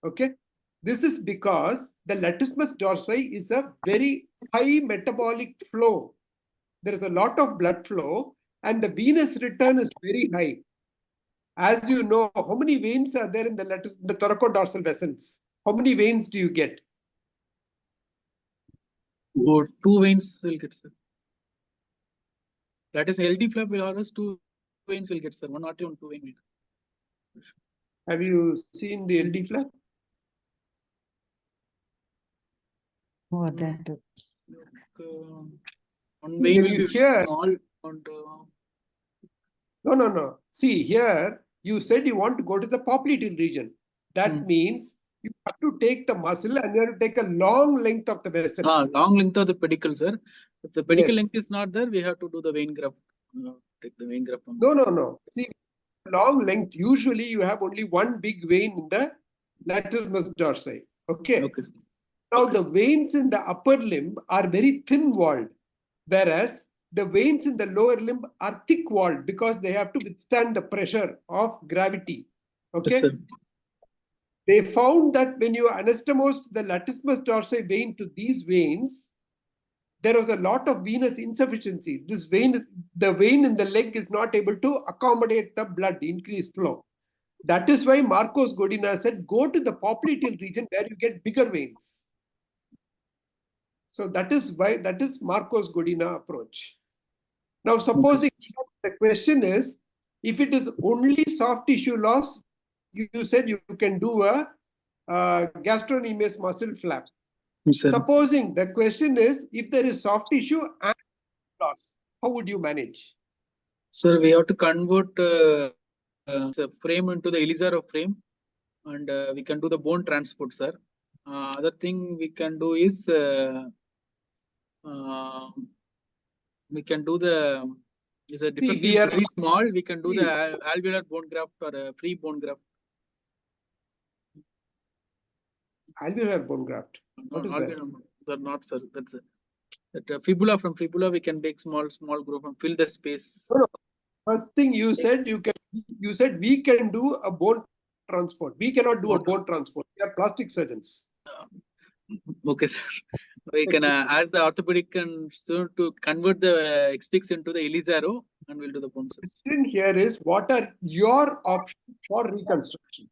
Okay. This is because the latissimus dorsi is a very high metabolic flow. There is a lot of blood flow and the venous return is very high. As you know, how many veins are there in the thoracodorsal vessels? How many veins do you get? Oh, 2 veins will get, sir. That is LD flap will always 2 veins will get, sir. 1 artery and 2 veins. Have you seen the LD flap? What that? One vein will be here, small. And, No. See, here you said you want to go to the popliteal region. That means you have to take the muscle and you have to take a long length of the vessel. Long length of the pedicle, sir. If the pedicle length is not there, we have to do the vein graft. Take the vein graft. No. See, long length, usually you have only one big vein in the latissimus dorsi. Okay. Now the veins in the upper limb are very thin walled, whereas the veins in the lower limb are thick walled because they have to withstand the pressure of gravity. Okay. Yes, sir. They found that when you anastomosed the latissimus dorsi vein to these veins, there was a lot of venous insufficiency. The vein in the leg is not able to accommodate the blood, increased flow. That is why Marcos Godina said, go to the popliteal region where you get bigger veins. So that is Marcos Godina approach. Now, supposing the question is, if it is only soft tissue loss, you said you can do a gastrocnemius muscle flap. Supposing the question is, if there is soft tissue and loss, how would you manage? Sir, we have to convert the frame into the Elizarov frame, and we can do the bone transport, sir. Other thing we can do is we can do the is a defect is very small. We can do the alveolar bone graft or a free bone graft. Alveolar bone graft. What is that? Not, sir. That's that fibula. From fibula, we can take small growth and fill the space. No. First thing you said, you said we can do a bone transport. We cannot do a bone transport. We are plastic surgeons. Okay, sir. We can ask the orthopedic and soon to convert the X6 into the Elizaro, and we'll do the bone. The question here is, what are your options for reconstruction?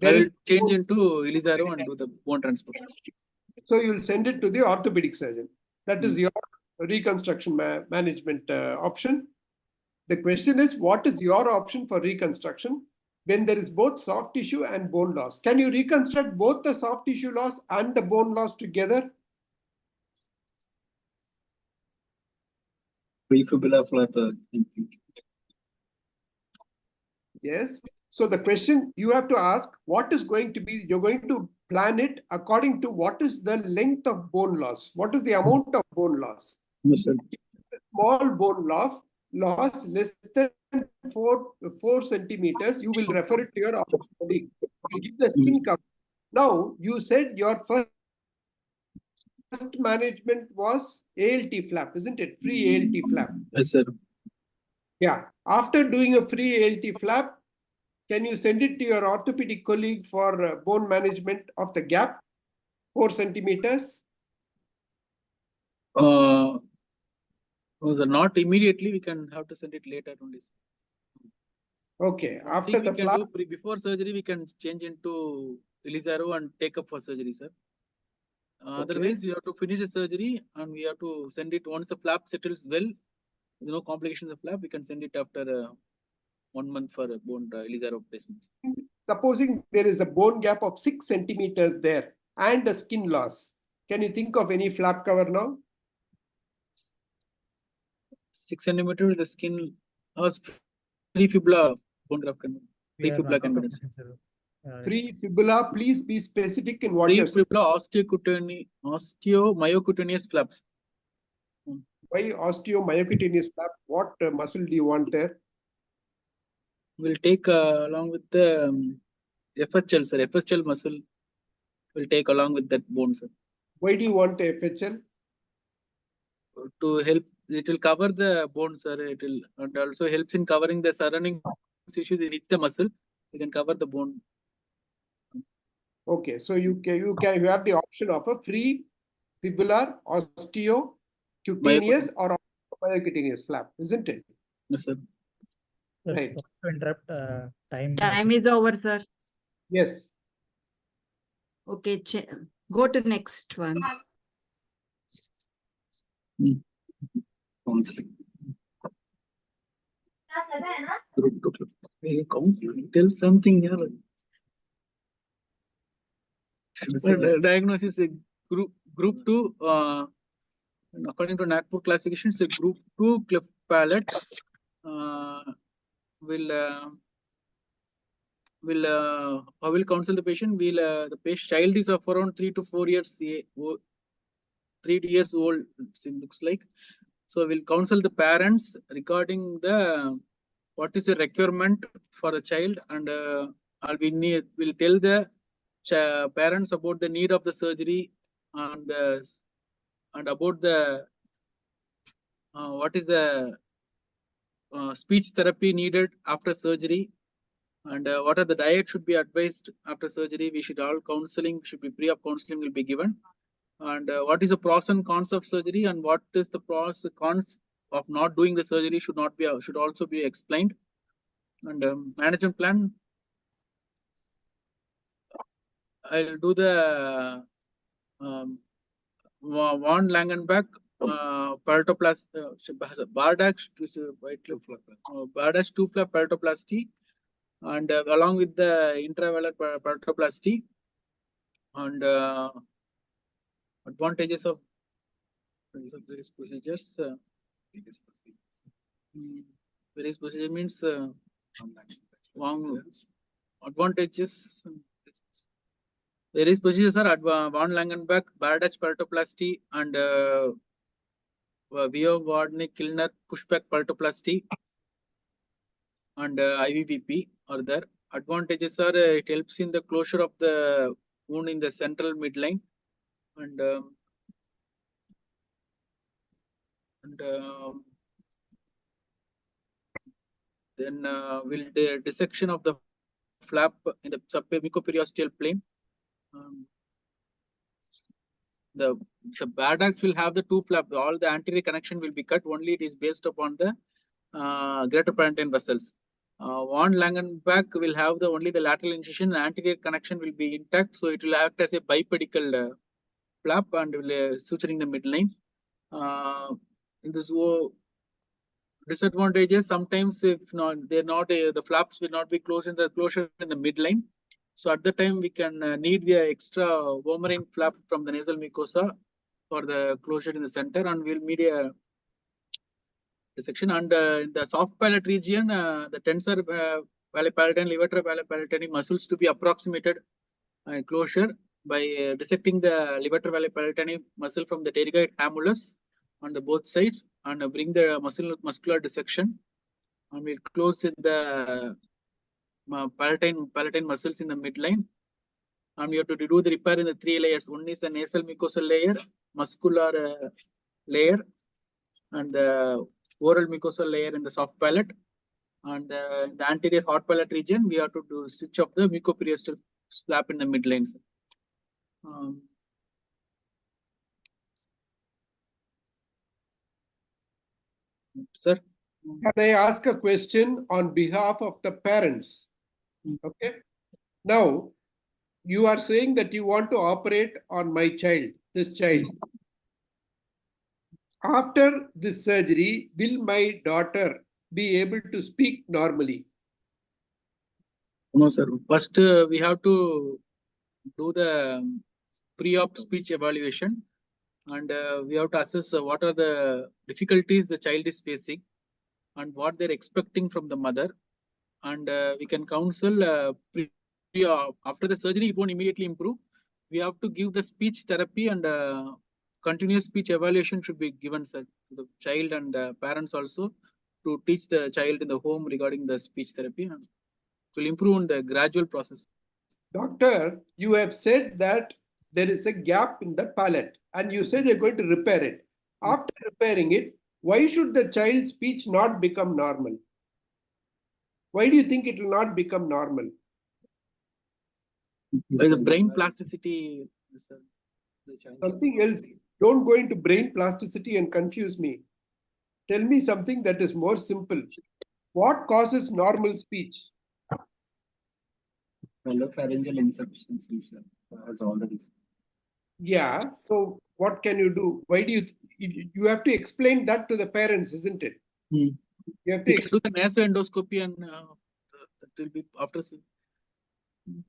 I will change into Elizaro and do the bone transport. So you'll send it to the orthopedic surgeon. That is your reconstruction management option. The question is, what is your option for reconstruction when there is both soft tissue and bone loss? Can you reconstruct both the soft tissue loss and the bone loss together? Prefibula flap. Yes. So the question you have to ask, what is going to be, you're going to plan it according to what is the length of bone loss? What is the amount of bone loss? Yes, sir. Small bone loss less than 4 centimeters, you will refer it to your colleague. You give the skin cover. Now, you said your first management was ALT flap, isn't it? Free ALT flap. Yes, sir. Yeah. After doing a free ALT flap, can you send it to your orthopedic colleague for bone management of the gap, 4 centimeters? Not immediately. We can have to send it later only. Okay. After the flap, before surgery, we can change into Elizaro and take up for surgery, sir. Otherwise, we have to finish the surgery and we have to send it once the flap settles well. No complications of flap. We can send it after 1 month for a bone Elizaro placement. Supposing there is a bone gap of 6 centimeters there and a skin loss, can you think of any flap cover now? 6 centimeters, the skin was free fibula bone graft conversion. Free fibula conversion. Free fibula, please be specific in what Free you're saying. fibula osteomyocutaneous flaps. Why osteomyocutaneous flap? What muscle do you want there? We'll take along with the FHL, sir. FHL muscle will take along with that bone, sir. Why do you want the FHL? To help, it will cover the bone, sir. It will, and also helps in covering the surrounding tissues beneath the muscle. You can cover the bone. Okay, so you have the option of a free fibular osteocutaneous or myocutaneous flap, isn't it? Yes, sir. Right. To interrupt, time. Time is over, sir. Yes. Okay, go to next one. Counseling. Tell something here. Diagnosis group 2. According to Nagpur classification, it's a group 2 cleft palate. Will counsel the patient. The patient child is of around 3 to 4 years. 3 years old. It looks like. So we'll counsel the parents regarding the what is the requirement for the child, and we'll tell the parents about the need of the surgery and about the what is the speech therapy needed after surgery, and what are the diet should be advised after surgery. We should all counseling should be pre-op counseling will be given, and what is the pros and cons of surgery, and what is the pros and cons of not doing the surgery should also be explained, and management plan. I'll do the Von Langenbach paltoplasty, Bardax 2 flap paltoplasty, and along with the intravalvular paltoplasty, and Advantages of various procedures. Various procedure means advantages. Various procedures are von Langenbach, Bardach paltoplasty, and Vio-Wardnick-Kilner pushback paltoplasty, and IVPP are there. Advantages are it helps in the closure of the wound in the central midline, and then will the dissection of the flap in the submucoperiosteal plane. The Bardax will have the two flap. All the anterior connection will be cut. Only it is based upon the greater palatine vessels. Von Langenbach will have the only the lateral incision. The anterior connection will be intact, so it will act as a bipedical flap and will suturing the midline. In this disadvantages, sometimes if not they're not the flaps will not be closed in the closure in the midline. So at the time we can need the extra vomerine flap from the nasal mucosa for the closure in the center, and we'll need a dissection. And in the soft palate region, the tensor valipalatine, levator valipalatine muscles to be approximated closure by dissecting the levator valipalatine muscle from the pterygoid hamulus on the both sides and bring the muscular dissection, and we'll close in the palatine muscles in the midline, and we have to do the repair in the three layers. One is the nasal mucosal layer, muscular layer, and the oral mucosal layer in the soft palate, and the anterior hot palate region we have to do stitch of the mucoperiosteal flap in the midline. Sir, can I ask a question on behalf of the parents? Okay. Now, you are saying that you want to operate on my child, this child. After this surgery, will my daughter be able to speak normally? No, sir. First, we have to do the pre-op speech evaluation, and we have to assess what are the difficulties the child is facing and what they're expecting from the mother, and we can counsel after the surgery. It won't immediately improve. We have to give the speech therapy, and continuous speech evaluation should be given, sir, to the child and parents also, to teach the child in the home regarding the speech therapy, and it will improve in the gradual process. Doctor, you have said that there is a gap in the palate, and you said you're going to repair it. After repairing it, why should the child's speech not become normal? Why do you think it will not become normal? By the brain plasticity, sir. Something else. Don't go into brain plasticity and confuse me. Tell me something that is more simple. What causes normal speech? Pharyngeal insufficiency, sir, as already said. Yeah, so what can you do? Why do you have to explain that to the parents, isn't it? You have to do the nasoendoscopy, and that will be after.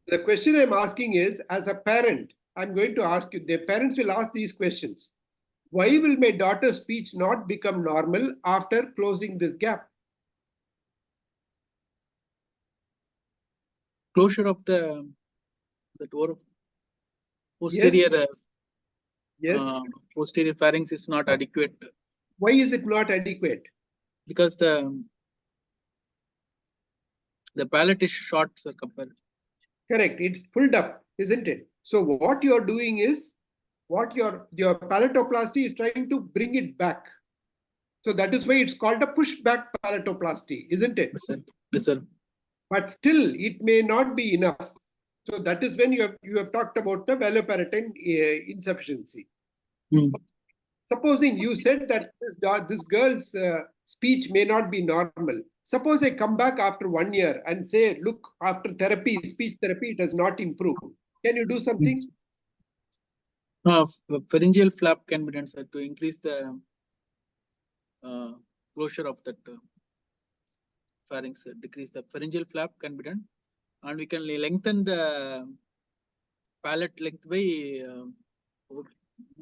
The question I'm asking is, as a parent, I'm going to ask you, the parents will ask these questions. Why will my daughter's speech not become normal after closing this gap? Closure of the door posterior. Yes. Posterior pharynx is not adequate. Why is it not adequate? Because the palate is short, sir, compared. Correct. It's pulled up, isn't it? So what you're doing is, what your palatoplasty is trying to bring it back. So that is why it's called a pushback palatoplasty, isn't it? Yes, sir. But still, it may not be enough. So that is when you have talked about the valipalatine insufficiency. Supposing you said that this girl's speech may not be normal. Suppose I come back after 1 year and say, look, after therapy, speech therapy, it has not improved. Can you do something? Pharyngeal flap can be done, sir, to increase the closure of that pharynx, decrease the pharyngeal flap can be done, and we can lengthen the palate length by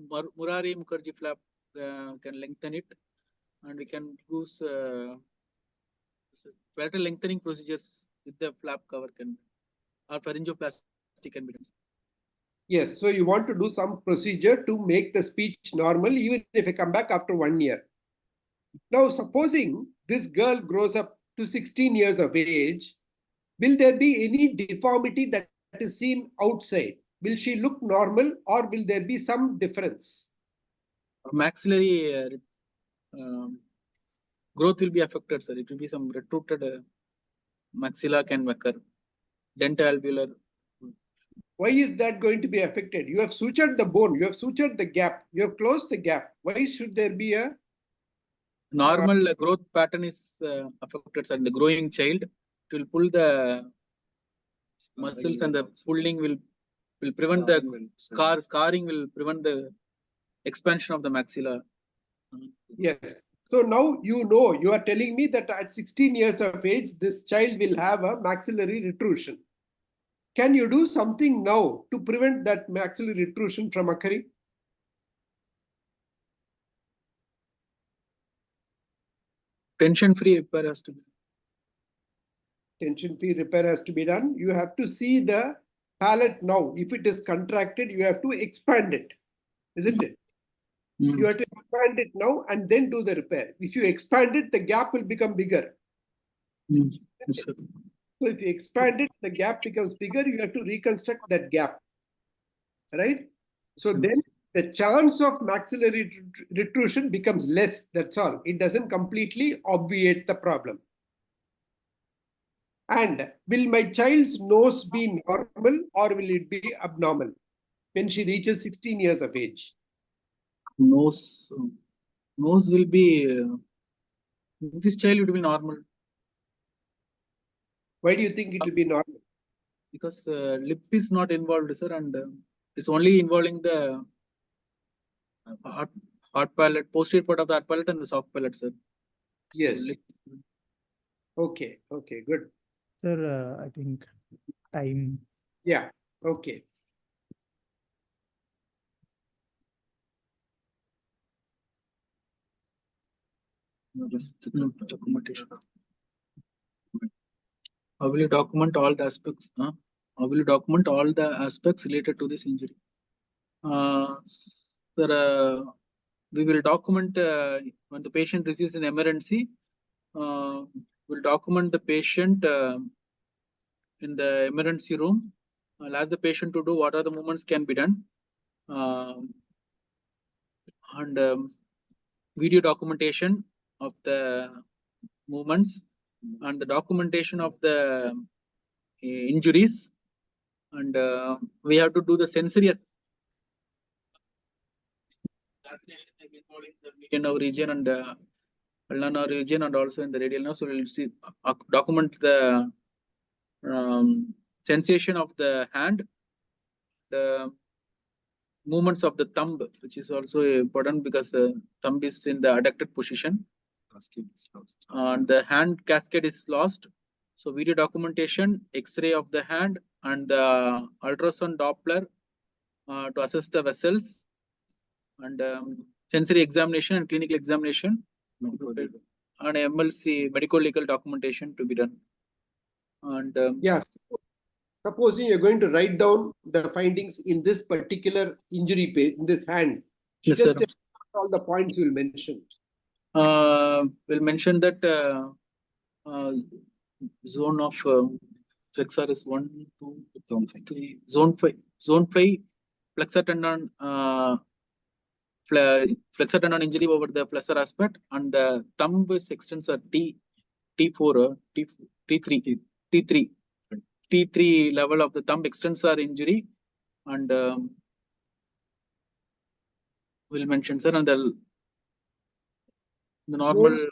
Murari Mukherjee flap can lengthen it, and we can use better lengthening procedures with the flap cover can, or pharyngoplasty can be done. Yes, so you want to do some procedure to make the speech normal, even if I come back after 1 year. Now, supposing this girl grows up to 16 years of age, will there be any deformity that is seen outside? Will she look normal, or will there be some difference? Maxillary growth will be affected, sir. It will be some retracted maxilla can occur. Dentalveolar. Why is that going to be affected? You have sutured the bone, you have sutured the gap, you have closed the gap. Why should there be a normal growth pattern is affected, sir. The growing child, it will pull the muscles, and the pulling will prevent the scarring will prevent the expansion of the maxilla. Yes. So now you are telling me that at 16 years of age, this child will have a maxillary retrusion. Can you do something now to prevent that maxillary retrusion from occurring? Tension-free repair has to be. Tension-free repair has to be done. You have to see the palate now. If it is contracted, you have to expand it, isn't it? You have to expand it now and then do the repair. If you expand it, the gap will become bigger. Yes, sir. So if you expand it, the gap becomes bigger. You have to reconstruct that gap, right? So then the chance of maxillary retrusion becomes less. That's all. It doesn't completely obviate the problem. And will my child's nose be normal, or will it be abnormal when she reaches 16 years of age? Nose will be, this child would be normal. Why do you think it will be normal? Because lip is not involved, sir, and it's only involving the hard palate, posterior part of the hard palate and the soft palate, sir. Yes. So, okay, good. Sir, I think time. Yeah, okay. Documentation. How will you document all the aspects? How will you document all the aspects related to this injury? Sir, we will document when the patient receives an emergency. We'll document the patient in the emergency room. I'll ask the patient to do what are the movements can be done. And video documentation of the movements and the documentation of the injuries. And we have to do the sensory involving the median nerve region and ulnar nerve region, and also in the radial nerve. So we'll see document the sensation of the hand, the movements of the thumb, which is also important because thumb is in the adducted position. And the hand cascade is lost. So video documentation, X-ray of the hand, and the ultrasound Doppler to assess the vessels, and sensory examination and clinical examination, and MLC, medical legal documentation to be done. And yeah, supposing you're going to write down the findings in this particular injury page, in this hand, yes, just sir. all the points you'll mention. We'll mention that zone of flexor is 1, 2, zone 5, 3, zone 5 flexor tendon flexor tendon injury over the flexor aspect, and the thumb extends are T4, T3 level of the thumb extensor injury, and we'll mention, sir, and the normal.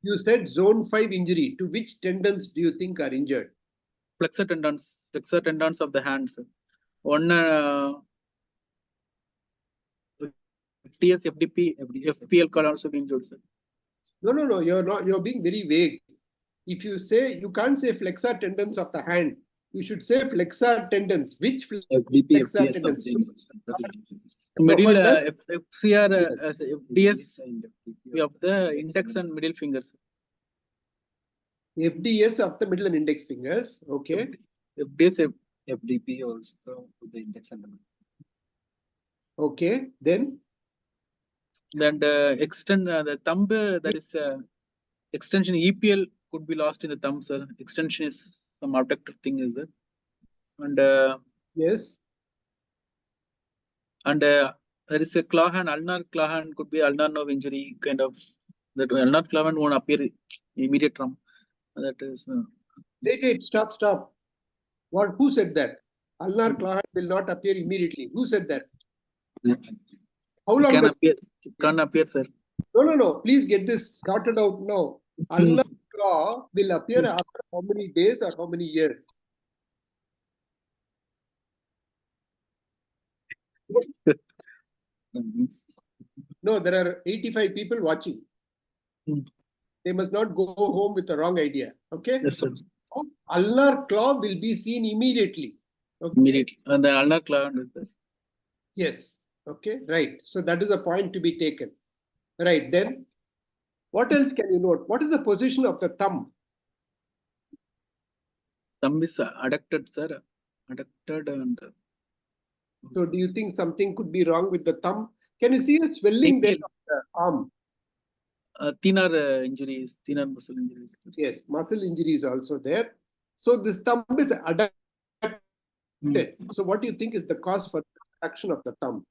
You said zone 5 injury. To which tendons do you think are injured? Flexor tendons of the hands. One TS, FDP, FPL can also be injured, sir. No. You're being very vague. If you say, you can't say flexor tendons of the hand. You should say flexor tendons. Which flexor tendons? Middle for dust, FCR yes. as FDS of the index and middle fingers. FDS of the middle and index fingers. Okay. FDS, FDP also the index and the middle. Okay. Then extend the thumb. That is extension EPL could be lost in the thumb, sir. Extension is some abductor thing, is there? And yes. And there is a claw hand, ulnar claw hand could be ulnar nerve injury kind of. That ulnar claw hand won't appear immediate trauma. That is. Wait, stop. What? Who said that? Ulnar claw hand will not appear immediately. Who said that? How long Can does appear? Can appear, sir. No. Please get this sorted out now. Ulnar claw will appear after how many days or how many years? No, there are 85 people watching. They must not go home with the wrong idea. Okay? Yes, sir. Ulnar claw will be seen immediately. Okay? Immediately. And the ulnar claw hand is there. Yes. Okay, right. So that is a point to be taken. Right, then what else can you note? What is the position of the thumb? Thumb is adducted, sir. Adducted and. So do you think something could be wrong with the thumb? Can you see a swelling there of the arm? Thinner injuries, thinner muscle injuries. Yes, muscle injury is also there. So this thumb is adducted. So what do you think is the cause for the adduction of the thumb?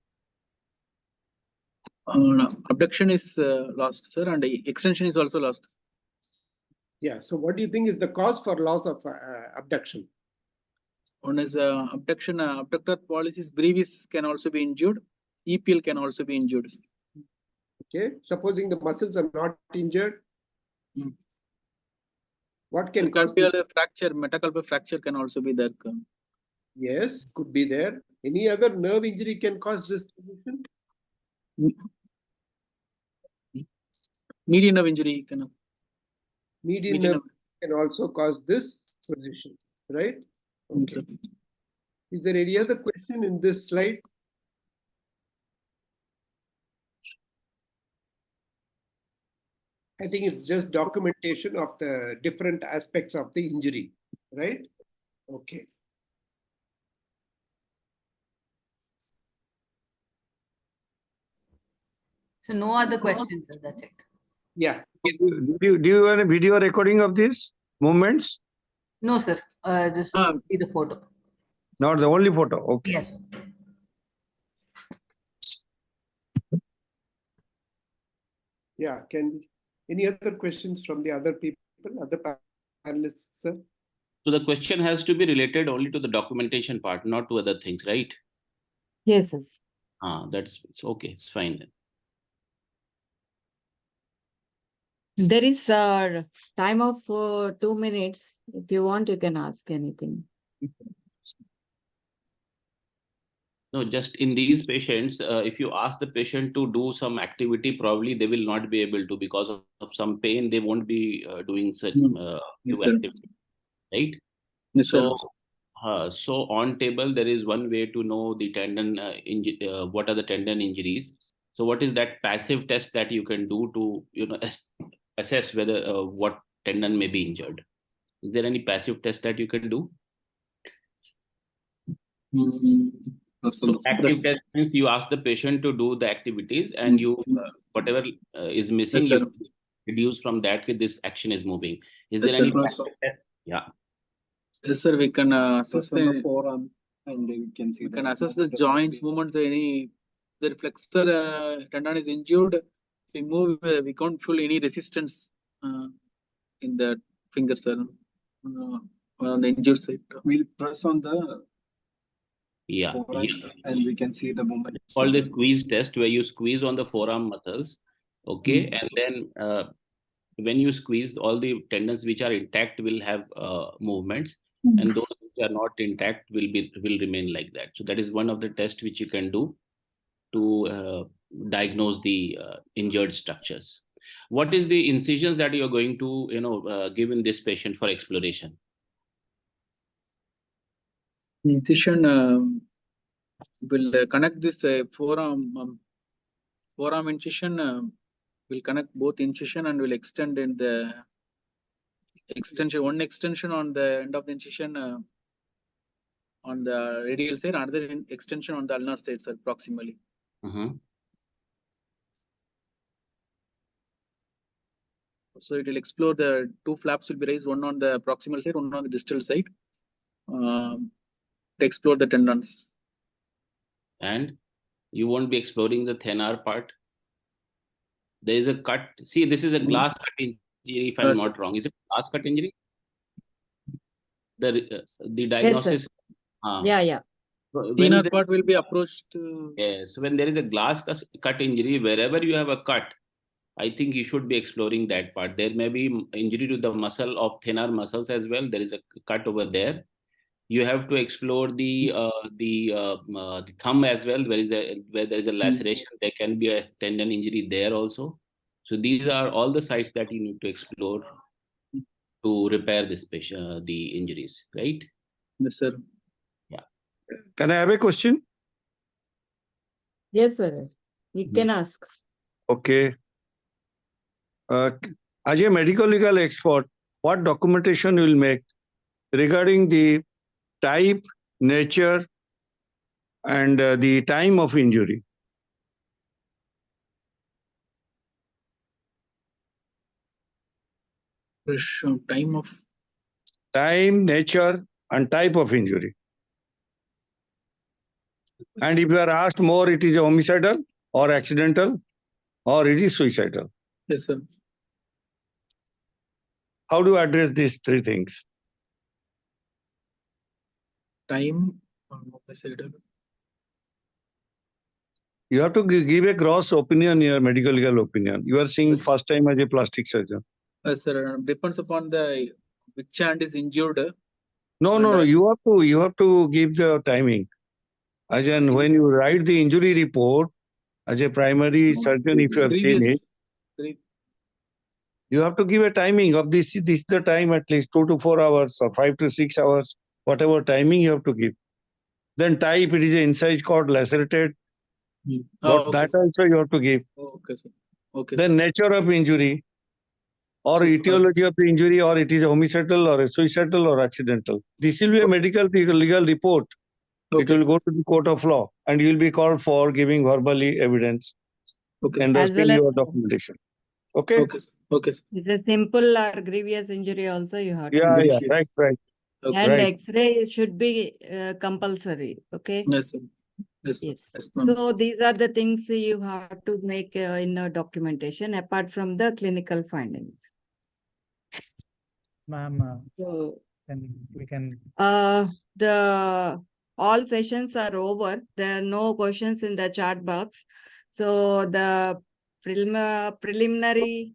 No, abduction is lost, sir, and extension is also lost. Yeah. So what do you think is the cause for loss of abduction? One is abduction. Abductor pollicis brevis can also be injured. EPL can also be injured. Okay. Supposing the muscles are not injured, what can cause this? Fracture, metacarpal fracture can also be there. Yes, could be there. Any other nerve injury can cause this condition? Median nerve injury can. Median nerve can also cause this position, right? Okay. Is there any other question in this slide? I think it's just documentation of the different aspects of the injury, right? Okay. So no other questions, sir. That's it. Yeah. Do you want a video recording of these movements? No, sir. This will be the photo. Not the only photo. Okay. Yes, sir. Yeah. Any other questions from the other people, other panelists, sir? So the question has to be related only to the documentation part, not to other things, right? Yes. That's okay. It's fine then. There is a time of 2 minutes. If you want, you can ask anything. No, just in these patients, if you ask the patient to do some activity, probably they will not be able to because of some pain. They won't be doing such activity, right? Yes, so, so on table there is one way to know the tendon what are the tendon injuries. So what is that passive test that you can do to assess whether what tendon may be injured? Is there any passive test that you can do? So active test means you ask the patient to do the activities and you whatever is missing, you reduce from that. This action is moving. Is there any passive test? Yeah. Yes, sir. We can assess the forearm, and we can see. We can assess the joints movements. Any the flexor tendon is injured. If we move, we can't feel any resistance in the finger, sir. On the injured side. We'll press on the. Yeah, and we can see the movement. It's called the squeeze test, where you squeeze on the forearm muscles, okay, and then when you squeeze, all the tendons which are intact will have movements, and those which are not intact will remain like that. So that is one of the tests which you can do to diagnose the injured structures. What is the incisions that you are going to give in this patient for exploration? Incision. We'll connect this forearm incision. We'll connect both incision and we'll extend in the extension. One extension on the end of the incision on the radial side, another extension on the ulnar side, sir, proximally. So it will explore the two flaps will be raised, one on the proximal side, one on the distal side, to explore the tendons. And you won't be exploring the thenar part. There is a cut. See, this is a glass cut injury, if I'm not wrong. Is it glass cut injury? The diagnosis. Yeah. Thenar part will be approached. Yes, when there is a glass cut injury, wherever you have a cut, I think you should be exploring that part. There may be injury to the muscle of thenar muscles as well. There is a cut over there. You have to explore the thumb as well. Where there is a laceration, there can be a tendon injury there also. So these are all the sites that you need to explore to repair this patient, the injuries, right? Yes, sir. Yeah. Can I have a question? Yes, sir. You can ask. Okay. As a medical legal expert, what documentation you will make regarding the type, nature, and the time of injury? Time, nature, and type of injury. And if you are asked more, it is a homicidal or accidental or it is suicidal. Yes, sir. How do you address these three things? Time, homicidal. You have to give a gross opinion, your medical legal opinion. You are seeing first time as a plastic surgeon. Sir, depends upon the which hand is injured. No. You have to give the timing. As in, when you write the injury report as a primary surgeon, if you have seen it, you have to give a timing of this is the time, at least 2 to 4 hours or 5 to 6 hours, whatever timing you have to give. Then type, it is an incise cord lacerated. That also you have to give. Okay, sir. Okay. Then nature of injury or etiology of the injury, or it is a homicidal or a suicidal or accidental. This will be a medical legal report. It will go to the court of law and you will be called for giving verbally evidence and As well as your documentation. Okay? Okay. it's a simple or grievous injury also you have to Yeah, do. right. And X-ray should be compulsory. Okay. Yes, sir. Yes. So these are the things you have to make in a documentation apart from the clinical findings. Ma'am, So we can. All sessions are over. There are no questions in the chat box. So the preliminary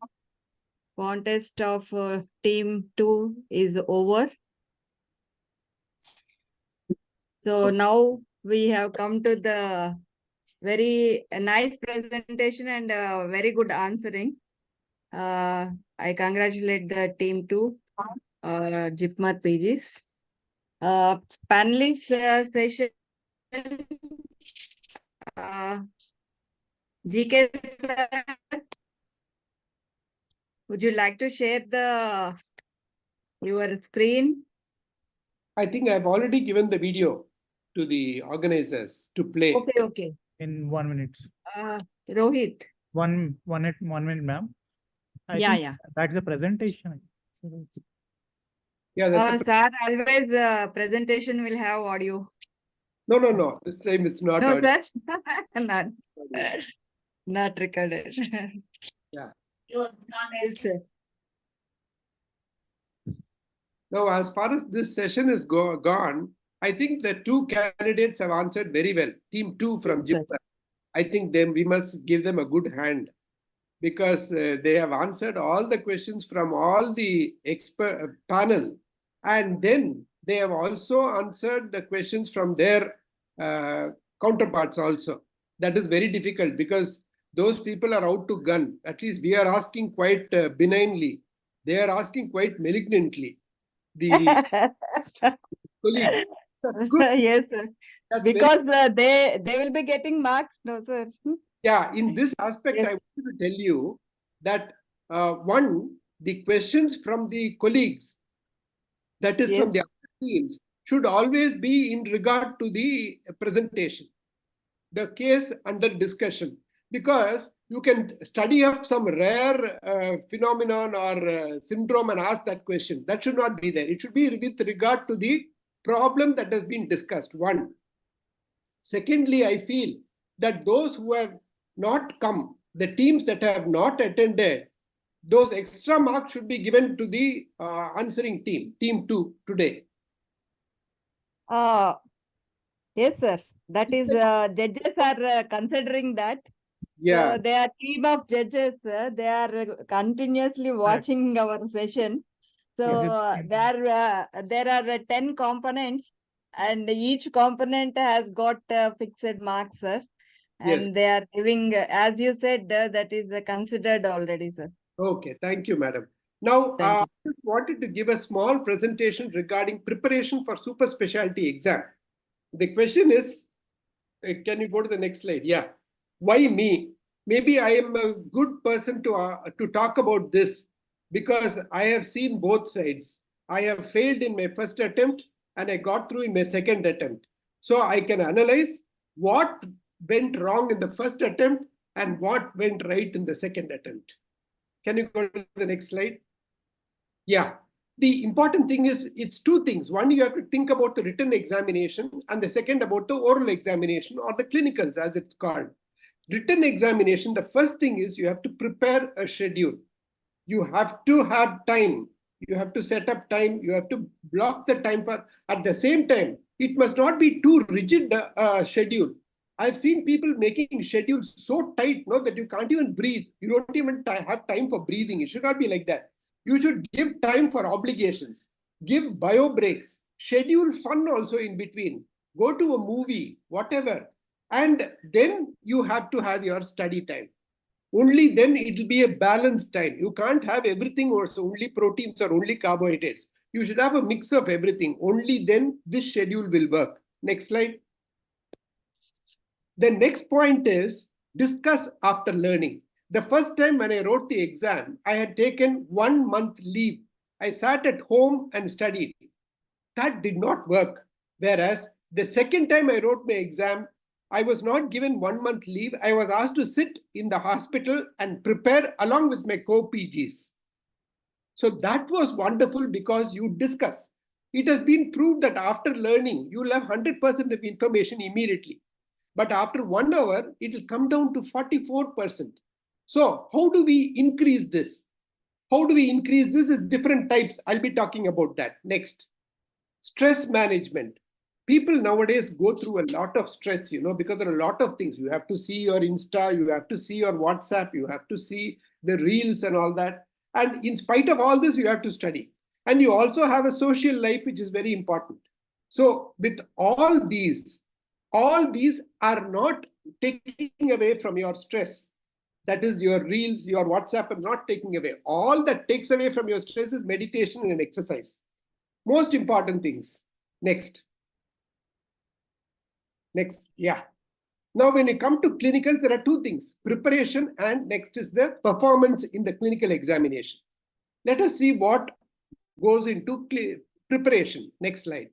contest of team 2 is over. So now we have come to the very nice presentation and very good answering. I congratulate the team 2, JIPMAR PGs. Panelist session, GK sir, would you like to share your screen? I think I've already given the video to the organizers to play. Okay. In 1 minute. Rohit. One minute, ma'am. Yeah. That's the presentation. Yeah, that's sir, always presentation will have audio. No. This time it's not. No, audio. sir. Not recorded. Yeah. Sir. Now, as far as this session is gone, I think the 2 candidates have answered very well. Team 2 from JIPMAR. I think we must give them a good hand because they have answered all the questions from all the expert panel, and then they have also answered the questions from their counterparts also. That is very difficult because those people are out to gun. At least we are asking quite benignly. They are asking quite malignantly. The colleagues. That's good. Yes, sir. That's very Because they will be getting marks, no, sir. Yeah, in this aspect, Yes. I wanted to tell you that one, the questions from the colleagues, that is from Yes. the other teams, should always be in regard to the presentation, the case under discussion, because you can study up some rare phenomenon or syndrome and ask that question. That should not be there. It should be with regard to the problem that has been discussed. One. Secondly, I feel that those who have not come, the teams that have not attended, those extra marks should be given to the answering team, team 2 today. Yes, sir. That is, judges are considering that. Yeah. So they are team of judges. They are continuously watching our session. So there are 10 components, and each component has got fixed marks, sir. And Yes. they are giving, as you said, that is considered already, sir. Okay, thank you, madam. Now, Thank I you. just wanted to give a small presentation regarding preparation for super specialty exam. The question is, can you go to the next slide? Yeah. Why me? Maybe I am a good person to talk about this because I have seen both sides. I have failed in my first attempt and I got through in my second attempt. So I can analyze what went wrong in the first attempt and what went right in the second attempt. Can you go to the next slide? Yeah. The important thing is it's two things. One, you have to think about the written examination, and the second about the oral examination or the clinicals as it's called. Written examination, the first thing is you have to prepare a schedule. You have to have time. You have to set up time. You have to block the time for, at the same time, it must not be too rigid schedule. I've seen people making schedules so tight, no, that you can't even breathe. You don't even have time for breathing. It should not be like that. You should give time for obligations, give bio breaks, schedule fun also in between, go to a movie, whatever. And then you have to have your study time. Only then it will be a balanced time. You can't have everything or only proteins or only carbohydrates. You should have a mix of everything. Only then this schedule will work. Next slide. The next point is discuss after learning. The first time when I wrote the exam, I had taken 1 month leave. I sat at home and studied. That did not work. Whereas the second time I wrote my exam, I was not given 1 month leave. I was asked to sit in the hospital and prepare along with my co-PGs. So that was wonderful because you discuss. It has been proved that after learning, you will have 100% of information immediately. But after 1 hour, it will come down to 44%. So how do we increase this? How do we increase this? Is different types. I'll be talking about that next. Stress management. People nowadays go through a lot of stress, because there are a lot of things. You have to see your Insta, you have to see your WhatsApp, you have to see the reels and all that. And in spite of all this, you have to study. And you also have a social life, which is very important. So with all these are not taking away from your stress. That is your reels, your WhatsApp are not taking away. All that takes away from your stress is meditation and exercise. Most important things. Next. Next, yeah. Now, when you come to clinicals, there are two things, preparation and next is the performance in the clinical examination. Let us see what goes into preparation. Next slide.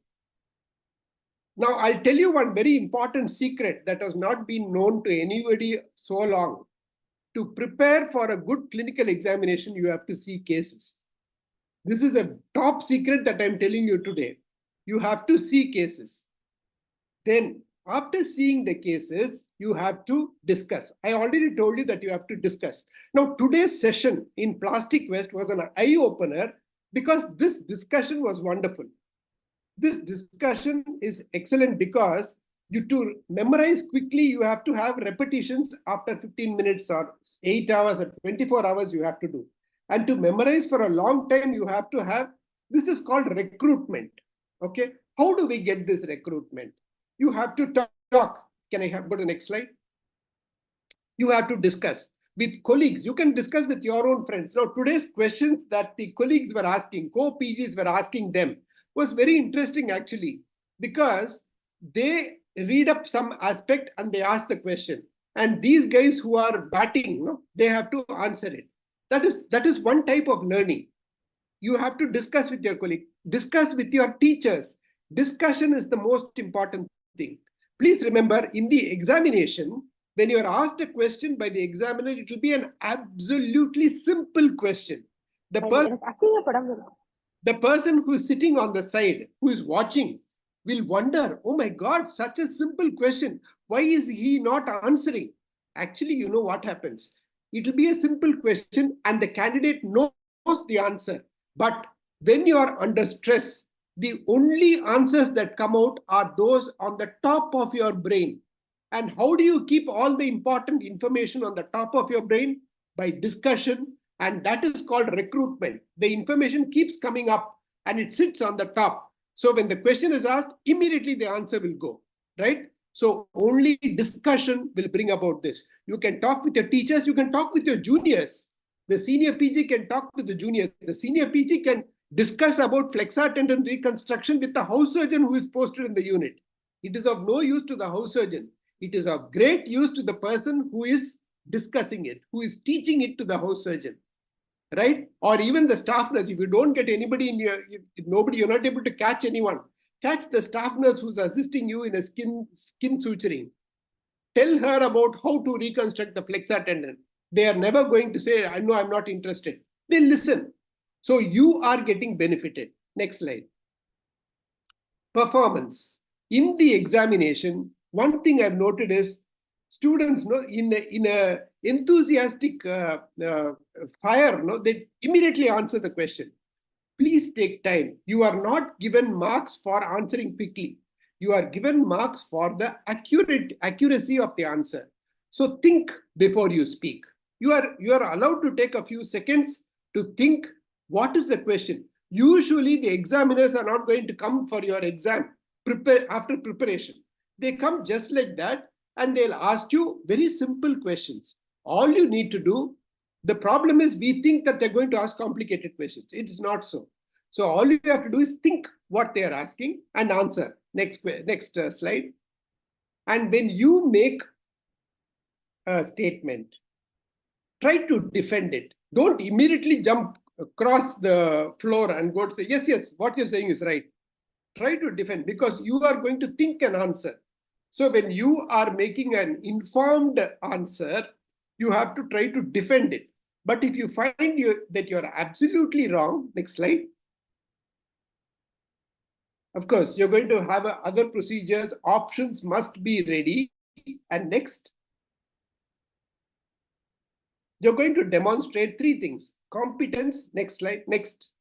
Now, I'll tell you one very important secret that has not been known to anybody so long. To prepare for a good clinical examination, you have to see cases. This is a top secret that I'm telling you today. You have to see cases. Then, after seeing the cases, you have to discuss. I already told you that you have to discuss. Now, today's session in Plastiquest was an eye-opener because this discussion was wonderful. This discussion is excellent because to memorize quickly, you have to have repetitions after 15 minutes or 8 hours or 24 hours you have to do. And to memorize for a long time, you have to have, this is called recruitment. Okay. How do we get this recruitment? You have to talk. Can I go to the next slide? You have to discuss with colleagues. You can discuss with your own friends. Now, today's questions that the colleagues were asking, co-PGs were asking them was very interesting actually. because they read up some aspect and they ask the question. And these guys who are batting, no, they have to answer it. That is one type of learning. You have to discuss with your colleague, discuss with your teachers. Discussion is the most important thing. Please remember, in the examination, when you are asked a question by the examiner, it will be an absolutely simple question. The person who is sitting on the side, who is watching, will wonder, oh my God, such a simple question. Why is he not answering? Actually, you know what happens. It will be a simple question and the candidate knows the answer. But when you are under stress, the only answers that come out are those on the top of your brain. And how do you keep all the important information on the top of your brain? By discussion. And that is called recruitment. The information keeps coming up and it sits on the top. So when the question is asked, immediately the answer will go, right? So only discussion will bring about this. You can talk with your teachers, you can talk with your juniors. The senior PG can talk to the juniors. The senior PG can discuss about flexor tendon reconstruction with the house surgeon who is posted in the unit. It is of no use to the house surgeon. It is of great use to the person who is discussing it, who is teaching it to the house surgeon, right? Or even the staff nurse. If you don't get anybody in your, you're not able to catch anyone. Catch the staff nurse who's assisting you in a skin suturing. Tell her about how to reconstruct the flexor tendon. They are never going to say, I know, I'm not interested. They listen. So you are getting benefited. Next slide. Performance. In the examination, one thing I've noted is students, in a enthusiastic fire, they immediately answer the question. Please take time. You are not given marks for answering quickly. You are given marks for the accuracy of the answer. So think before you speak. You are allowed to take a few seconds to think, what is the question? Usually the examiners are not going to come for your exam after preparation. They come just like that and they'll ask you very simple questions. All you need to do, the problem is we think that they're going to ask complicated questions. It is not so. So all you have to do is think what they are asking and answer. Next slide. And when you make a statement, try to defend it. Don't immediately jump across the floor and go to say, yes, what you're saying is right. Try to defend, because you are going to think an answer. So when you are making an informed answer, you have to try to defend it. But if you find that you're absolutely wrong, next slide. Of course, you're going to have other procedures. Options must be ready. And next, you're going to demonstrate three things. Competence, next slide, next,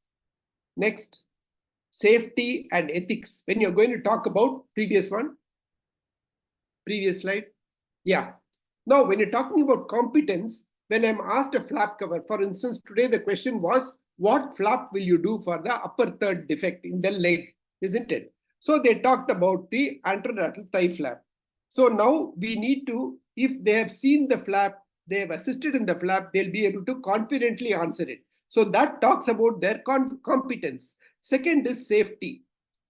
safety and ethics. When you're going to talk about previous slide. Yeah. Now, when you're talking about competence, when I'm asked a flap cover, for instance, today the question was, what flap will you do for the upper third defect in the leg, isn't it? So they talked about the anterolateral thigh flap. So now we need to, if they have seen the flap, they have assisted in the flap, they'll be able to confidently answer it. So that talks about their competence. Second is safety.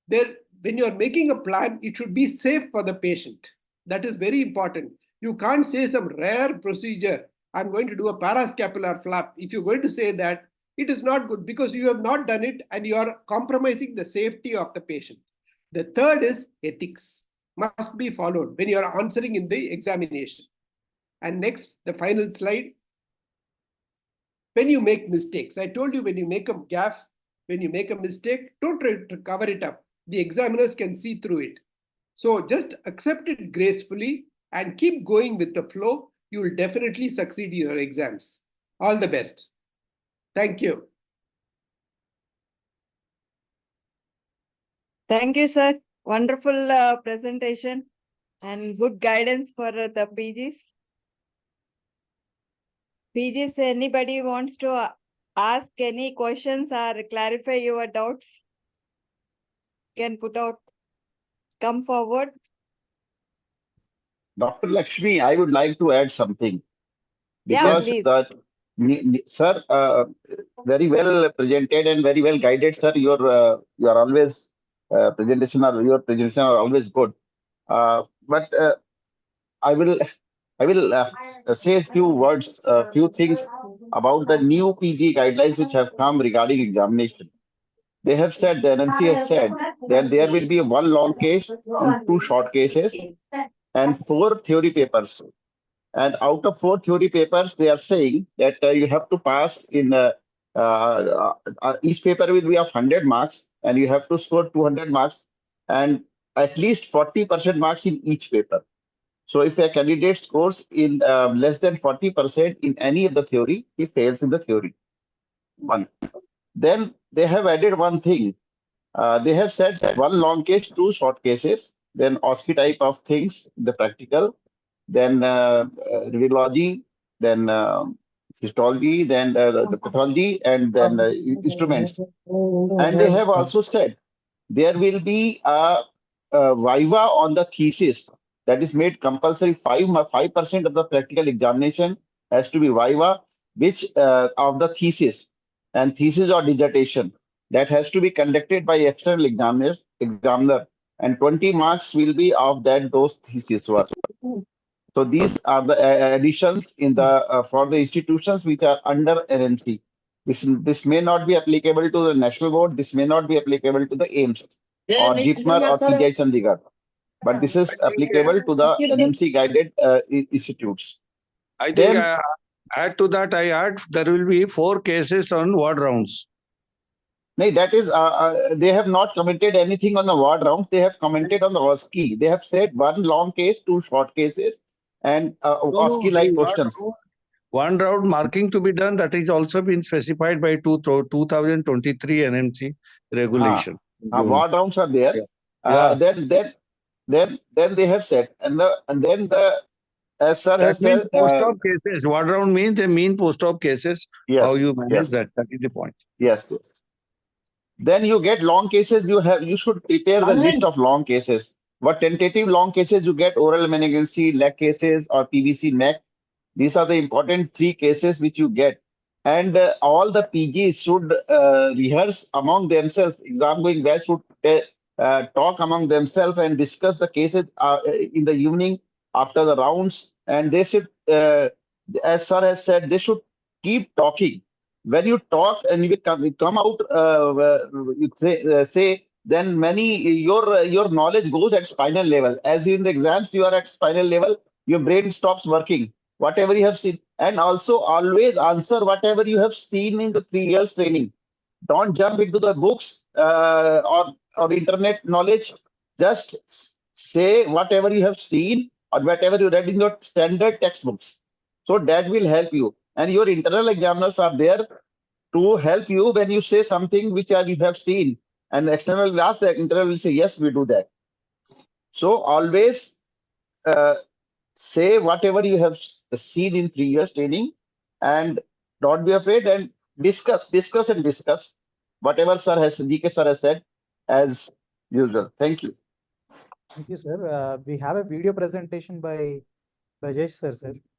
When you're making a plan, it should be safe for the patient. That is very important. You can't say some rare procedure, I'm going to do a parascapular flap. If you're going to say that, it is not good, because you have not done it and you are compromising the safety of the patient. The third is ethics, must be followed when you are answering in the examination. And next, the final slide. When you make mistakes, I told you, when you make a gaffe, when you make a mistake, don't try to cover it up. The examiners can see through it. So just accept it gracefully and keep going with the flow. You will definitely succeed in your exams. All the best. Thank you. Thank you, sir. Wonderful presentation and good guidance for the PGs. PGs, anybody wants to ask any questions or clarify your doubts? Can come forward. Dr. Lakshmi, I would like to add something. Because sir, very well presented and very well guided, sir. You are always presentation or your presentation are always good. But I will say a few words, a few things about the new PG guidelines which have come regarding examination. They have said, the NMC has said that there will be one long case and 2 short cases and 4 theory papers. And out of 4 theory papers, they are saying that you have to pass in each paper will be of 100 marks and you have to score 200 marks and at least 40% marks in each paper. So if a candidate scores in less than 40% in any of the theory, he fails in the theory. One. Then they have added one thing. They have said one long case, 2 short cases, then OSCE type of things, the practical, then radiology, then histology, then the pathology, and then instruments. And they have also said there will be a viva on the thesis that is made compulsory. 5% of the practical examination has to be viva, which of the thesis and thesis or dissertation that has to be conducted by external examiner, and 20 marks will be of those thesis work. So these are the additions in the for the institutions which are under NMC. This may not be applicable to the national board. This may not be applicable to the AIMS or JIPMER or PGI Chandigarh, but this is applicable to the NMC guided institutes. I think add to that, I add there will be 4 cases on ward rounds. No, that is, they have not commented anything on the ward rounds. They have commented on the OSCE. They have said 1 long case, 2 short cases, and OSCE like questions. One round marking to be done, that is also been specified by 2023 NMC regulation. Ward rounds are there. Then they have said, and then as sir has means said, post-op cases. Ward round means they mean post-op cases. Yes, How you manage yes. that? That is the point. Yes. Then you get long cases. You should prepare the list of long cases. What tentative long cases you get? Oral malignancy, leg cases, or PVC neck. These are the important 3 cases which you get. And all the PGs should rehearse among themselves. Exam going batch should talk among themselves and discuss the cases in the evening after the rounds. And they should, as sir has said, they should keep talking. When you talk and you come out, you say, then your knowledge goes at spinal level. As in the exams, you are at spinal level, your brain stops working. Whatever you have seen, and also always answer whatever you have seen in the 3 years training. Don't jump into the books or internet knowledge. Just say whatever you have seen or whatever you read in your standard textbooks. So that will help you. And your internal examiners are there to help you when you say something which you have seen. And external will ask, the internal will say, yes, we do that. So always say whatever you have seen in 3 years training, and don't be afraid, and discuss whatever GK sir has said as usual. Thank you. Thank you, sir. We have a video presentation by Brajesh sir,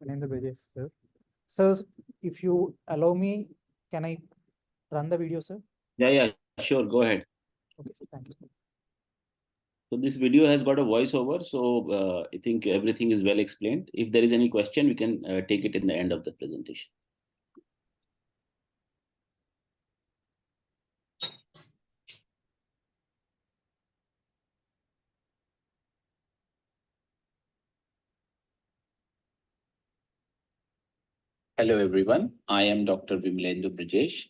Manendra Brajesh sir. So if you allow me, can I run the video, sir? Yeah, sure. Go ahead. Okay, sir. Thank you. So this video has got a voiceover, so I think everything is well explained. If there is any question, we can take it in the end of the presentation. Hello everyone, I am Dr. Vimalendu Brajesh.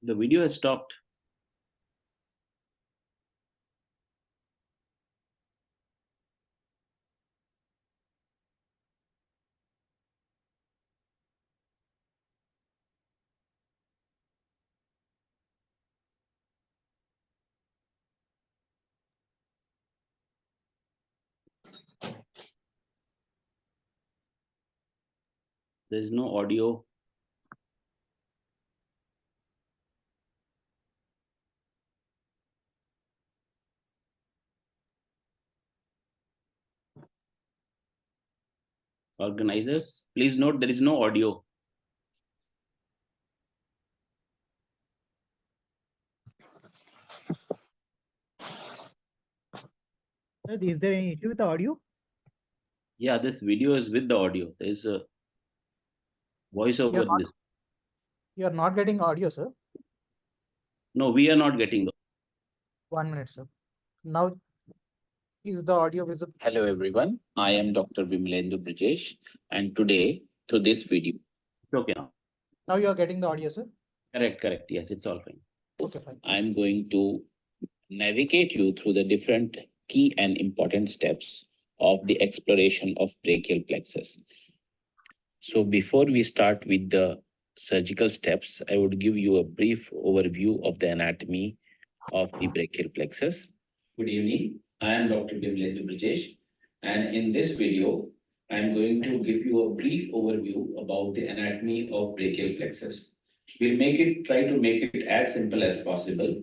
The video has stopped. There is no audio. Organizers, please note there is no audio. Sir, is there any issue with the audio? Yeah, this video is with the audio. There is a voiceover in this. You are not getting audio, sir. No, we are not getting the. 1 minute, sir. Now, is the audio visible? Hello everyone, I am Dr. Vimlendu Brijesh, and today through this video, it's okay now. Now you are getting the audio, sir. Correct. Yes, it's all fine. Okay, fine. I'm going to navigate you through the different key and important steps of the exploration of brachial plexus. So before we start with the surgical steps, I would give you a brief overview of the anatomy of the brachial plexus. Good evening, I am Dr. Vimlendu Brijesh, and in this video, I'm going to give you a brief overview about the anatomy of brachial plexus. We'll try to make it as simple as possible.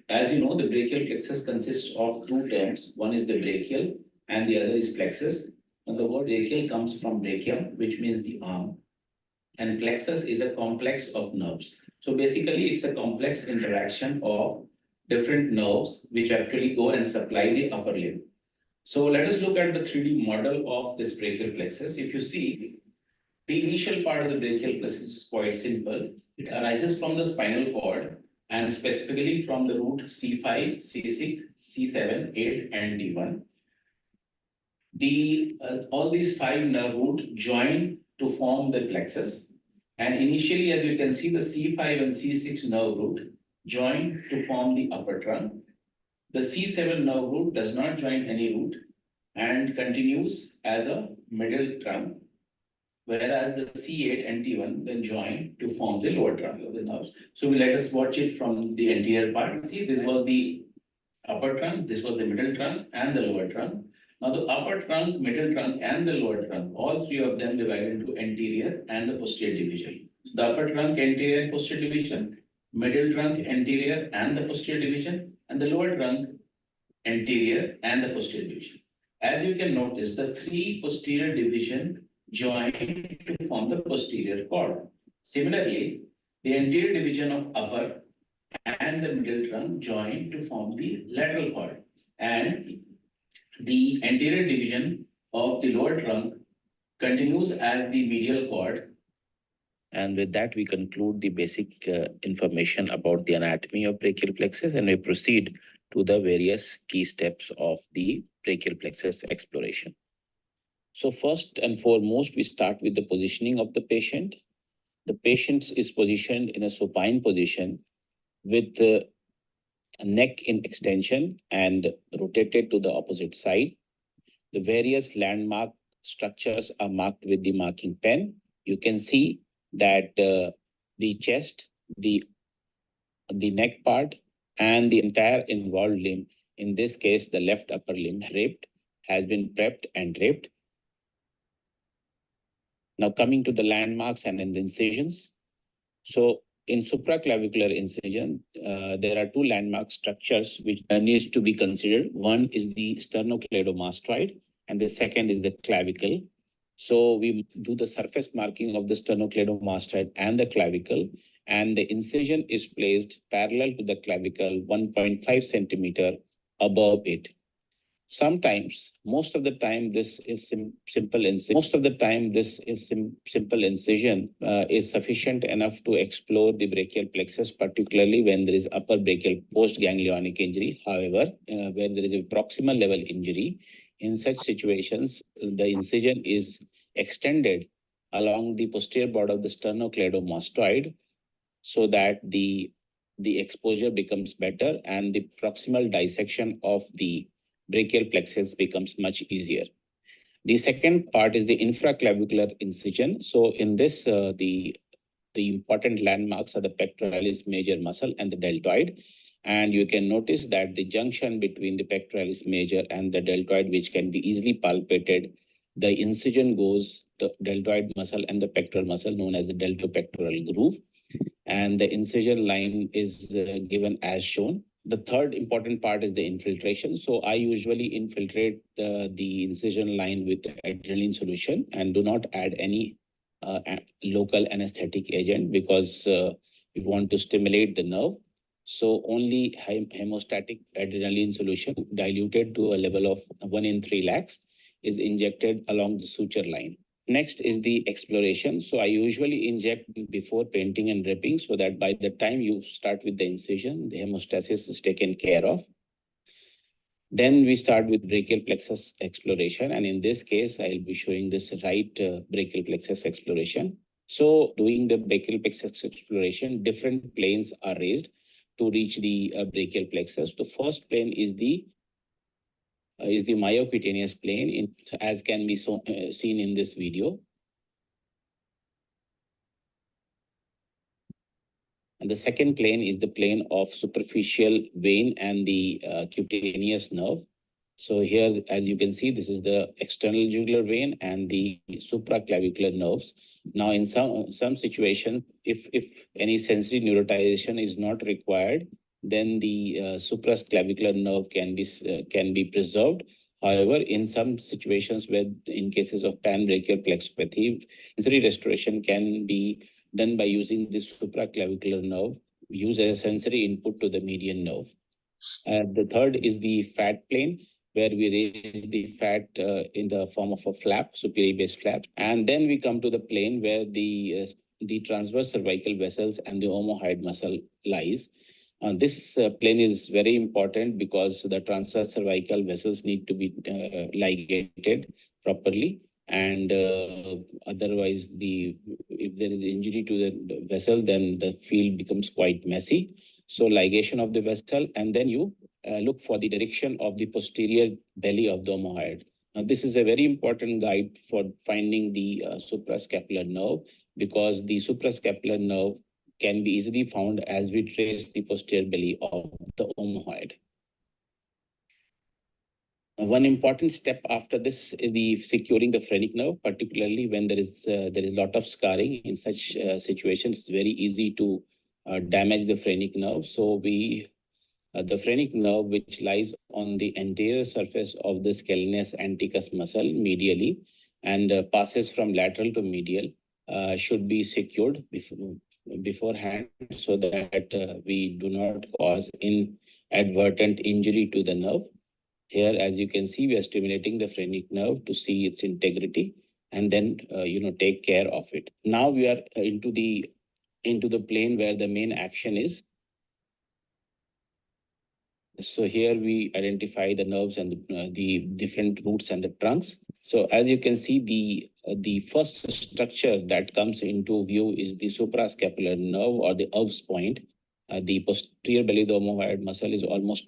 As you know, the brachial plexus consists of two terms. One is the brachial and the other is plexus. And the word brachial comes from brachium, which means the arm. And plexus is a complex of nerves. So basically, it's a complex interaction of different nerves which actually go and supply the upper limb. So let us look at the 3D model of this brachial plexus. If you see, the initial part of the brachial plexus is quite simple. It arises from the spinal cord and specifically from the root C5, C6, C7, 8, and D1. All these 5 nerve roots join to form the plexus. And initially, as you can see, the C5 and C6 nerve root join to form the upper trunk. The C7 nerve root does not join any root and continues as a middle trunk, whereas the C8 and T1 then join to form the lower trunk of the nerves. So let us watch it from the anterior part. See, this was the upper trunk, this was the middle trunk and the lower trunk. Now the upper trunk, middle trunk and the lower trunk, all 3 of them divided into anterior and the posterior division. The upper trunk, anterior and posterior division, middle trunk, anterior and the posterior division, and the lower trunk, anterior and the posterior division. As you can notice, the 3 posterior division join to form the posterior cord. Similarly, the anterior division of upper and the middle trunk join to form the lateral cord. And the anterior division of the lower trunk continues as the medial cord. And with that, we conclude the basic information about the anatomy of brachial plexus, and we proceed to the various key steps of the brachial plexus exploration. So first and foremost, we start with the positioning of the patient. The patient is positioned in a supine position with the neck in extension and rotated to the opposite side. The various landmark structures are marked with the marking pen. You can see that the chest, the neck part, and the entire involved limb, in this case, the left upper limb draped, has been prepped and draped. Now coming to the landmarks and in the incisions. So in supraclavicular incision, there are 2 landmark structures which needs to be considered. One is the sternocleidomastoid and the second is the clavicle. So we do the surface marking of the sternocleidomastoid and the clavicle, and the incision is placed parallel to the clavicle 1.5 centimeter above it. Sometimes, most of the time, this is simple incision. Simple incision is sufficient enough to explore the brachial plexus, particularly when there is upper brachial post-ganglionic injury. However, where there is a proximal level injury, in such situations, the incision is extended along the posterior border of the sternocleidomastoid so that the exposure becomes better and the proximal dissection of the brachial plexus becomes much easier. The second part is the infraclavicular incision. So in this, the important landmarks are the pectoralis major muscle and the deltoid. And you can notice that the junction between the pectoralis major and the deltoid, which can be easily palpated, the incision goes the deltoid muscle and the pectoral muscle known as the deltopectoral groove. And the incision line is given as shown. The third important part is the infiltration. So I usually infiltrate the incision line with adrenaline solution and do not add any local anesthetic agent because we want to stimulate the nerve. So only hemostatic adrenaline solution diluted to a level of 1 in 3 lakhs is injected along the suture line. Next is the exploration. So I usually inject before painting and dripping so that by the time you start with the incision, the hemostasis is taken care of. Then we start with brachial plexus exploration. And in this case, I'll be showing this right brachial plexus exploration. So doing the brachial plexus exploration, different planes are raised to reach the brachial plexus. The first plane is the myocutaneous plane, as can be seen in this video. And the second plane is the plane of superficial vein and the cutaneous nerve. So here, as you can see, this is the external jugular vein and the supraclavicular nerves. Now, in some situations, if any sensory neurotization is not required, then the supraclavicular nerve can be preserved. However, in some situations where, in cases of panbrachial plexopathy, sensory restoration can be done by using this supraclavicular nerve, used as a sensory input to the median nerve. The third is the fat plane, where we raise the fat in the form of a flap, superior base flap. And then we come to the plane where the transverse cervical vessels and the omohyoid muscle lies. This plane is very important because the transverse cervical vessels need to be ligated properly. And otherwise, if there is injury to the vessel, then the field becomes quite messy. So ligation of the vessel, and then you look for the direction of the posterior belly of the omohyoid. Now, this is a very important guide for finding the suprascapular nerve, because the suprascapular nerve can be easily found as we trace the posterior belly of the omohyoid. One important step after this is the securing the phrenic nerve, particularly when there is a lot of scarring. In such situations, it's very easy to damage the phrenic nerve. So the phrenic nerve, which lies on the anterior surface of the scalenus anticus muscle medially and passes from lateral to medial, should be secured beforehand so that we do not cause inadvertent injury to the nerve. Here, as you can see, we are stimulating the phrenic nerve to see its integrity and then, take care of it. Now we are into the plane where the main action is. So here we identify the nerves and the different roots and the trunks. So as you can see, the first structure that comes into view is the suprascapular nerve or the Erb's point. The posterior belly of the omohyoid muscle is almost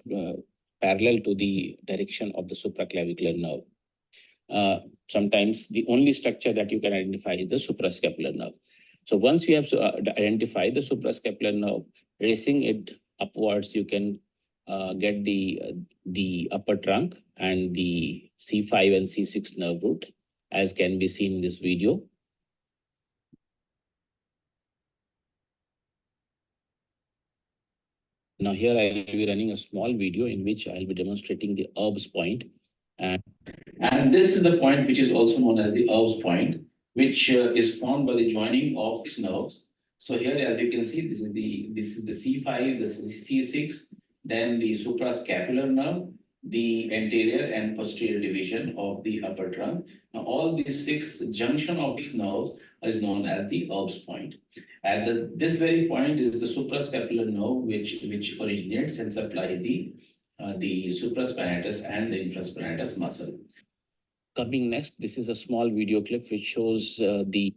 parallel to the direction of the supraclavicular nerve. Sometimes the only structure that you can identify is the suprascapular nerve. So once you have identified the suprascapular nerve, raising it upwards, you can get the upper trunk and the C5 and C6 nerve root, as can be seen in this video. Now here I will be running a small video in which I will be demonstrating the Erb's point. And this is the point which is also known as the Erb's point, which is formed by the joining of these nerves. So here, as you can see, this is the C5, this is C6, then the suprascapular nerve, the anterior and posterior division of the upper trunk. Now all these 6 junction of these nerves is known as the Erb's point. At this very point is the suprascapular nerve, which originates and supplies the supraspinatus and the infraspinatus muscle. Coming next, this is a small video clip which shows the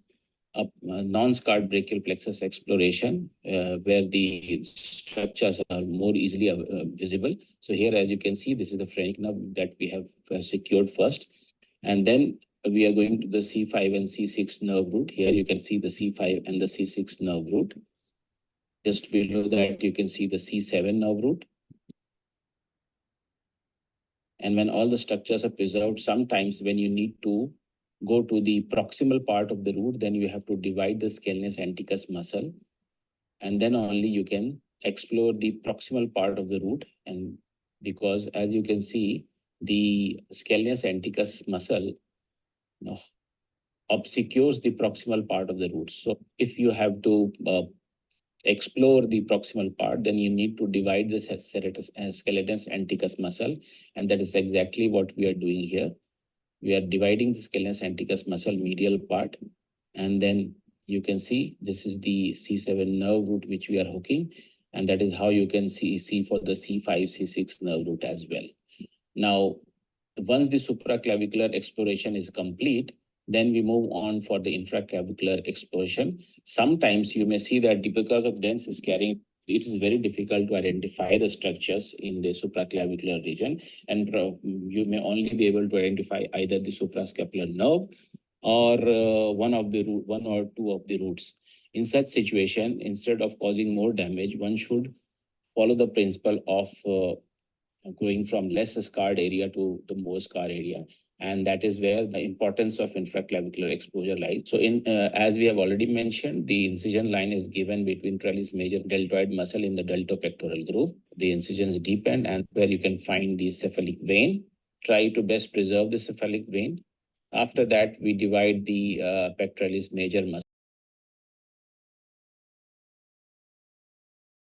non-scarred brachial plexus exploration, where the structures are more easily visible. So here, as you can see, this is the phrenic nerve that we have secured first. And then we are going to the C5 and C6 nerve root. Here you can see the C5 and the C6 nerve root. Just below that, you can see the C7 nerve root. And when all the structures are preserved, sometimes when you need to go to the proximal part of the root, then you have to divide the scalenus anticus muscle. And then only you can explore the proximal part of the root, and because as you can see, the scalenus anticus muscle obscures the proximal part of the root. So if you have to explore the proximal part, then you need to divide the scalenus anticus muscle, and that is exactly what we are doing here. We are dividing the scalenus anticus muscle medial part, and then you can see this is the C7 nerve root which we are hooking, and that is how you can see for the C5, C6 nerve root as well. Now, once the supraclavicular exploration is complete, then we move on for the infraclavicular exploration. Sometimes you may see that because of dense scarring, it is very difficult to identify the structures in the supraclavicular region, and you may only be able to identify either the suprascapular nerve or one or two of the roots. In such situation, instead of causing more damage, one should follow the principle of going from less scarred area to the more scarred area. And that is where the importance of infraclavicular exposure lies. So as we have already mentioned, the incision line is given between trellis major deltoid muscle in the deltopectoral groove. The incision is deepened, and where you can find the cephalic vein. Try to best preserve the cephalic vein. After that, we divide the pectoralis major muscle.